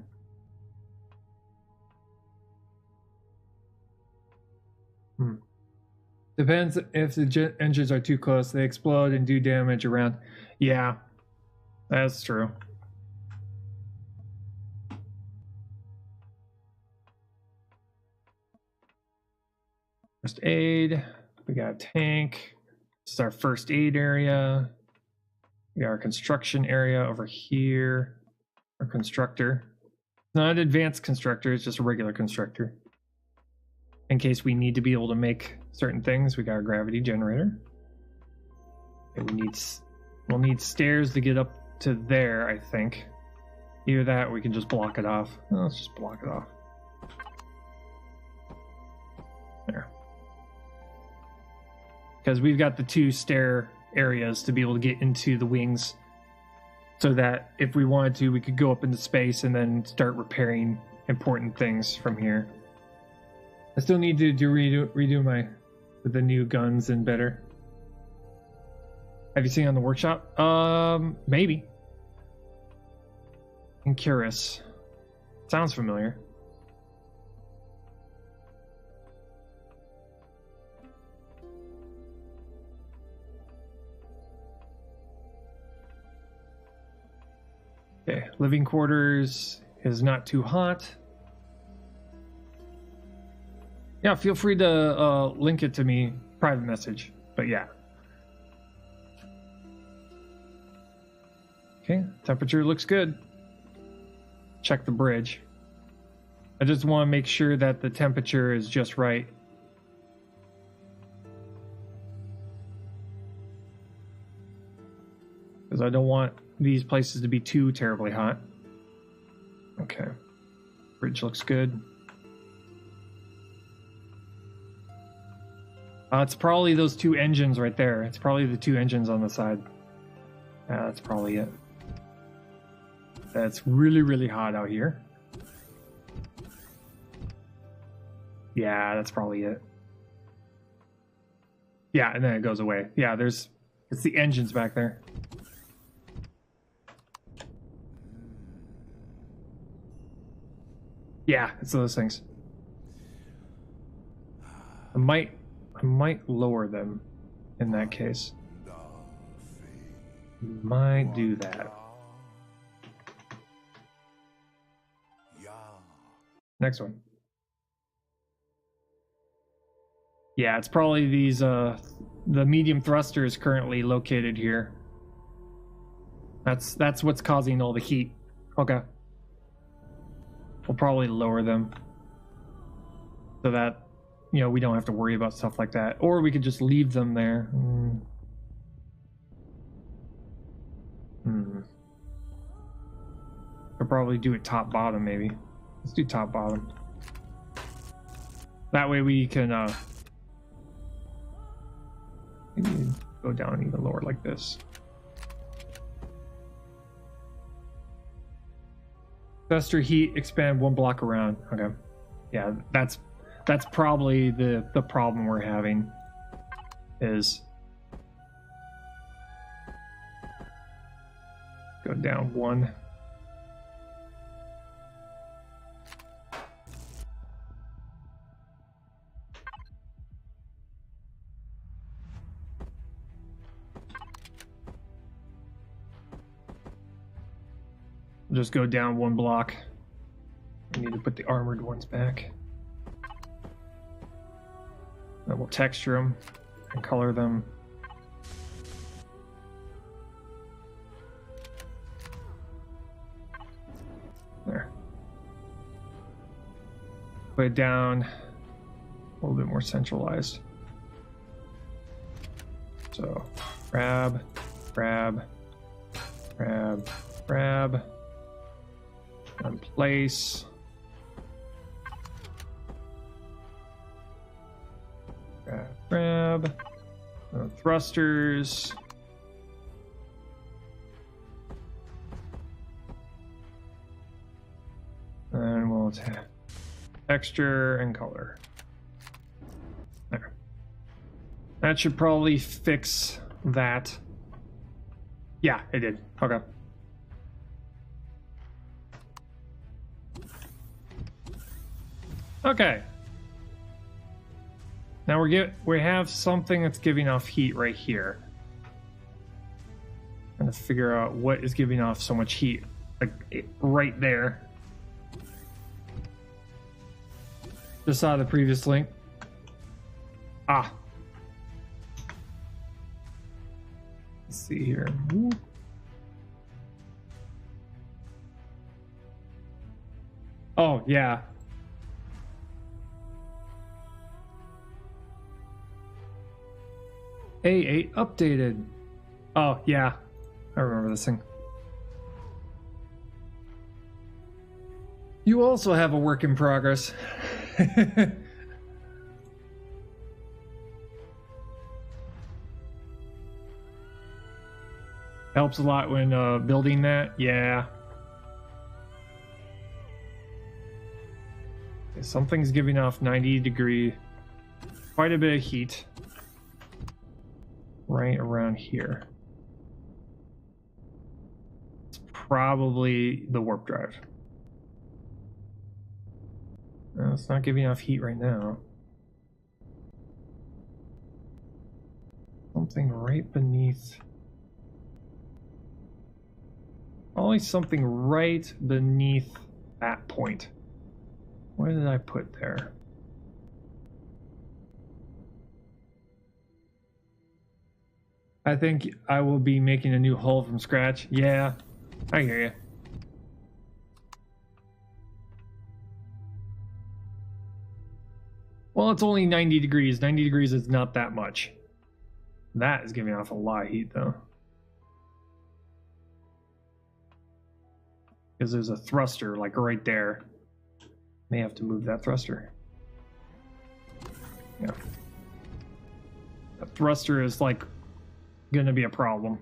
Depends if the engines are too close, they explode and do damage around. Yeah, that's true. First aid, we got a tank. This is our first aid area. We got our construction area over here. Our constructor. It's not an advanced constructor, it's just a regular constructor. In case we need to be able to make certain things, we got our gravity generator. Okay, we'll need stairs to get up to there, I think. Either that or we can just block it off. Oh, let's just block it off. There. Because we've got the two stair areas to be able to get into the wings, so that if we wanted to, we could go up into space and then start repairing important things from here. I still need to redo my with the new guns and better. Have you seen it on the workshop? Maybe. I'm curious. Sounds familiar. Okay, living quarters is not too hot. Yeah, feel free to link it to me, private message, but yeah. Okay, temperature looks good. Check the bridge. I just want to make sure that the temperature is just right. Because I don't want these places to be too terribly hot. Okay, bridge looks good. It's probably those two engines right there. It's probably the two engines on the side. Yeah, that's probably it. That's really, really hot out here. Yeah, that's probably it. Yeah, and then it goes away. Yeah, it's the engines back there. Yeah, it's those things. I might lower them in that case. Might do that. Next one. Yeah, it's probably these the medium thrusters currently located here. That's what's causing all the heat. Okay. We'll probably lower them so that, you know, we don't have to worry about stuff like that. Or we could just leave them there. We'll probably do it top bottom, maybe. Let's do top bottom. That way we can maybe go down even lower like this. Fester heat, expand 1 block around. Okay. Yeah, that's probably the problem we're having is go down 1. Just go down 1 block. I need to put the armored ones back. Then we'll texture them and color them. There. Put it down a little bit more centralized. So grab, grab, grab, grab, and place. Grab, thrusters. And we'll texture and color. There. That should probably fix that. Yeah, it did. Okay. Okay. Now we have something that's giving off heat right here. I'm gonna figure out what is giving off so much heat, like right there. Just saw the previous link. Ah. Let's see here. Ooh. Oh yeah. A8 updated. Oh, yeah. I remember this thing. You also have a work in progress. Helps a lot when building that. Yeah. Okay, something's giving off 90-degree. Quite a bit of heat. Right around here. It's probably the warp drive. No, it's not giving off heat right now. Something right beneath. Always something right beneath that point. What did I put there? I think I will be making a new hull from scratch. Yeah, I hear you. Well, it's only 90 degrees. 90 degrees is not that much. That is giving off a lot of heat, though. Because there's a thruster, like right there. May have to move that thruster. Yeah. That thruster is like gonna be a problem.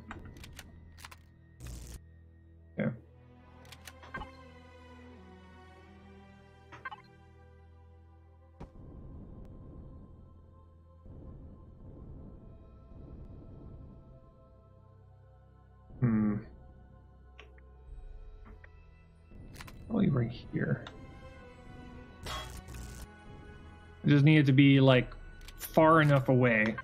Yeah. Probably right here. I just need it to be like far enough away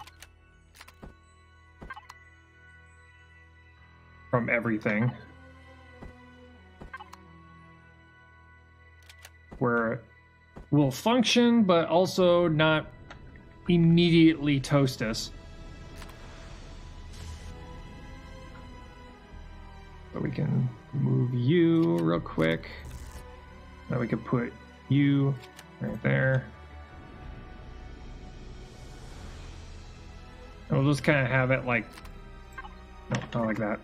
from everything where it will function but also not immediately toast us. So we can move you real quick. Now we can put you right there. And we'll just kind of have it like, no, not like that.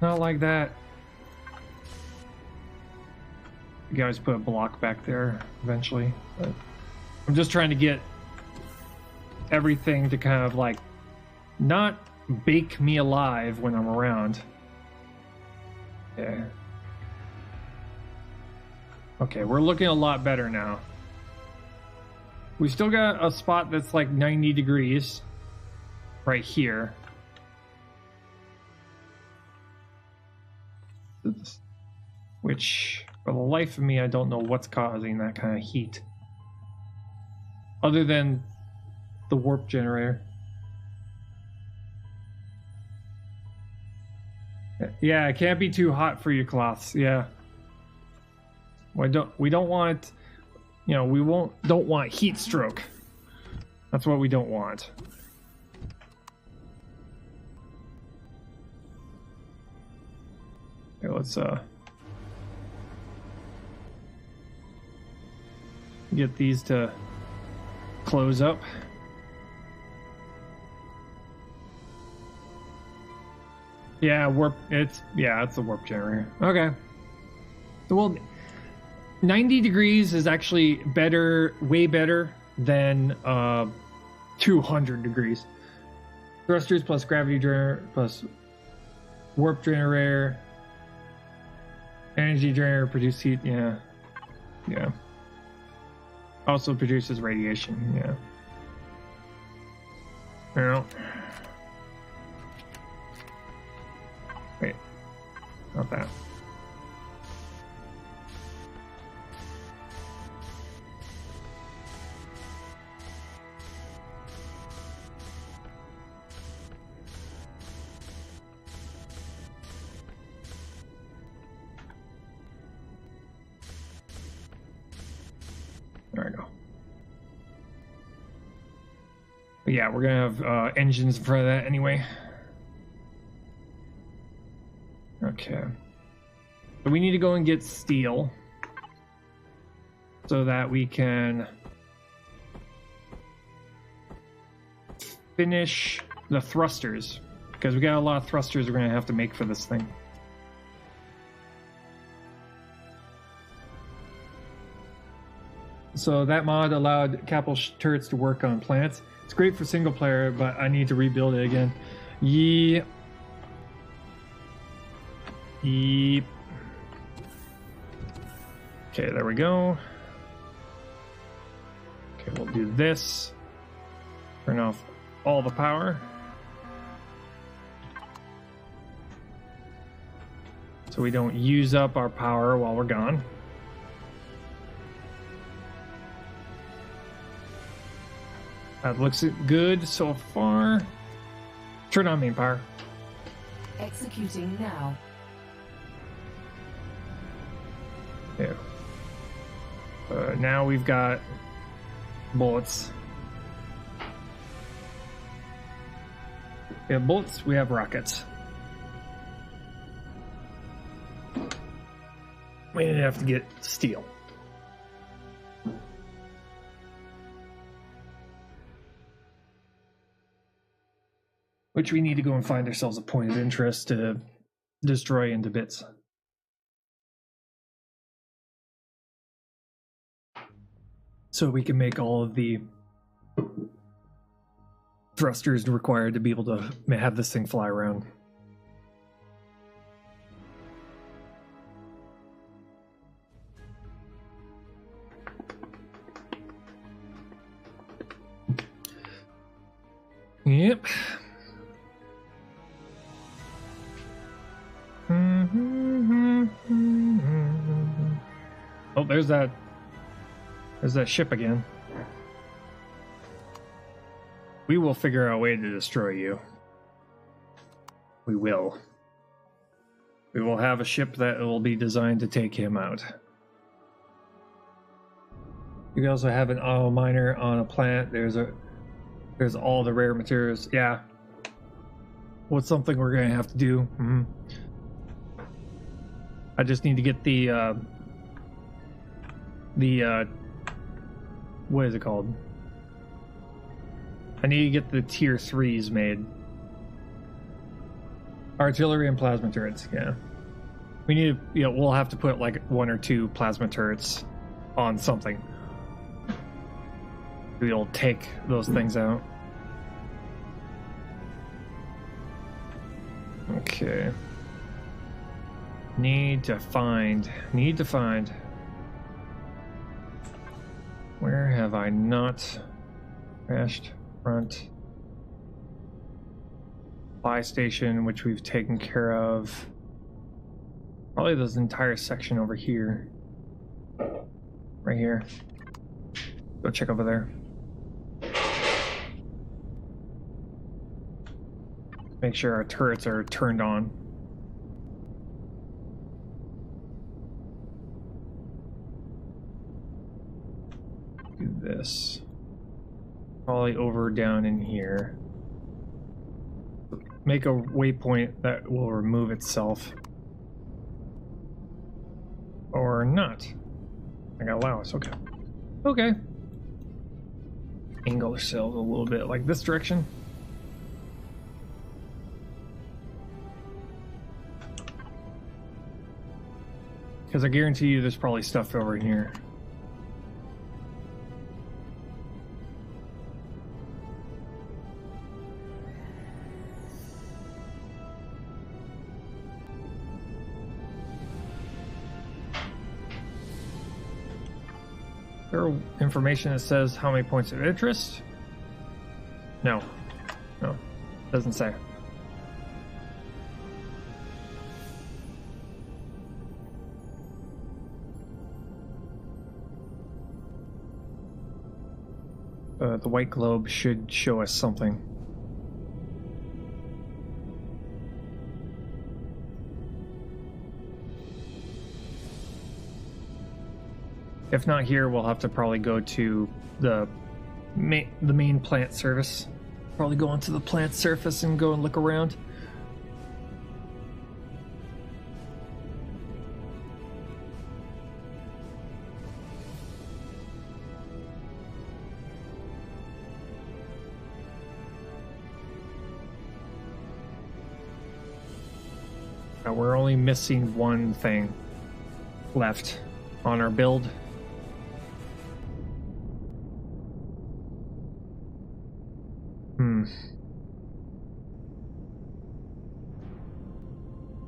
Not like that. You guys put a block back there eventually, but I'm just trying to get everything to kind of like not bake me alive when I'm around. Yeah. Okay, we're looking a lot better now. We still got a spot that's like 90 degrees right here. Which, for the life of me, I don't know what's causing that kind of heat. Other than the warp generator. Yeah, it can't be too hot for your cloths. Yeah. We don't want, you know, don't want heat stroke. That's what we don't want. Okay, let's get these to close up. Yeah, it's the warp generator. Okay. So well, 90 degrees is actually better, way better than 200 degrees. Thrusters plus gravity generator plus warp generator. Energy generator produce heat, yeah. Yeah. Also produces radiation, yeah. No. Wait. Not that. There we go. But yeah, we're gonna have engines in front of that anyway. Okay. So we need to go and get steel so that we can finish the thrusters, because we got a lot of thrusters we're gonna have to make for this thing. So that mod allowed capital turrets to work on planets. It's great for single player, but I need to rebuild it again. Yeep. Yeep. Okay, there we go. Okay, we'll do this. Turn off all the power. So we don't use up our power while we're gone. That looks good so far. Turn on main power. Executing now. Yeah. Now we've got bullets. We have bullets, we have rockets. We didn't have to get steel. Which we need to go and find ourselves a point of interest to destroy into bits. So we can make all of the thrusters required to be able to have this thing fly around. Yep. Oh, there's that ship again. We will figure out a way to destroy you. We will. We will have a ship that will be designed to take him out. You can also have an auto miner on a planet. There's all the rare materials. Yeah. What's something we're gonna have to do? Mm-hmm. I just need to get the what is it called? I need to get the tier 3s made. Artillery and plasma turrets, yeah. We need to, we'll have to put like 1 or 2 plasma turrets on something. We'll take those things out. Okay. Need to find. Where have I not crashed? Front. Supply station, which we've taken care of. Probably this entire section over here. Right here. Go check over there. Make sure our turrets are turned on. Do this. Probably over down in here. Make a waypoint that will remove itself. Or not. I got allowance, okay. Okay. Angle ourselves a little bit like this direction. Because I guarantee you there's probably stuff over in here. Is there information that says how many points of interest? No. No. Doesn't say. The white globe should show us something. If not here, we'll have to probably go to the main plant service. Probably go onto the plant surface and go and look around. We're only missing one thing left on our build.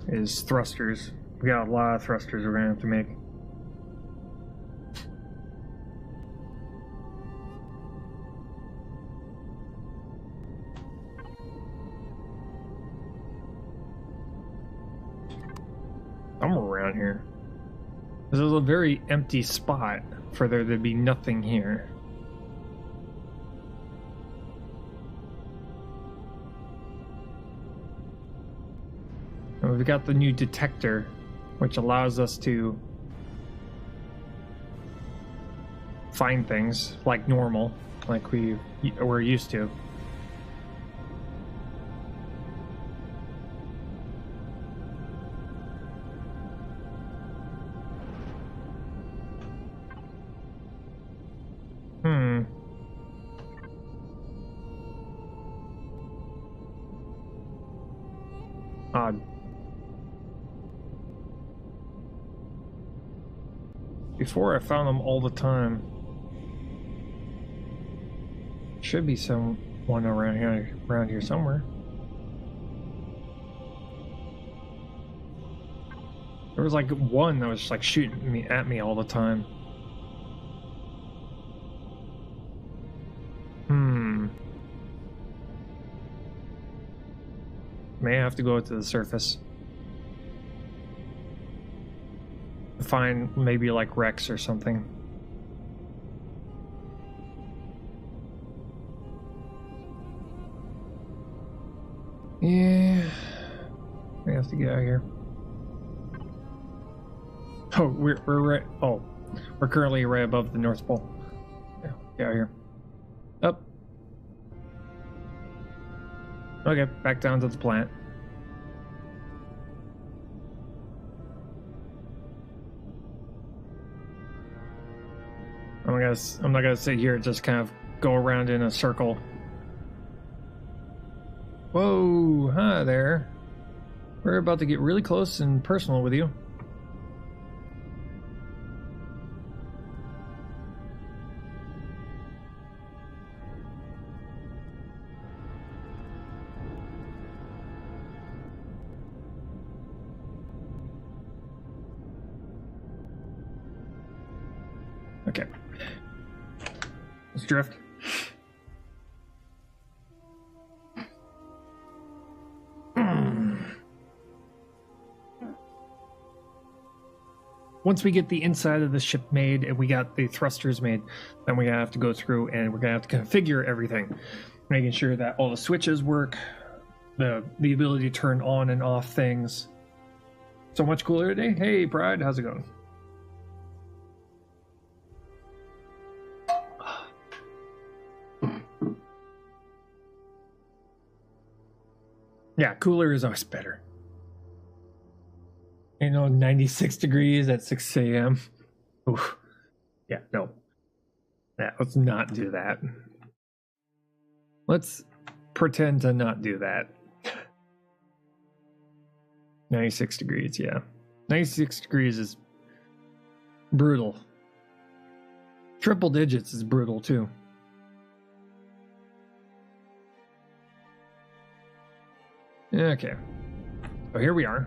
Is thrusters. We got a lot of thrusters we're gonna have to make. Somewhere around here. This is a very empty spot for there to be nothing here. And we've got the new detector, which allows us to find things like normal, like we're used to. Odd. Before I found them all the time. Should be someone around here somewhere. There was like one that was just like shooting at me all the time. May have to go to the surface. Find maybe like Rex or something. Yeah. We have to get out of here. Oh, we're right. Oh, we're currently right above the North Pole. Yeah, get out of here. Up. Okay, back down to the plant. I'm not gonna sit here and just kind of go around in a circle. Whoa, hi there. We're about to get really close and personal with you. Okay. Let's drift. Once we get the inside of the ship made and we got the thrusters made, then we have to go through and we're gonna have to configure everything, making sure that all the switches work, the ability to turn on and off things. So much cooler today. Hey Pride, how's it going? Yeah, cooler is always better. 96 degrees at 6 a.m. Oof. Yeah, no. Yeah, let's not do that. Let's pretend to not do that. 96 degrees, yeah. 96 degrees is brutal. Triple digits is brutal too. Okay. So here we are.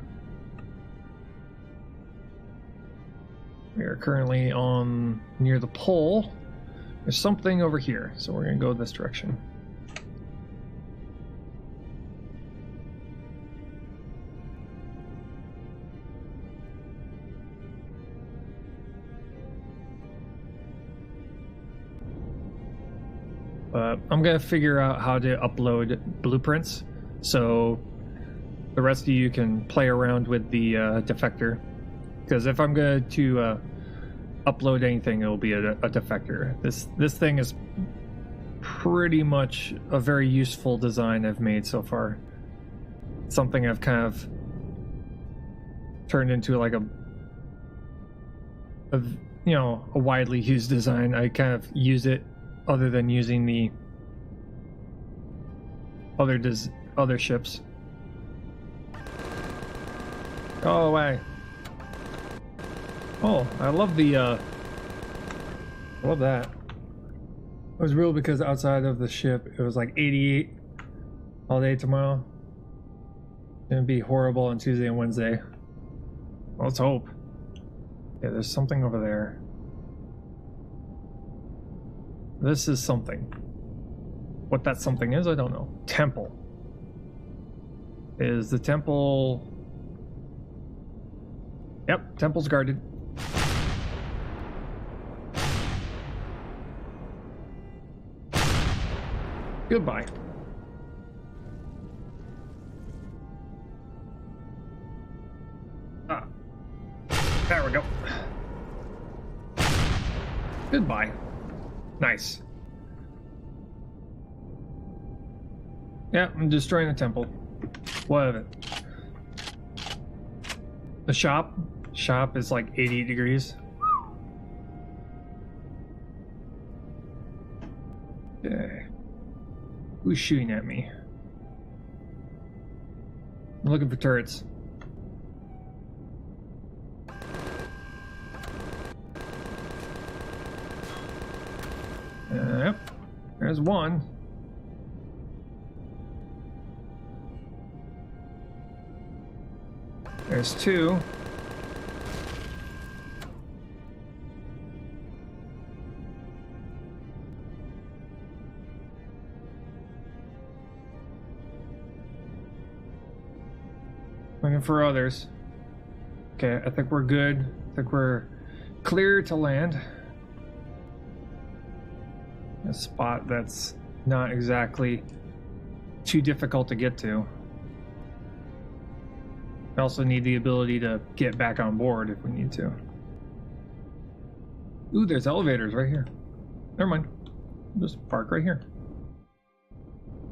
We are currently on near the pole. There's something over here, so we're going to go this direction. I'm going to figure out how to upload blueprints, so the rest of you can play around with the defector. Because if I'm going to upload anything, it'll be a defector. This thing is pretty much a very useful design I've made so far. Something I've kind of turned into like a widely used design. I kind of use it other than using the other ships. Go away. Oh, I love the, I love that. It was real because outside of the ship, it was like 88 all day tomorrow. It's gonna be horrible on Tuesday and Wednesday. Well, let's hope. Yeah, there's something over there. This is something. What that something is, I don't know. Temple. Is the temple... Yep, temple's guarded. Goodbye. Ah. There we go. Goodbye. Nice. Yeah, I'm destroying the temple. What of it? The shop? Shop is like 80 degrees. Okay. Who's shooting at me? I'm looking for turrets. Yep. There's one. There's two. Looking for others. Okay, I think we're good. I think we're clear to land. A spot that's not exactly too difficult to get to. We also need the ability to get back on board if we need to. Ooh, there's elevators right here. Never mind. Just park right here.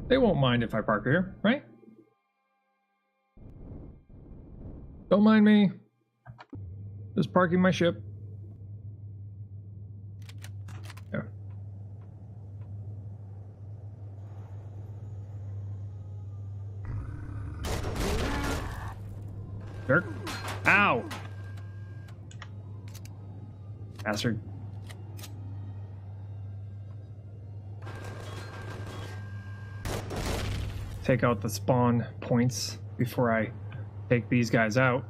They won't mind if I park here, right? Don't mind me. Just parking my ship. Yeah. Jerk. Ow! Bastard. Take out the spawn points before I take these guys out.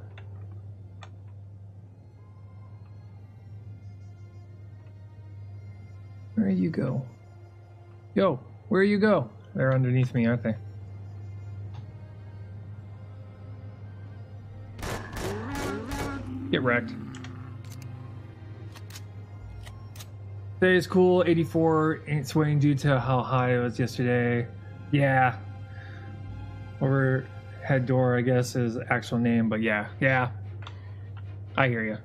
Where you go? Yo, where you go? They're underneath me, aren't they? Get wrecked. Today's cool, 84, ain't sweating due to how high it was yesterday. Yeah. Overhead door, I guess, is the actual name, but yeah. I hear you.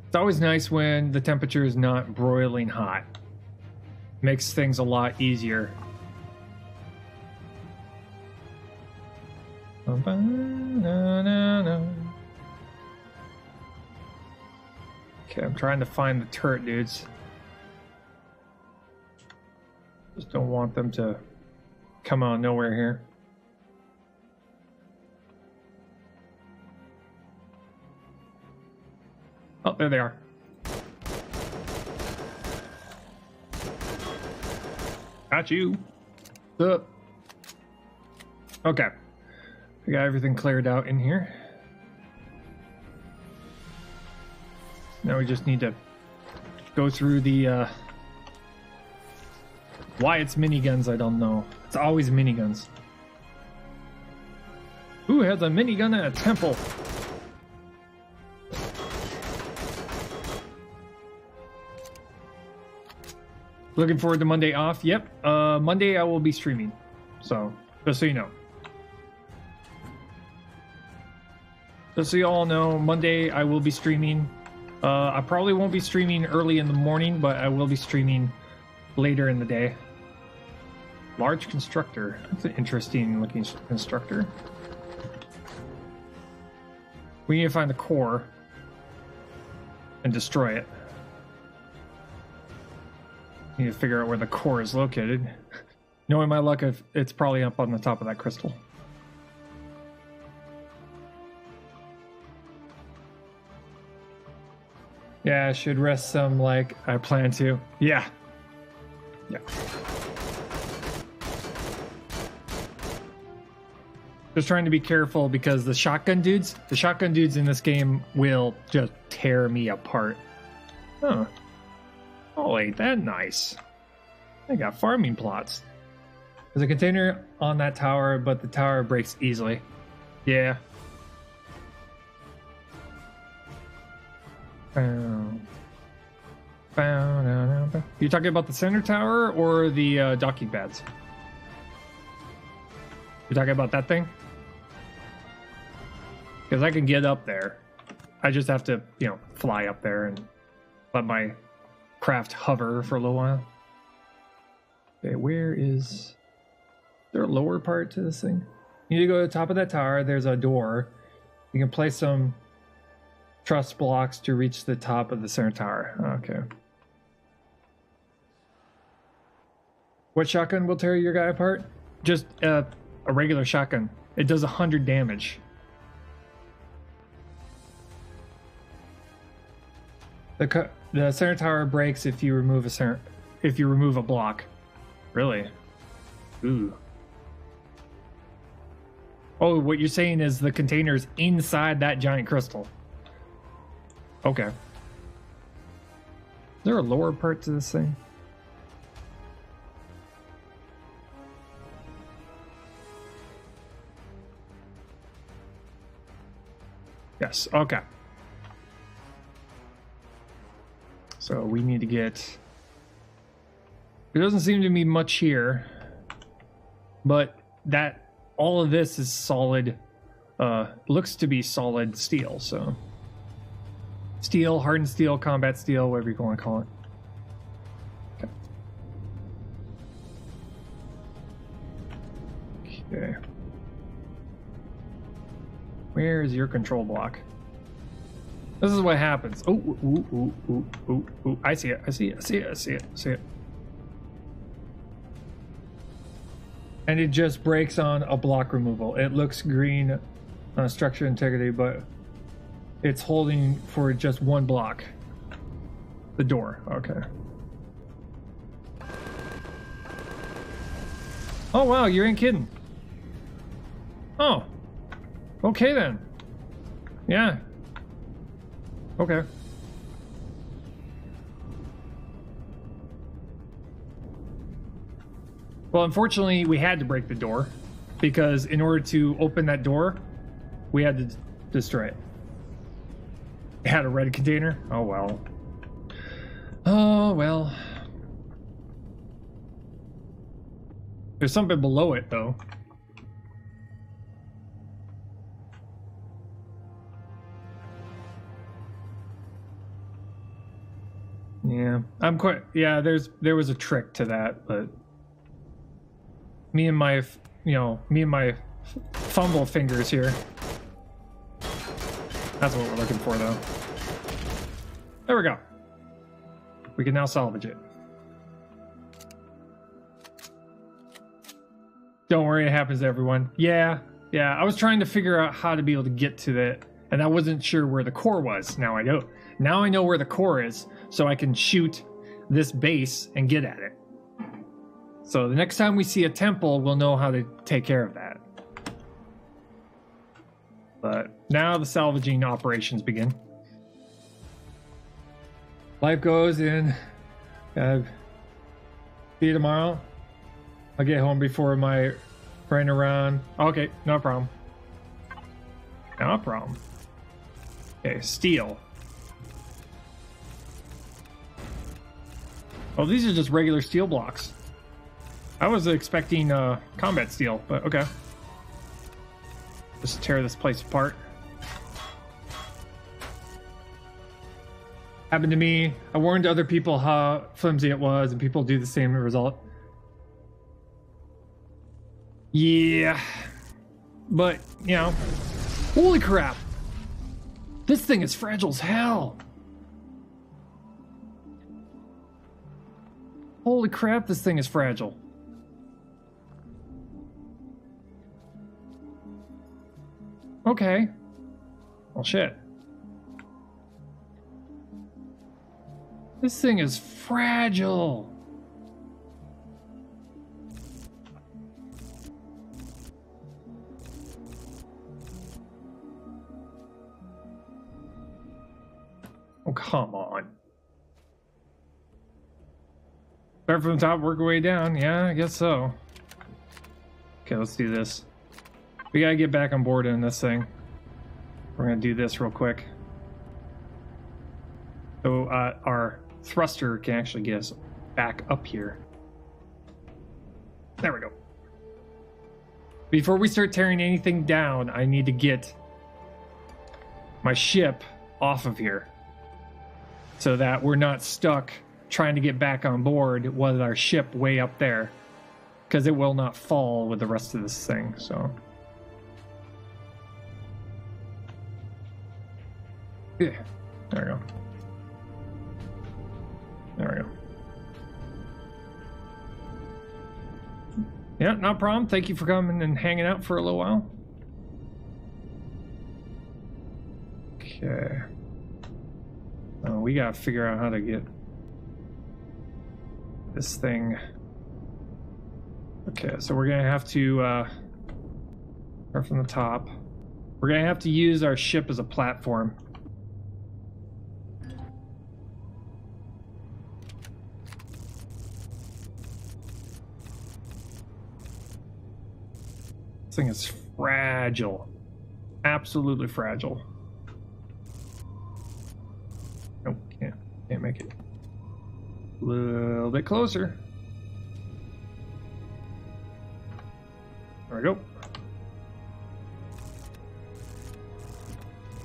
It's always nice when the temperature is not broiling hot. Makes things a lot easier. Okay, I'm trying to find the turret dudes. Just don't want them to come out of nowhere here. Oh, there they are. Got you. Up. Okay. We got everything cleared out in here. Now we just need to go through the why it's miniguns, I don't know. It's always miniguns. Who has a minigun at a temple? Looking forward to Monday off. Yep. Monday I will be streaming. So, just so you know. Just so you all know, Monday I will be streaming. I probably won't be streaming early in the morning, but I will be streaming later in the day. Large constructor. That's an interesting looking constructor. We need to find the core and destroy it. Need to figure out where the core is located. Knowing my luck, if it's probably up on the top of that crystal. Yeah, I should rest some like I plan to. Yeah. Just trying to be careful because the shotgun dudes in this game will just tear me apart. Huh. Oh, ain't that nice? They got farming plots. There's a container on that tower, but the tower breaks easily. Yeah. You talking about the center tower or the docking pads? You talking about that thing? Because I can get up there. I just have to, fly up there and let my craft hover for a little while. Okay, where is there a lower part to this thing? You need to go to the top of that tower. There's a door. You can place some truss blocks to reach the top of the center tower. Okay. What shotgun will tear your guy apart? Just a regular shotgun. It does 100 damage. The center tower breaks if you remove a block. Really? Ooh. Oh, what you're saying is the container's inside that giant crystal. Okay. Is there a lower part to this thing? Yes, okay. So we need to get... There doesn't seem to be much here, but all of this is solid, looks to be solid steel, so... Steel, hardened steel, combat steel, whatever you want to call it. Okay. Where is your control block? This is what happens. Oh, ooh. I see it. And it just breaks on a block removal. It looks green on structure integrity, but it's holding for just one block. The door, okay. Oh wow, you ain't kidding. Oh, okay then. Yeah. Okay. Well, unfortunately, we had to break the door because in order to open that door, we had to destroy it. It had a red container. Oh, well. Oh, well. There's something below it, though. Yeah, I'm quite. Yeah, there was a trick to that, but me and my fumble fingers here. That's what we're looking for, though. There we go. We can now salvage it. Don't worry, it happens to everyone. Yeah. I was trying to figure out how to be able to get to that, and I wasn't sure where the core was. Now I know. Now I know where the core is, so I can shoot this base and get at it. So the next time we see a temple, we'll know how to take care of that. But now the salvaging operations begin. Life goes in. See you tomorrow. I'll get home before my friend around. Okay, no problem. No problem. Okay, steel. Oh, these are just regular steel blocks. I was expecting combat steel, but okay. Just tear this place apart. Happened to me. I warned other people how flimsy it was, and people do the same result. Yeah. But, you know. Holy crap! This thing is fragile as hell! Holy crap, this thing is fragile. Okay. Well, shit. This thing is fragile. Oh, come on. Start from the top, work our way down. Yeah, I guess so. Okay, let's do this. We gotta get back on board in this thing. We're gonna do this real quick. So our thruster can actually get us back up here. There we go. Before we start tearing anything down, I need to get my ship off of here so that we're not stuck trying to get back on board with our ship way up there, because it will not fall with the rest of this thing. So yeah, there we go. There we go. Yeah, no problem. Thank you for coming and hanging out for a little while. Okay. Oh, we gotta figure out how to get this thing. Okay, so we're gonna have to start from the top. We're gonna have to use our ship as a platform. This thing is fragile. Absolutely fragile. Nope, can't make it. A little bit closer. There we go.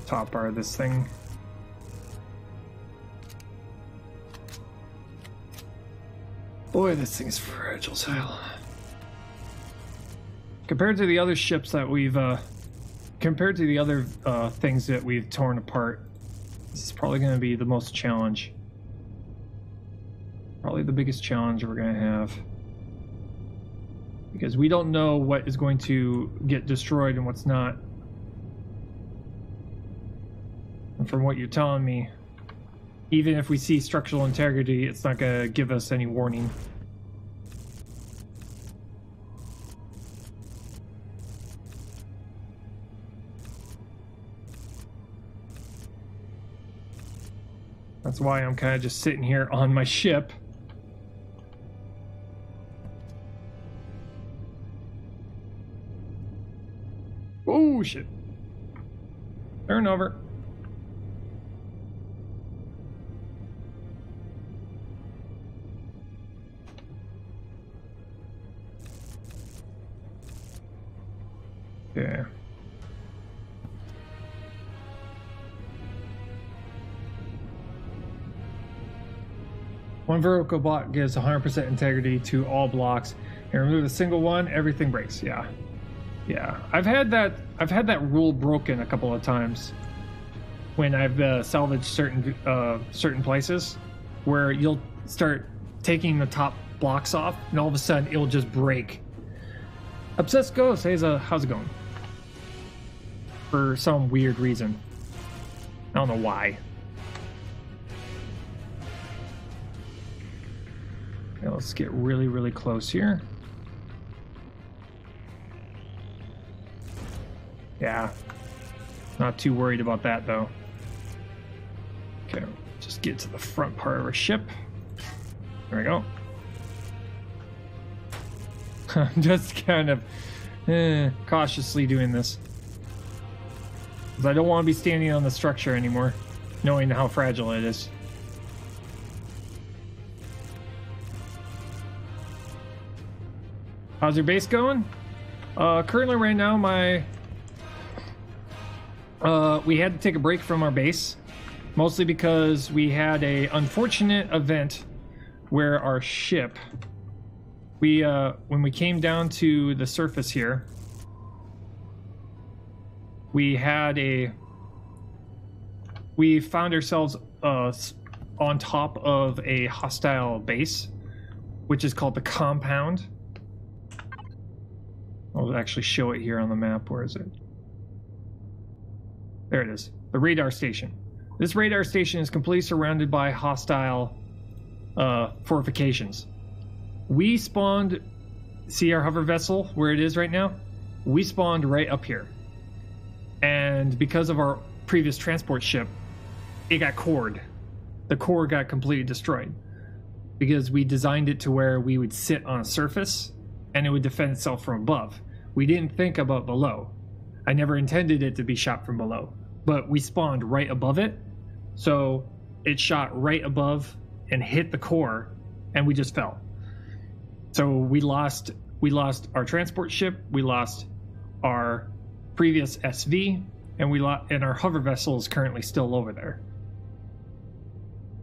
Top part of this thing. Boy, this thing is fragile as hell. Compared to the other ships that we've, compared to the other things that we've torn apart, this is probably going to be the most challenge. Probably the biggest challenge we're going to have. Because we don't know what is going to get destroyed and what's not. And from what you're telling me, even if we see structural integrity, it's not going to give us any warning. That's why I'm kind of just sitting here on my ship. Oh shit. Turn over. Yeah. One vertical block gives 100% integrity to all blocks, and remove a single one, everything breaks. Yeah, yeah. I've had that rule broken a couple of times when I've salvaged certain places, where you'll start taking the top blocks off, and all of a sudden it'll just break. Obsessed Ghost, hey, how's it going? For some weird reason, I don't know why. Okay, let's get really, really close here. Yeah, not too worried about that though. Okay, just get to the front part of our ship. There we go. I'm just kind of cautiously doing this, because I don't want to be standing on the structure anymore, knowing how fragile it is. How's your base going? Currently right now, we had to take a break from our base, mostly because we had a unfortunate event where our ship, when we came down to the surface here, we found ourselves on top of a hostile base, which is called the compound. I'll actually show it here on the map. Where is it? There it is. The radar station. This radar station is completely surrounded by hostile fortifications. We spawned, see our hover vessel where it is right now? We spawned right up here. And because of our previous transport ship, it got cored. The core got completely destroyed, because we designed it to where we would sit on a surface and it would defend itself from above. We didn't think about below. I never intended it to be shot from below, but we spawned right above it, so it shot right above and hit the core, and we just fell. So we lost our transport ship, we lost our previous SV, and our hover vessel is currently still over there.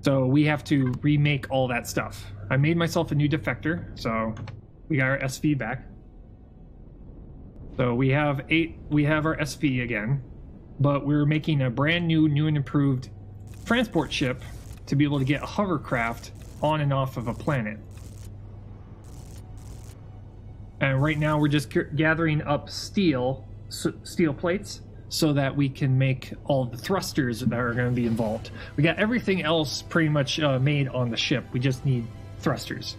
So we have to remake all that stuff. I made myself a new defector, so we got our SV back. So we have our SV again, but we're making a brand new and improved transport ship to be able to get a hovercraft on and off of a planet. And right now we're just gathering up steel plates so that we can make all the thrusters that are going to be involved. We got everything else pretty much made on the ship. We just need thrusters.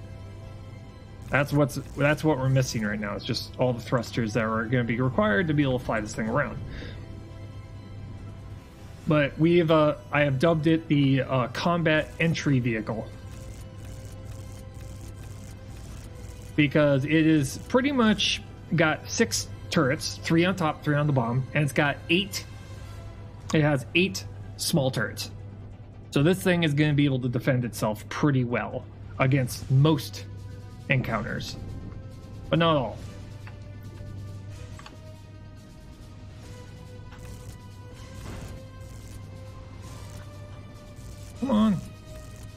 That's what we're missing right now. It's just all the thrusters that are going to be required to be able to fly this thing around. But I have dubbed it the combat entry vehicle, because it is pretty much got 6 turrets, 3 on top, 3 on the bottom, and it's got 8. It has 8 small turrets. So this thing is going to be able to defend itself pretty well against most encounters, but not all. Come on,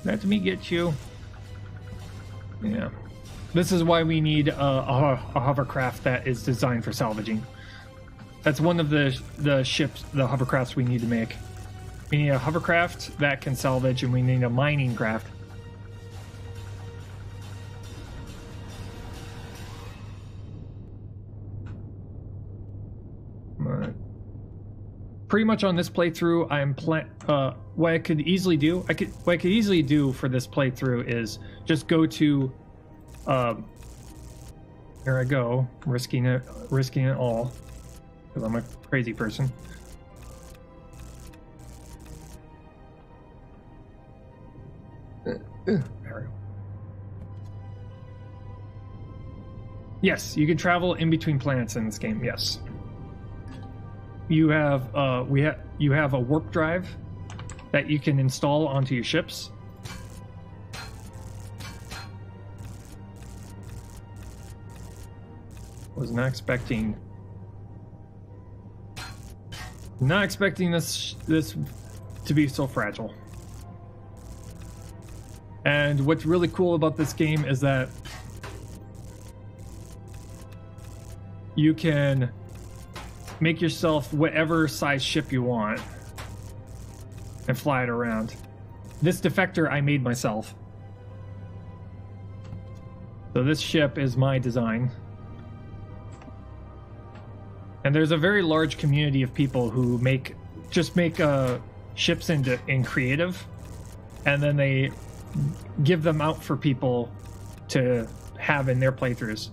let me get you. Yeah, this is why we need a hovercraft that is designed for salvaging. That's one of the hovercrafts we need to make. We need a hovercraft that can salvage, and we need a mining craft. Pretty much on this playthrough, what I could easily do for this playthrough is just go to, here I go, risking it all, because I'm a crazy person. There we go. Yes, you can travel in between planets in this game, yes. you have you have a warp drive that you can install onto your ships. Was not expecting this to be so fragile. And what's really cool about this game is that you can make yourself whatever size ship you want and fly it around. This defector I made myself. So this ship is my design. And there's a very large community of people who make ships in creative, and then they give them out for people to have in their playthroughs.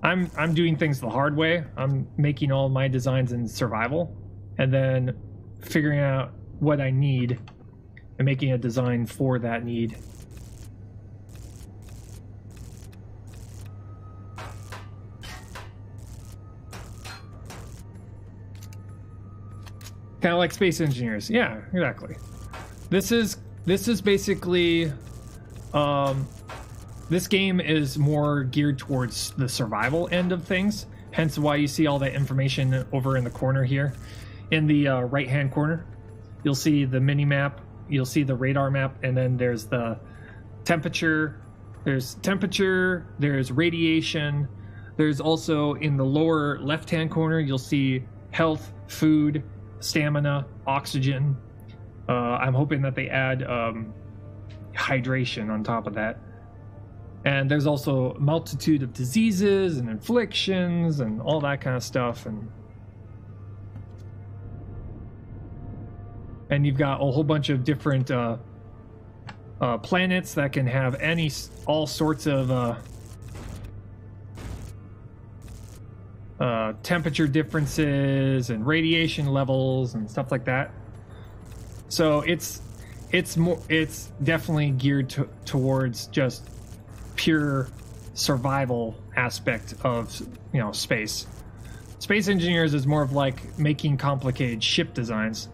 I'm doing things the hard way. I'm making all my designs in survival, and then figuring out what I need and making a design for that need. Kind of like Space Engineers. Yeah, exactly. This is basically this game is more geared towards the survival end of things, hence why you see all that information over in the corner here. In the right hand corner, you'll see the mini map, you'll see the radar map, and then there's the temperature, there's radiation, there's also in the lower left hand corner you'll see health, food, stamina, oxygen. I'm hoping that they add hydration on top of that. And there's also a multitude of diseases and inflictions and all that kind of stuff. And you've got a whole bunch of different planets that can have all sorts of temperature differences and radiation levels and stuff like that. So it's definitely geared towards just pure survival aspect of space. Space Engineers is more of like making complicated ship designs.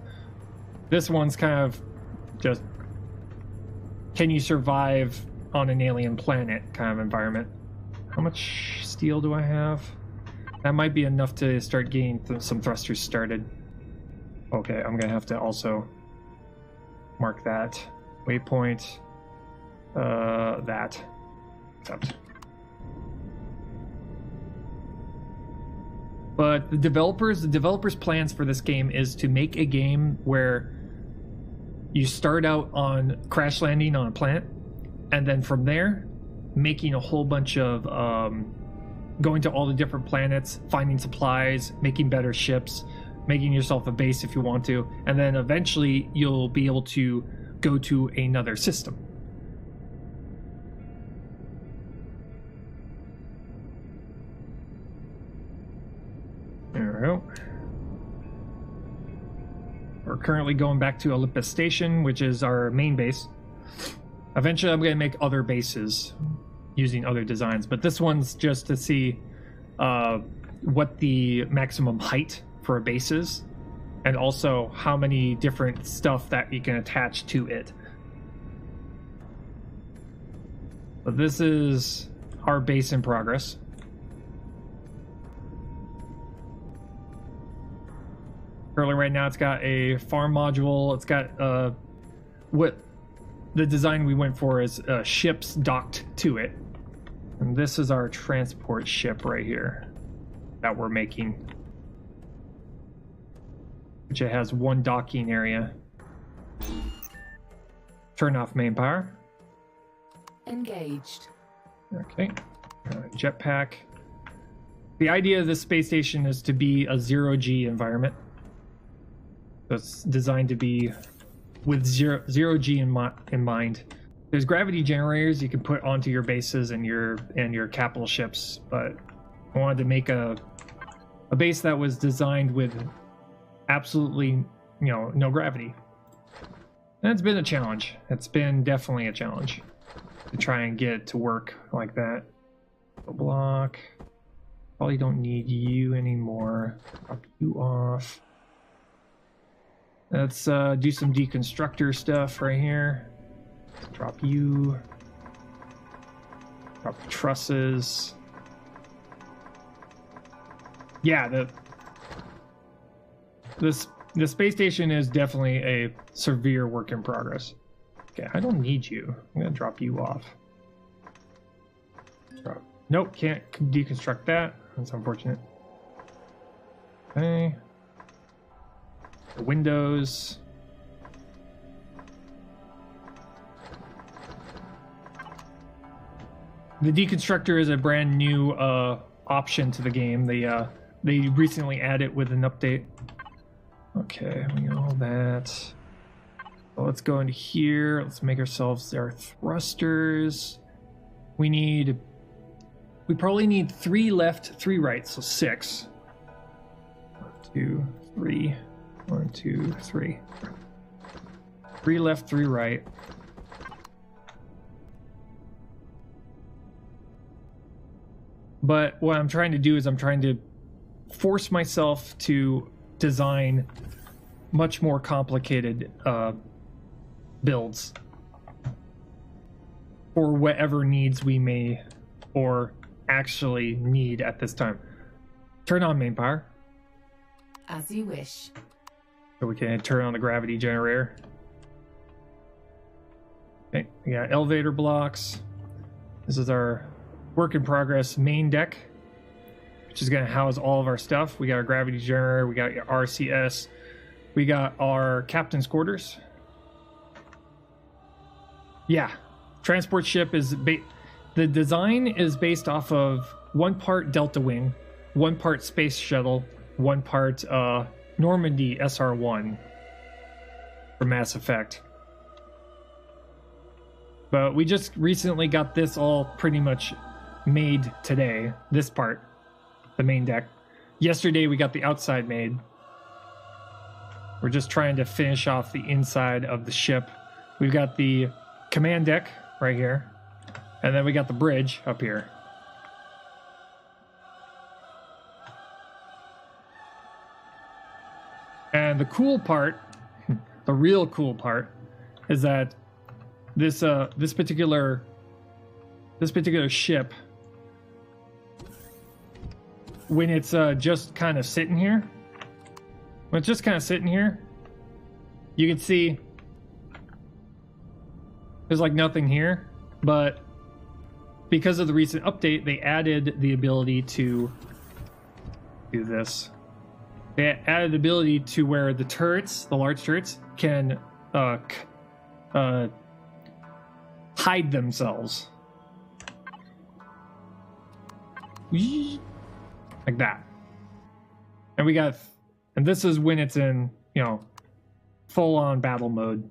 This one's kind of just, can you survive on an alien planet kind of environment. How much steel do I have? That might be enough to start getting some thrusters started. Okay, I'm gonna have to also mark that waypoint. That. Accept. But the developers' plans for this game is to make a game where you start out on crash landing on a planet, and then from there, making a whole bunch of going to all the different planets, finding supplies, making better ships, making yourself a base if you want to, and then eventually you'll be able to go to another system. There we go. We're currently going back to Olympus Station, which is our main base. Eventually I'm going to make other bases using other designs, but this one's just to see what the maximum height for a base is, and also how many different stuff that you can attach to it. But this is our base in progress. Currently right now it's got a farm module, it's got what the design we went for is ships docked to it. And this is our transport ship right here that we're making, which it has one docking area. Turn off main power. Engaged. Okay. Jetpack. The idea of this space station is to be a zero-G environment. So it's designed to be with zero-G in mind. There's gravity generators you can put onto your bases and your capital ships, but I wanted to make a base that was designed with absolutely no gravity. And it's been a challenge. It's been definitely a challenge to try and get it to work like that. Block. Probably don't need you anymore. Drop you off. Let's do some deconstructor stuff right here. Drop you. Drop the trusses. Yeah, the space station is definitely a severe work in progress. Okay, I don't need you. I'm gonna drop you off. Drop. Nope, can't deconstruct that. That's unfortunate. Okay. The windows. The deconstructor is a brand new option to the game. They recently added with an update. Okay, we got all that. So let's go into here. Let's make ourselves our thrusters. We probably need 3 left, 3 right, so 6. 1, 2, 3. 1, 2, 3. 3 left, 3 right. But what I'm trying to do is I'm trying to force myself to design much more complicated builds for whatever needs we may or actually need at this time. Turn on main power. As you wish. So we can turn on the gravity generator. Okay, we got elevator blocks. This is our work in progress main deck, which is going to house all of our stuff. We got our gravity generator, we got our RCS, we got our captain's quarters. Yeah, transport ship is the design is based off of 1 part Delta Wing, 1 part Space Shuttle, 1 part Normandy SR-1 for Mass Effect. But we just recently got this all pretty much made today, this part, the main deck. Yesterday we got the outside made. We're just trying to finish off the inside of the ship. We've got the command deck right here, and then we got the bridge up here. And the cool part, the real cool part, is that this particular ship, when it's just kind of sitting here, you can see there's like nothing here, but because of the recent update, they added the ability to do this. They added the ability to where the turrets, the large turrets, can hide themselves. Like that. And this is when it's in, full-on battle mode.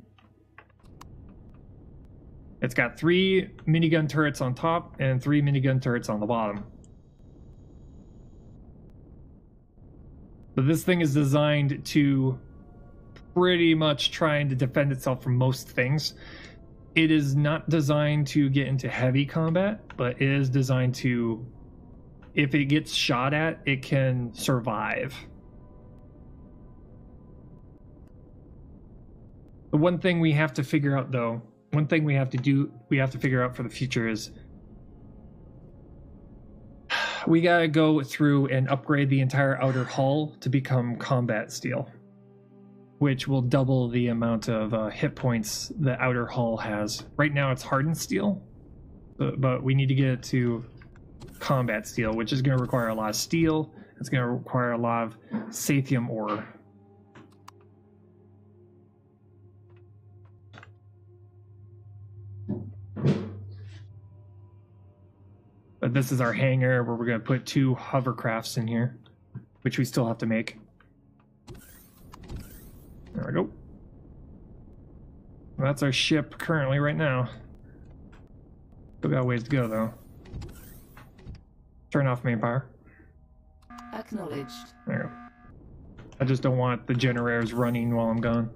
It's got 3 minigun turrets on top and 3 minigun turrets on the bottom. So this thing is designed to pretty much trying to defend itself from most things. It is not designed to get into heavy combat, but it is designed to, if it gets shot at, it can survive. The one thing we have to figure out, though, we have to figure out for the future is we gotta go through and upgrade the entire outer hull to become combat steel, which will double the amount of hit points the outer hull has. Right now it's hardened steel, but we need to get it to combat steel, which is going to require a lot of steel. It's going to require a lot of sathium ore. But this is our hangar where we're going to put 2 hovercrafts in here, which we still have to make. There we go. That's our ship currently right now. Still got a ways to go, though. Turn off main power. Acknowledged. There you go. I just don't want the generators running while I'm gone.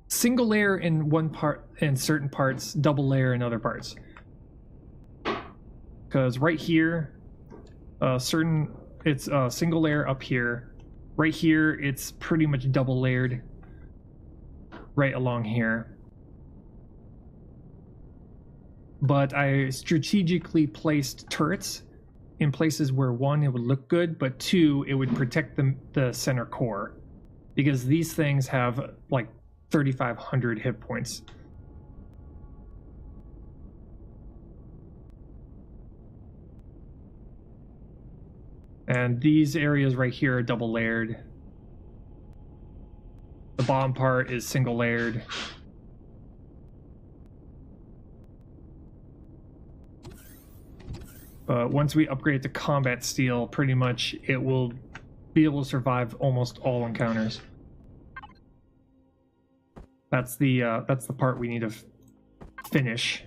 Single layer in one part, in certain parts, double layer in other parts. because right here, it's a single layer up here. Right here, it's pretty much double layered. Right along here. But I strategically placed turrets in places where one, it would look good, but two, it would protect the center core. Because these things have like 3,500 hit points. And these areas right here are double layered. The bottom part is single layered. But once we upgrade to combat steel, pretty much it will be able to survive almost all encounters. That's the part we need to finish.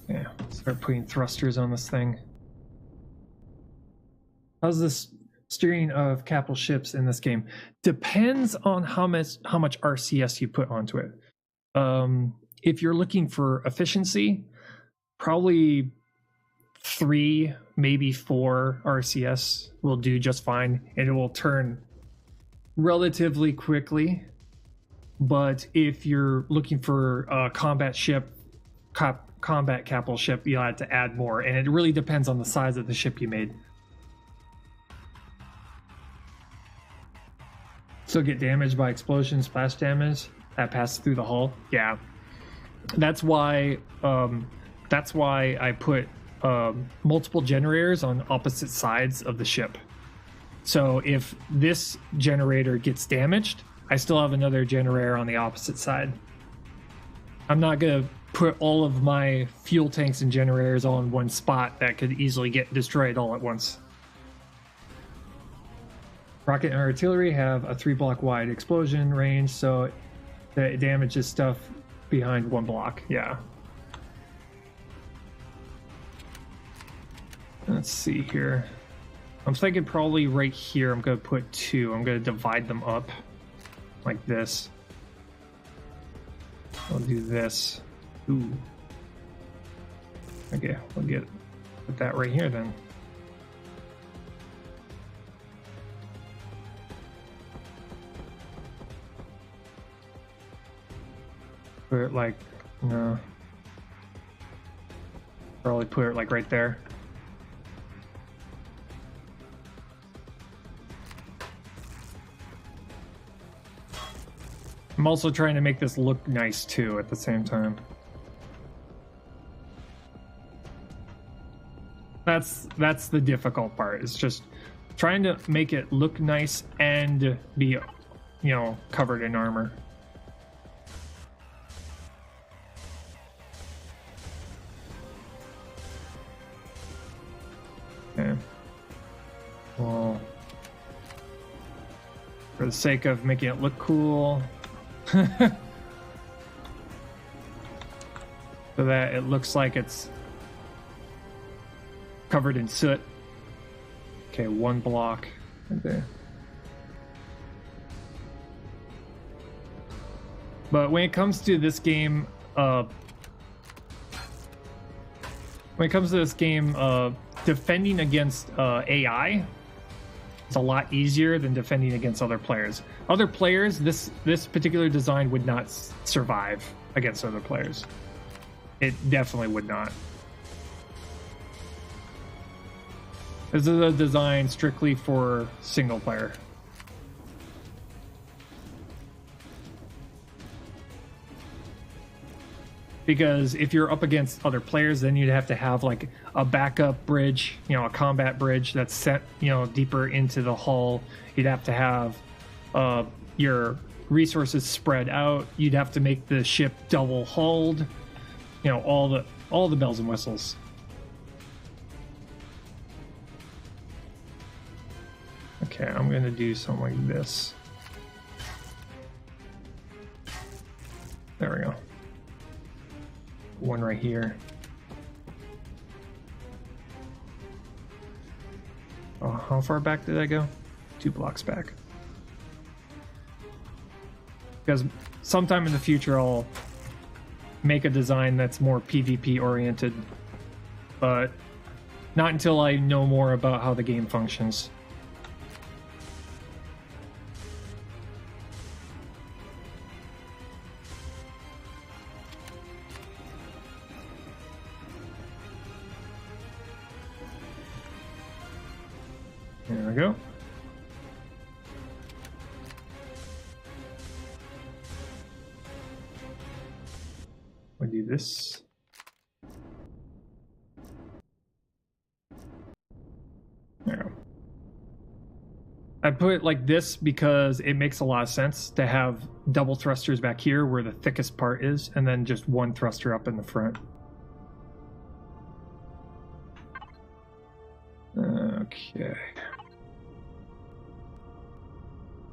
Yeah, start putting thrusters on this thing. How's this steering of capital ships in this game? Depends on how much RCS you put onto it. If you're looking for efficiency, probably 3, maybe 4 RCS will do just fine, and it will turn relatively quickly. But if you're looking for a combat ship, combat capital ship, you'll have to add more, and it really depends on the size of the ship you made. Still get damaged by explosion, splash damage that passes through the hull. Yeah, that's why I put multiple generators on opposite sides of the ship. So if this generator gets damaged, I still have another generator on the opposite side. I'm not gonna put all of my fuel tanks and generators all in one spot that could easily get destroyed all at once. Rocket and artillery have a 3-block wide explosion range, so that it damages stuff behind 1 block. Yeah. Let's see here. I'm thinking probably right here I'm going to put 2. I'm going to divide them up like this. I'll do this. Ooh. Okay, we'll put that right here then. Put it like, no. Probably put it like right there. I'm also trying to make this look nice too at the same time. That's the difficult part. It's just trying to make it look nice and be, you know, covered in armor. Okay. Well, for the sake of making it look cool, so that it looks like it's covered in soot. Okay, 1 block right there. But when it comes to this game, defending against AI, it's a lot easier than defending against other players. Other players, this particular design would not survive against other players. It definitely would not. This is a design strictly for single player. Because if you're up against other players, then you'd have to have like a backup bridge, you know, a combat bridge that's set, you know, deeper into the hull. You'd have to have your resources spread out. You'd have to make the ship double hulled. You know, all the bells and whistles. Okay, I'm gonna do something like this. There we go. One right here. Oh, how far back did I go? 2 blocks back. because sometime in the future I'll make a design that's more PvP oriented, but not until I know more about how the game functions. There we go. We'll do this. There we go. I put it like this because it makes a lot of sense to have double thrusters back here where the thickest part is, and then just one thruster up in the front. Okay.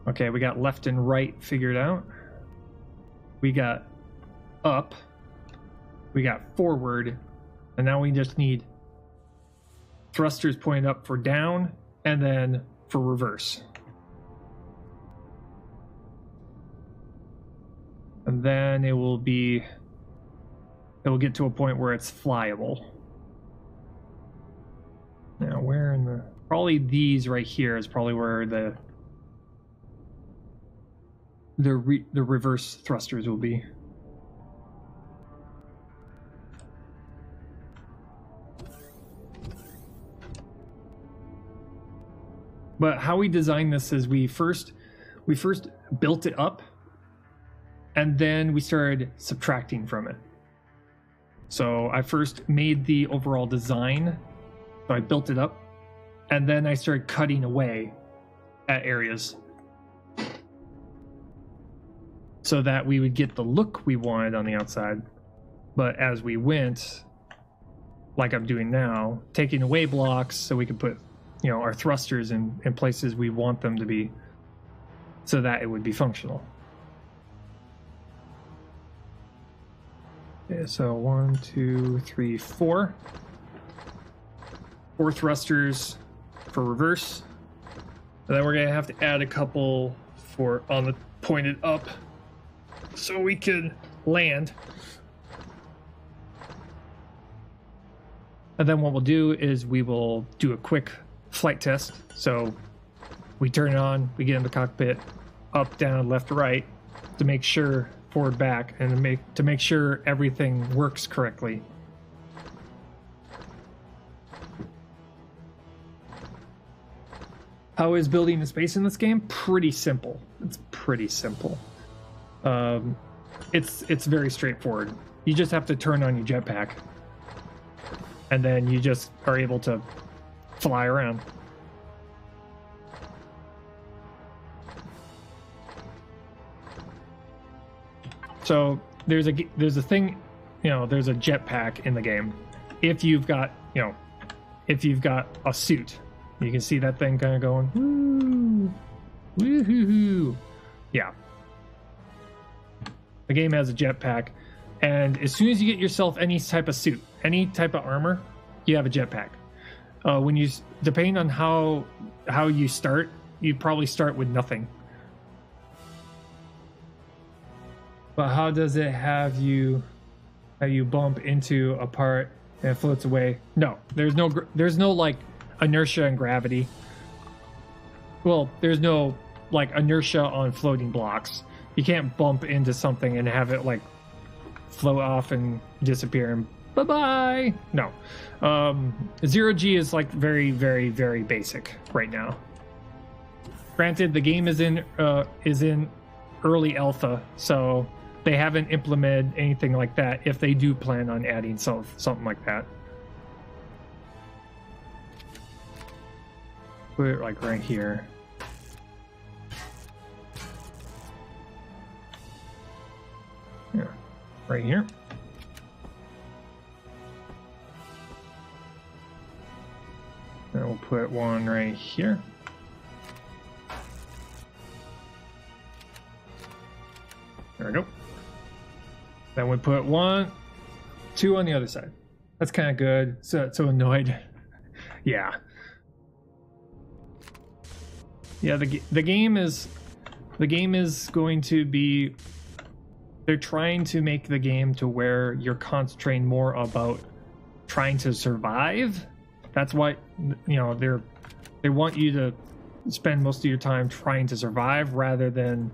Okay, we got left and right figured out. We got up. We got forward. And now we just need thrusters pointing up for down and then for reverse. And then it will get to a point where it's flyable. Now, where in the... Probably these right here is probably where the reverse thrusters will be. But how we designed this is we first built it up, and then we started subtracting from it. So I first made the overall design, so I built it up, and then I started cutting away at areas so that we would get the look we wanted on the outside. But as we went, like I'm doing now, taking away blocks so we could put, you know, our thrusters in places we want them to be, so that it would be functional. Okay, so 1, 2, 3, 4. 4 thrusters for reverse. And then we're gonna have to add a couple for on the pointed up so we can land. And then what we'll do is we will do a quick flight test. So we turn it on, we get in the cockpit, up, down, left, right, to make sure, forward, back, and to make sure everything works correctly. How is building the space in this game? Pretty simple. It's pretty simple. It's very straightforward. You just have to turn on your jetpack, and then you just are able to fly around. So there's a thing, you know, there's a jetpack in the game. If you've got, you know, if you've got a suit, you can see that thing kind of going, woo, woo-hoo-hoo. Yeah. The game has a jetpack, and as soon as you get yourself any type of suit, any type of armor, you have a jetpack. When you, depending on how you start, you probably start with nothing. But how does it have you bump into a part and it floats away? No, there's no like inertia and gravity. Well, there's no like inertia on floating blocks. You can't bump into something and have it like float off and disappear and bye-bye. No. 0G is like very, very, very basic right now. Granted, the game is in early alpha, so they haven't implemented anything like that if they do plan on adding something like that. Put it like right here. Yeah, right here. And we'll put one right here. There we go. Then we put 1, 2 on the other side. That's kind of good. So annoyed. Yeah. Yeah, the game is The game is going to be... They're trying to make the game to where you're concentrating more about trying to survive. That's why, you know, they want you to spend most of your time trying to survive rather than,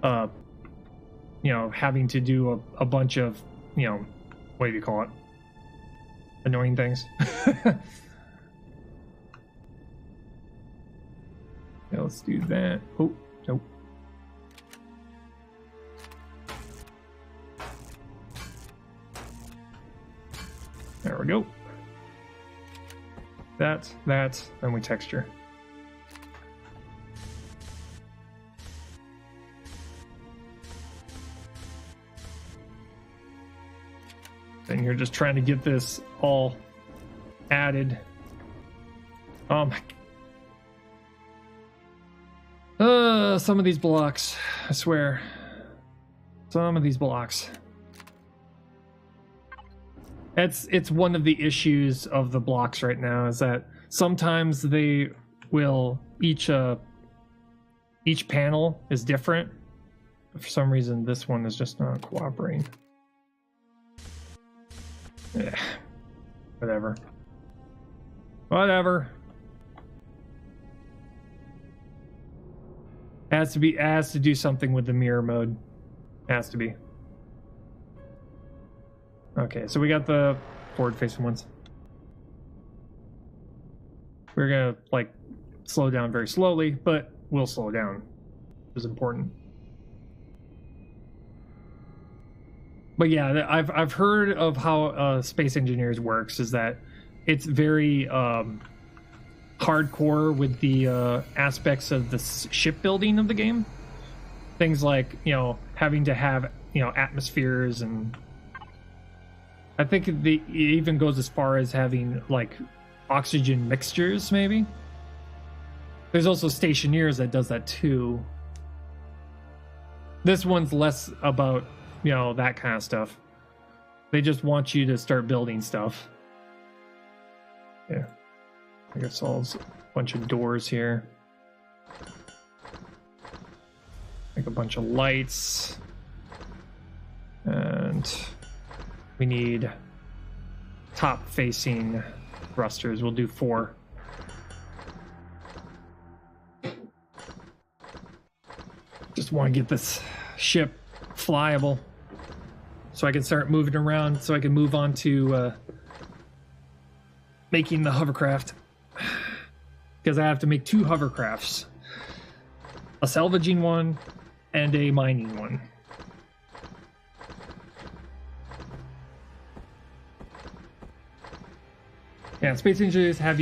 you know, having to do a bunch of, you know, what do you call it? Annoying things. Yeah, let's do that. Oh, nope. There we go. That, then we texture. And you're just trying to get this all added. Some of these blocks, I swear. Some of these blocks. It's one of the issues of the blocks right now is that sometimes they will each panel is different. For some reason this one is just not cooperating. Yeah. Whatever. Has to do something with the mirror mode. Has to be. Okay, so we got the forward facing ones. We're gonna like slow down very slowly, but we'll slow down. It was important. But yeah, I've heard of how Space Engineers works is that it's very hardcore with the aspects of the shipbuilding of the game. Things like, you know, having to have, you know, atmospheres, and I think it even goes as far as having like oxygen mixtures, maybe. There's also Stationeers that does that too. This one's less about, you know, that kind of stuff. They just want you to start building stuff. Yeah. I guess all a bunch of doors here. Like a bunch of lights. And we need top facing thrusters. We'll do 4. Just want to get this ship flyable so I can start moving around, so I can move on to making the hovercraft, because I have to make 2 hovercrafts, a salvaging one and a mining one. Yeah, Space Engineers have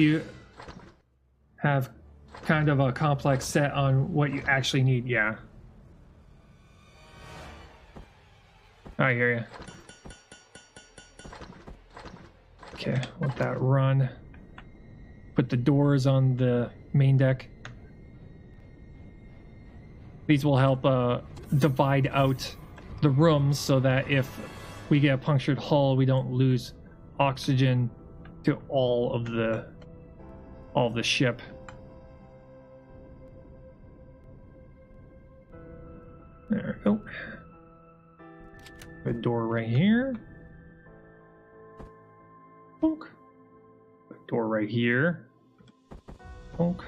kind of a complex set on what you actually need. Yeah, I hear you. Okay, let that run. Put the doors on the main deck. These will help divide out the rooms so that if we get a punctured hull, we don't lose oxygen to all of the ship. There we go. A door right here. Bonk. A door right here. Bonk.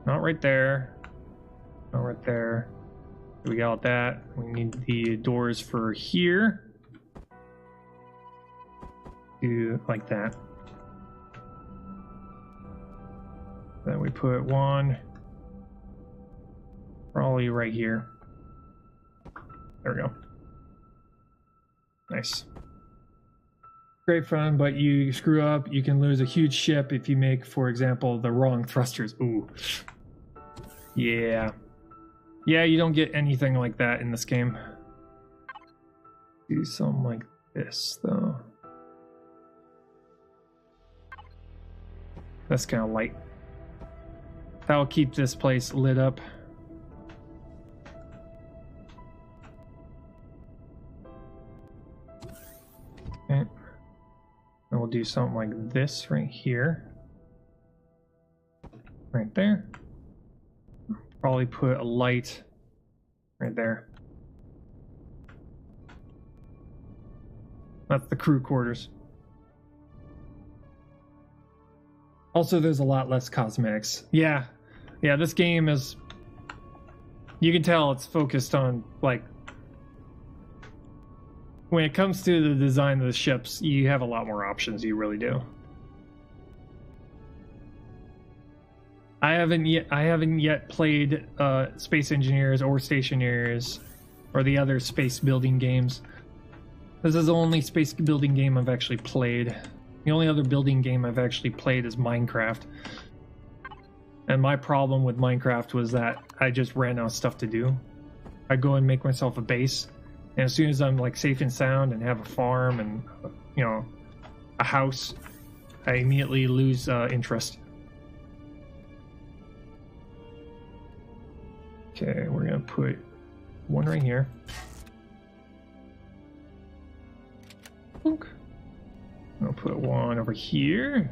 Not right there. Not right there. We got that. We need the doors for here. Do like that. Then we put one probably right here. There we go. Nice. Great fun, but you screw up, you can lose a huge ship if you make, for example, the wrong thrusters. Ooh. Yeah. Yeah, you don't get anything like that in this game. Do something like this, though. That's kind of light. That'll keep this place lit up. Okay. And we'll do something like this right here. Right there. Probably put a light right there. That's the crew quarters. Also, there's a lot less cosmetics. Yeah, this game is... You can tell it's focused on, like... When it comes to the design of the ships, you have a lot more options, you really do. I haven't yet played Space Engineers or Stationaries or the other space building games. This is the only space building game I've actually played. The only other building game I've actually played is Minecraft. And my problem with Minecraft was that I just ran out of stuff to do. I'd go and make myself a base, and as soon as I'm like safe and sound and have a farm and, you know, a house, I immediately lose interest. Okay, we're gonna put one right here. Boink. I'll put one over here.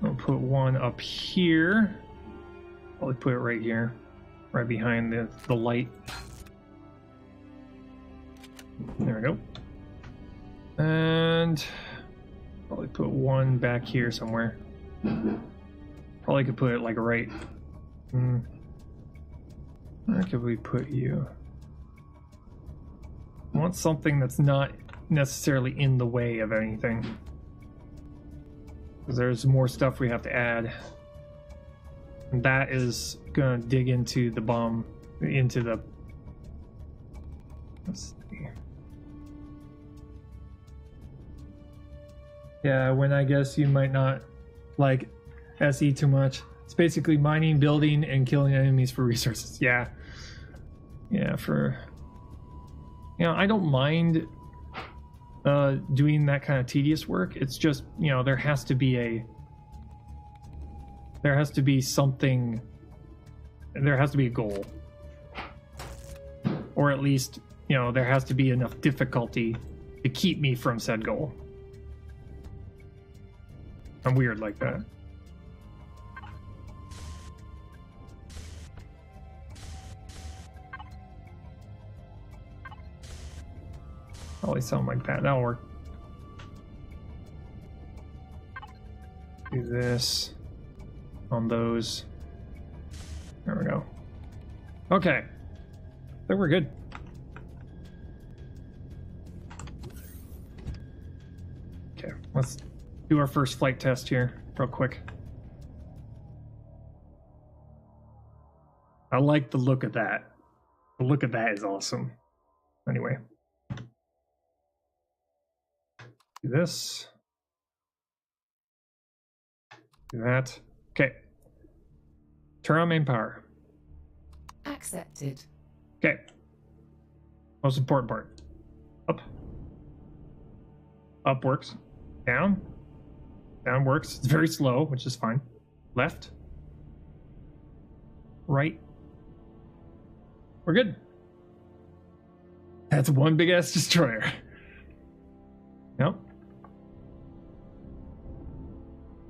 I'll put one up here. Probably put it right here, right behind the light. There we go. And probably put one back here somewhere. Probably could put it like right. Where could we put you? I want something that's not necessarily in the way of anything. Because there's more stuff we have to add. And that is gonna dig into the bomb, into the... Let's see. Yeah, when I guess you might not like SE too much. It's basically mining, building, and killing enemies for resources. Yeah. Yeah, for... You know, I don't mind doing that kind of tedious work. It's just, you know, there has to be something... There has to be a goal. Or at least, you know, there has to be enough difficulty to keep me from said goal. I'm weird like that. Probably something like that. That'll work. Do this on those. There we go. Okay. I think we're good. Okay, let's do our first flight test here real quick. I like the look of that. The look of that is awesome. Anyway. Do this. Do that. Okay. Turn on main power. Accepted. Okay. Most important part. Up. Up works. Down. Down works. It's very slow, which is fine. Left. Right. We're good. That's one big ass destroyer. Nope.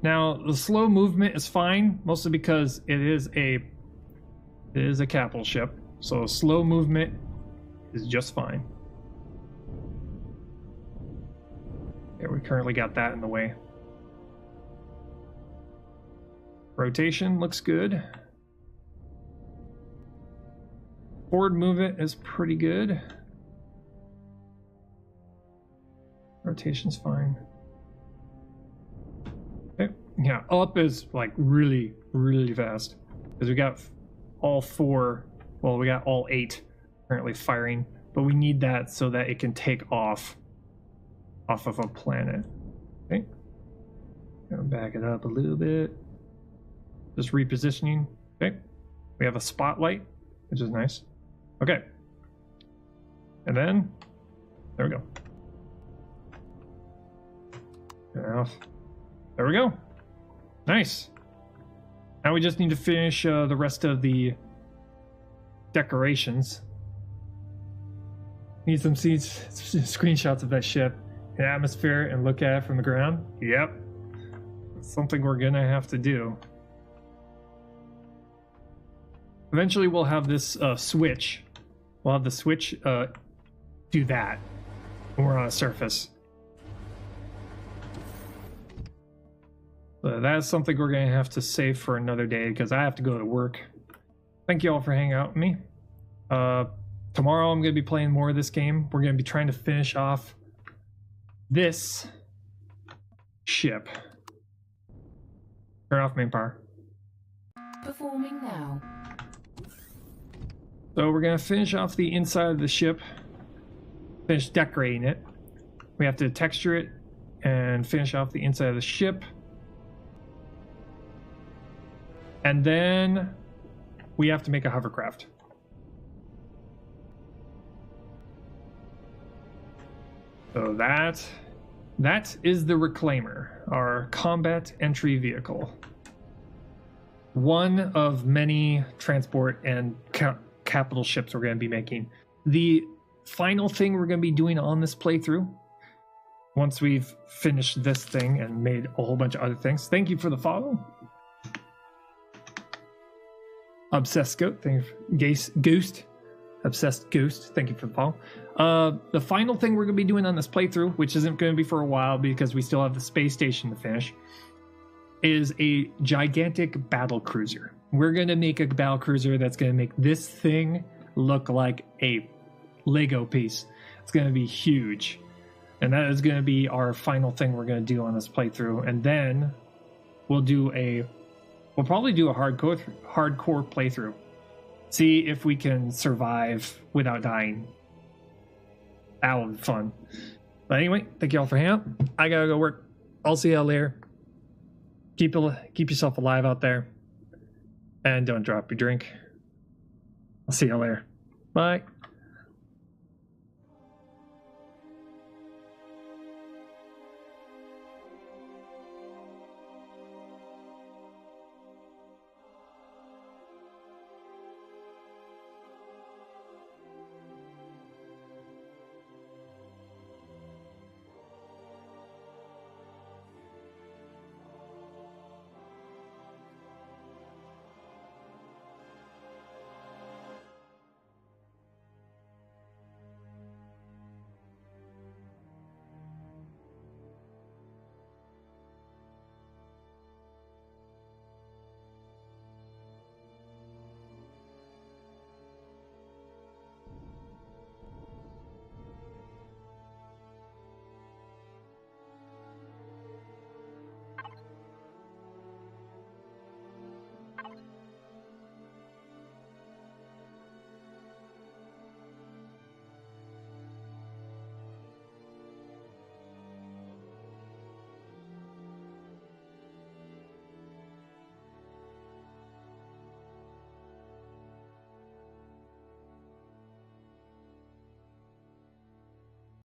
Now the slow movement is fine, mostly because it is a capital ship, so slow movement is just fine. Yeah, we currently got that in the way. Rotation looks good. Forward movement is pretty good. Rotation's fine. Okay. Yeah, up is like really, really fast. Because we got all four, well, we got all 8 currently firing, but we need that so that it can take off of a planet. Okay. Gonna back it up a little bit. Just repositioning. Okay. We have a spotlight, which is nice. Okay. And then, there we go. Off. There we go. Nice. Now we just need to finish the rest of the decorations. Need some screenshots of that ship. an atmosphere and look at it from the ground? Yep. It's something we're gonna have to do. Eventually we'll have this switch. We'll have the switch do that when we're on a surface. So that's something we're gonna have to save for another day because I have to go to work. Thank you all for hanging out with me. Tomorrow I'm gonna be playing more of this game. We're gonna be trying to finish off this ship. Turn off main power. Performing now. So we're gonna finish off the inside of the ship. Finish decorating it. We have to texture it and finish off the inside of the ship. And then we have to make a hovercraft. So that is the ReClaimer, our combat entry vehicle. One of many transport and capital ships we're going to be making. The final thing we're going to be doing on this playthrough, once we've finished this thing and made a whole bunch of other things. Thank you for the follow. Obsessed Goat, thank you. Ghost. Obsessed Ghost, thank you for the follow. The final thing we're going to be doing on this playthrough, which isn't going to be for a while because we still have the space station to finish, is a gigantic battle cruiser. We're going to make a battle cruiser that's going to make this thing look like a Lego piece. It's going to be huge. And that is going to be our final thing we're going to do on this playthrough. And then we'll probably do a hardcore playthrough. See if we can survive without dying. That will be fun. But anyway, thank you all for hanging out. I gotta go work. I'll see y'all later. Keep yourself alive out there. And don't drop your drink. I'll see y'all later. Bye.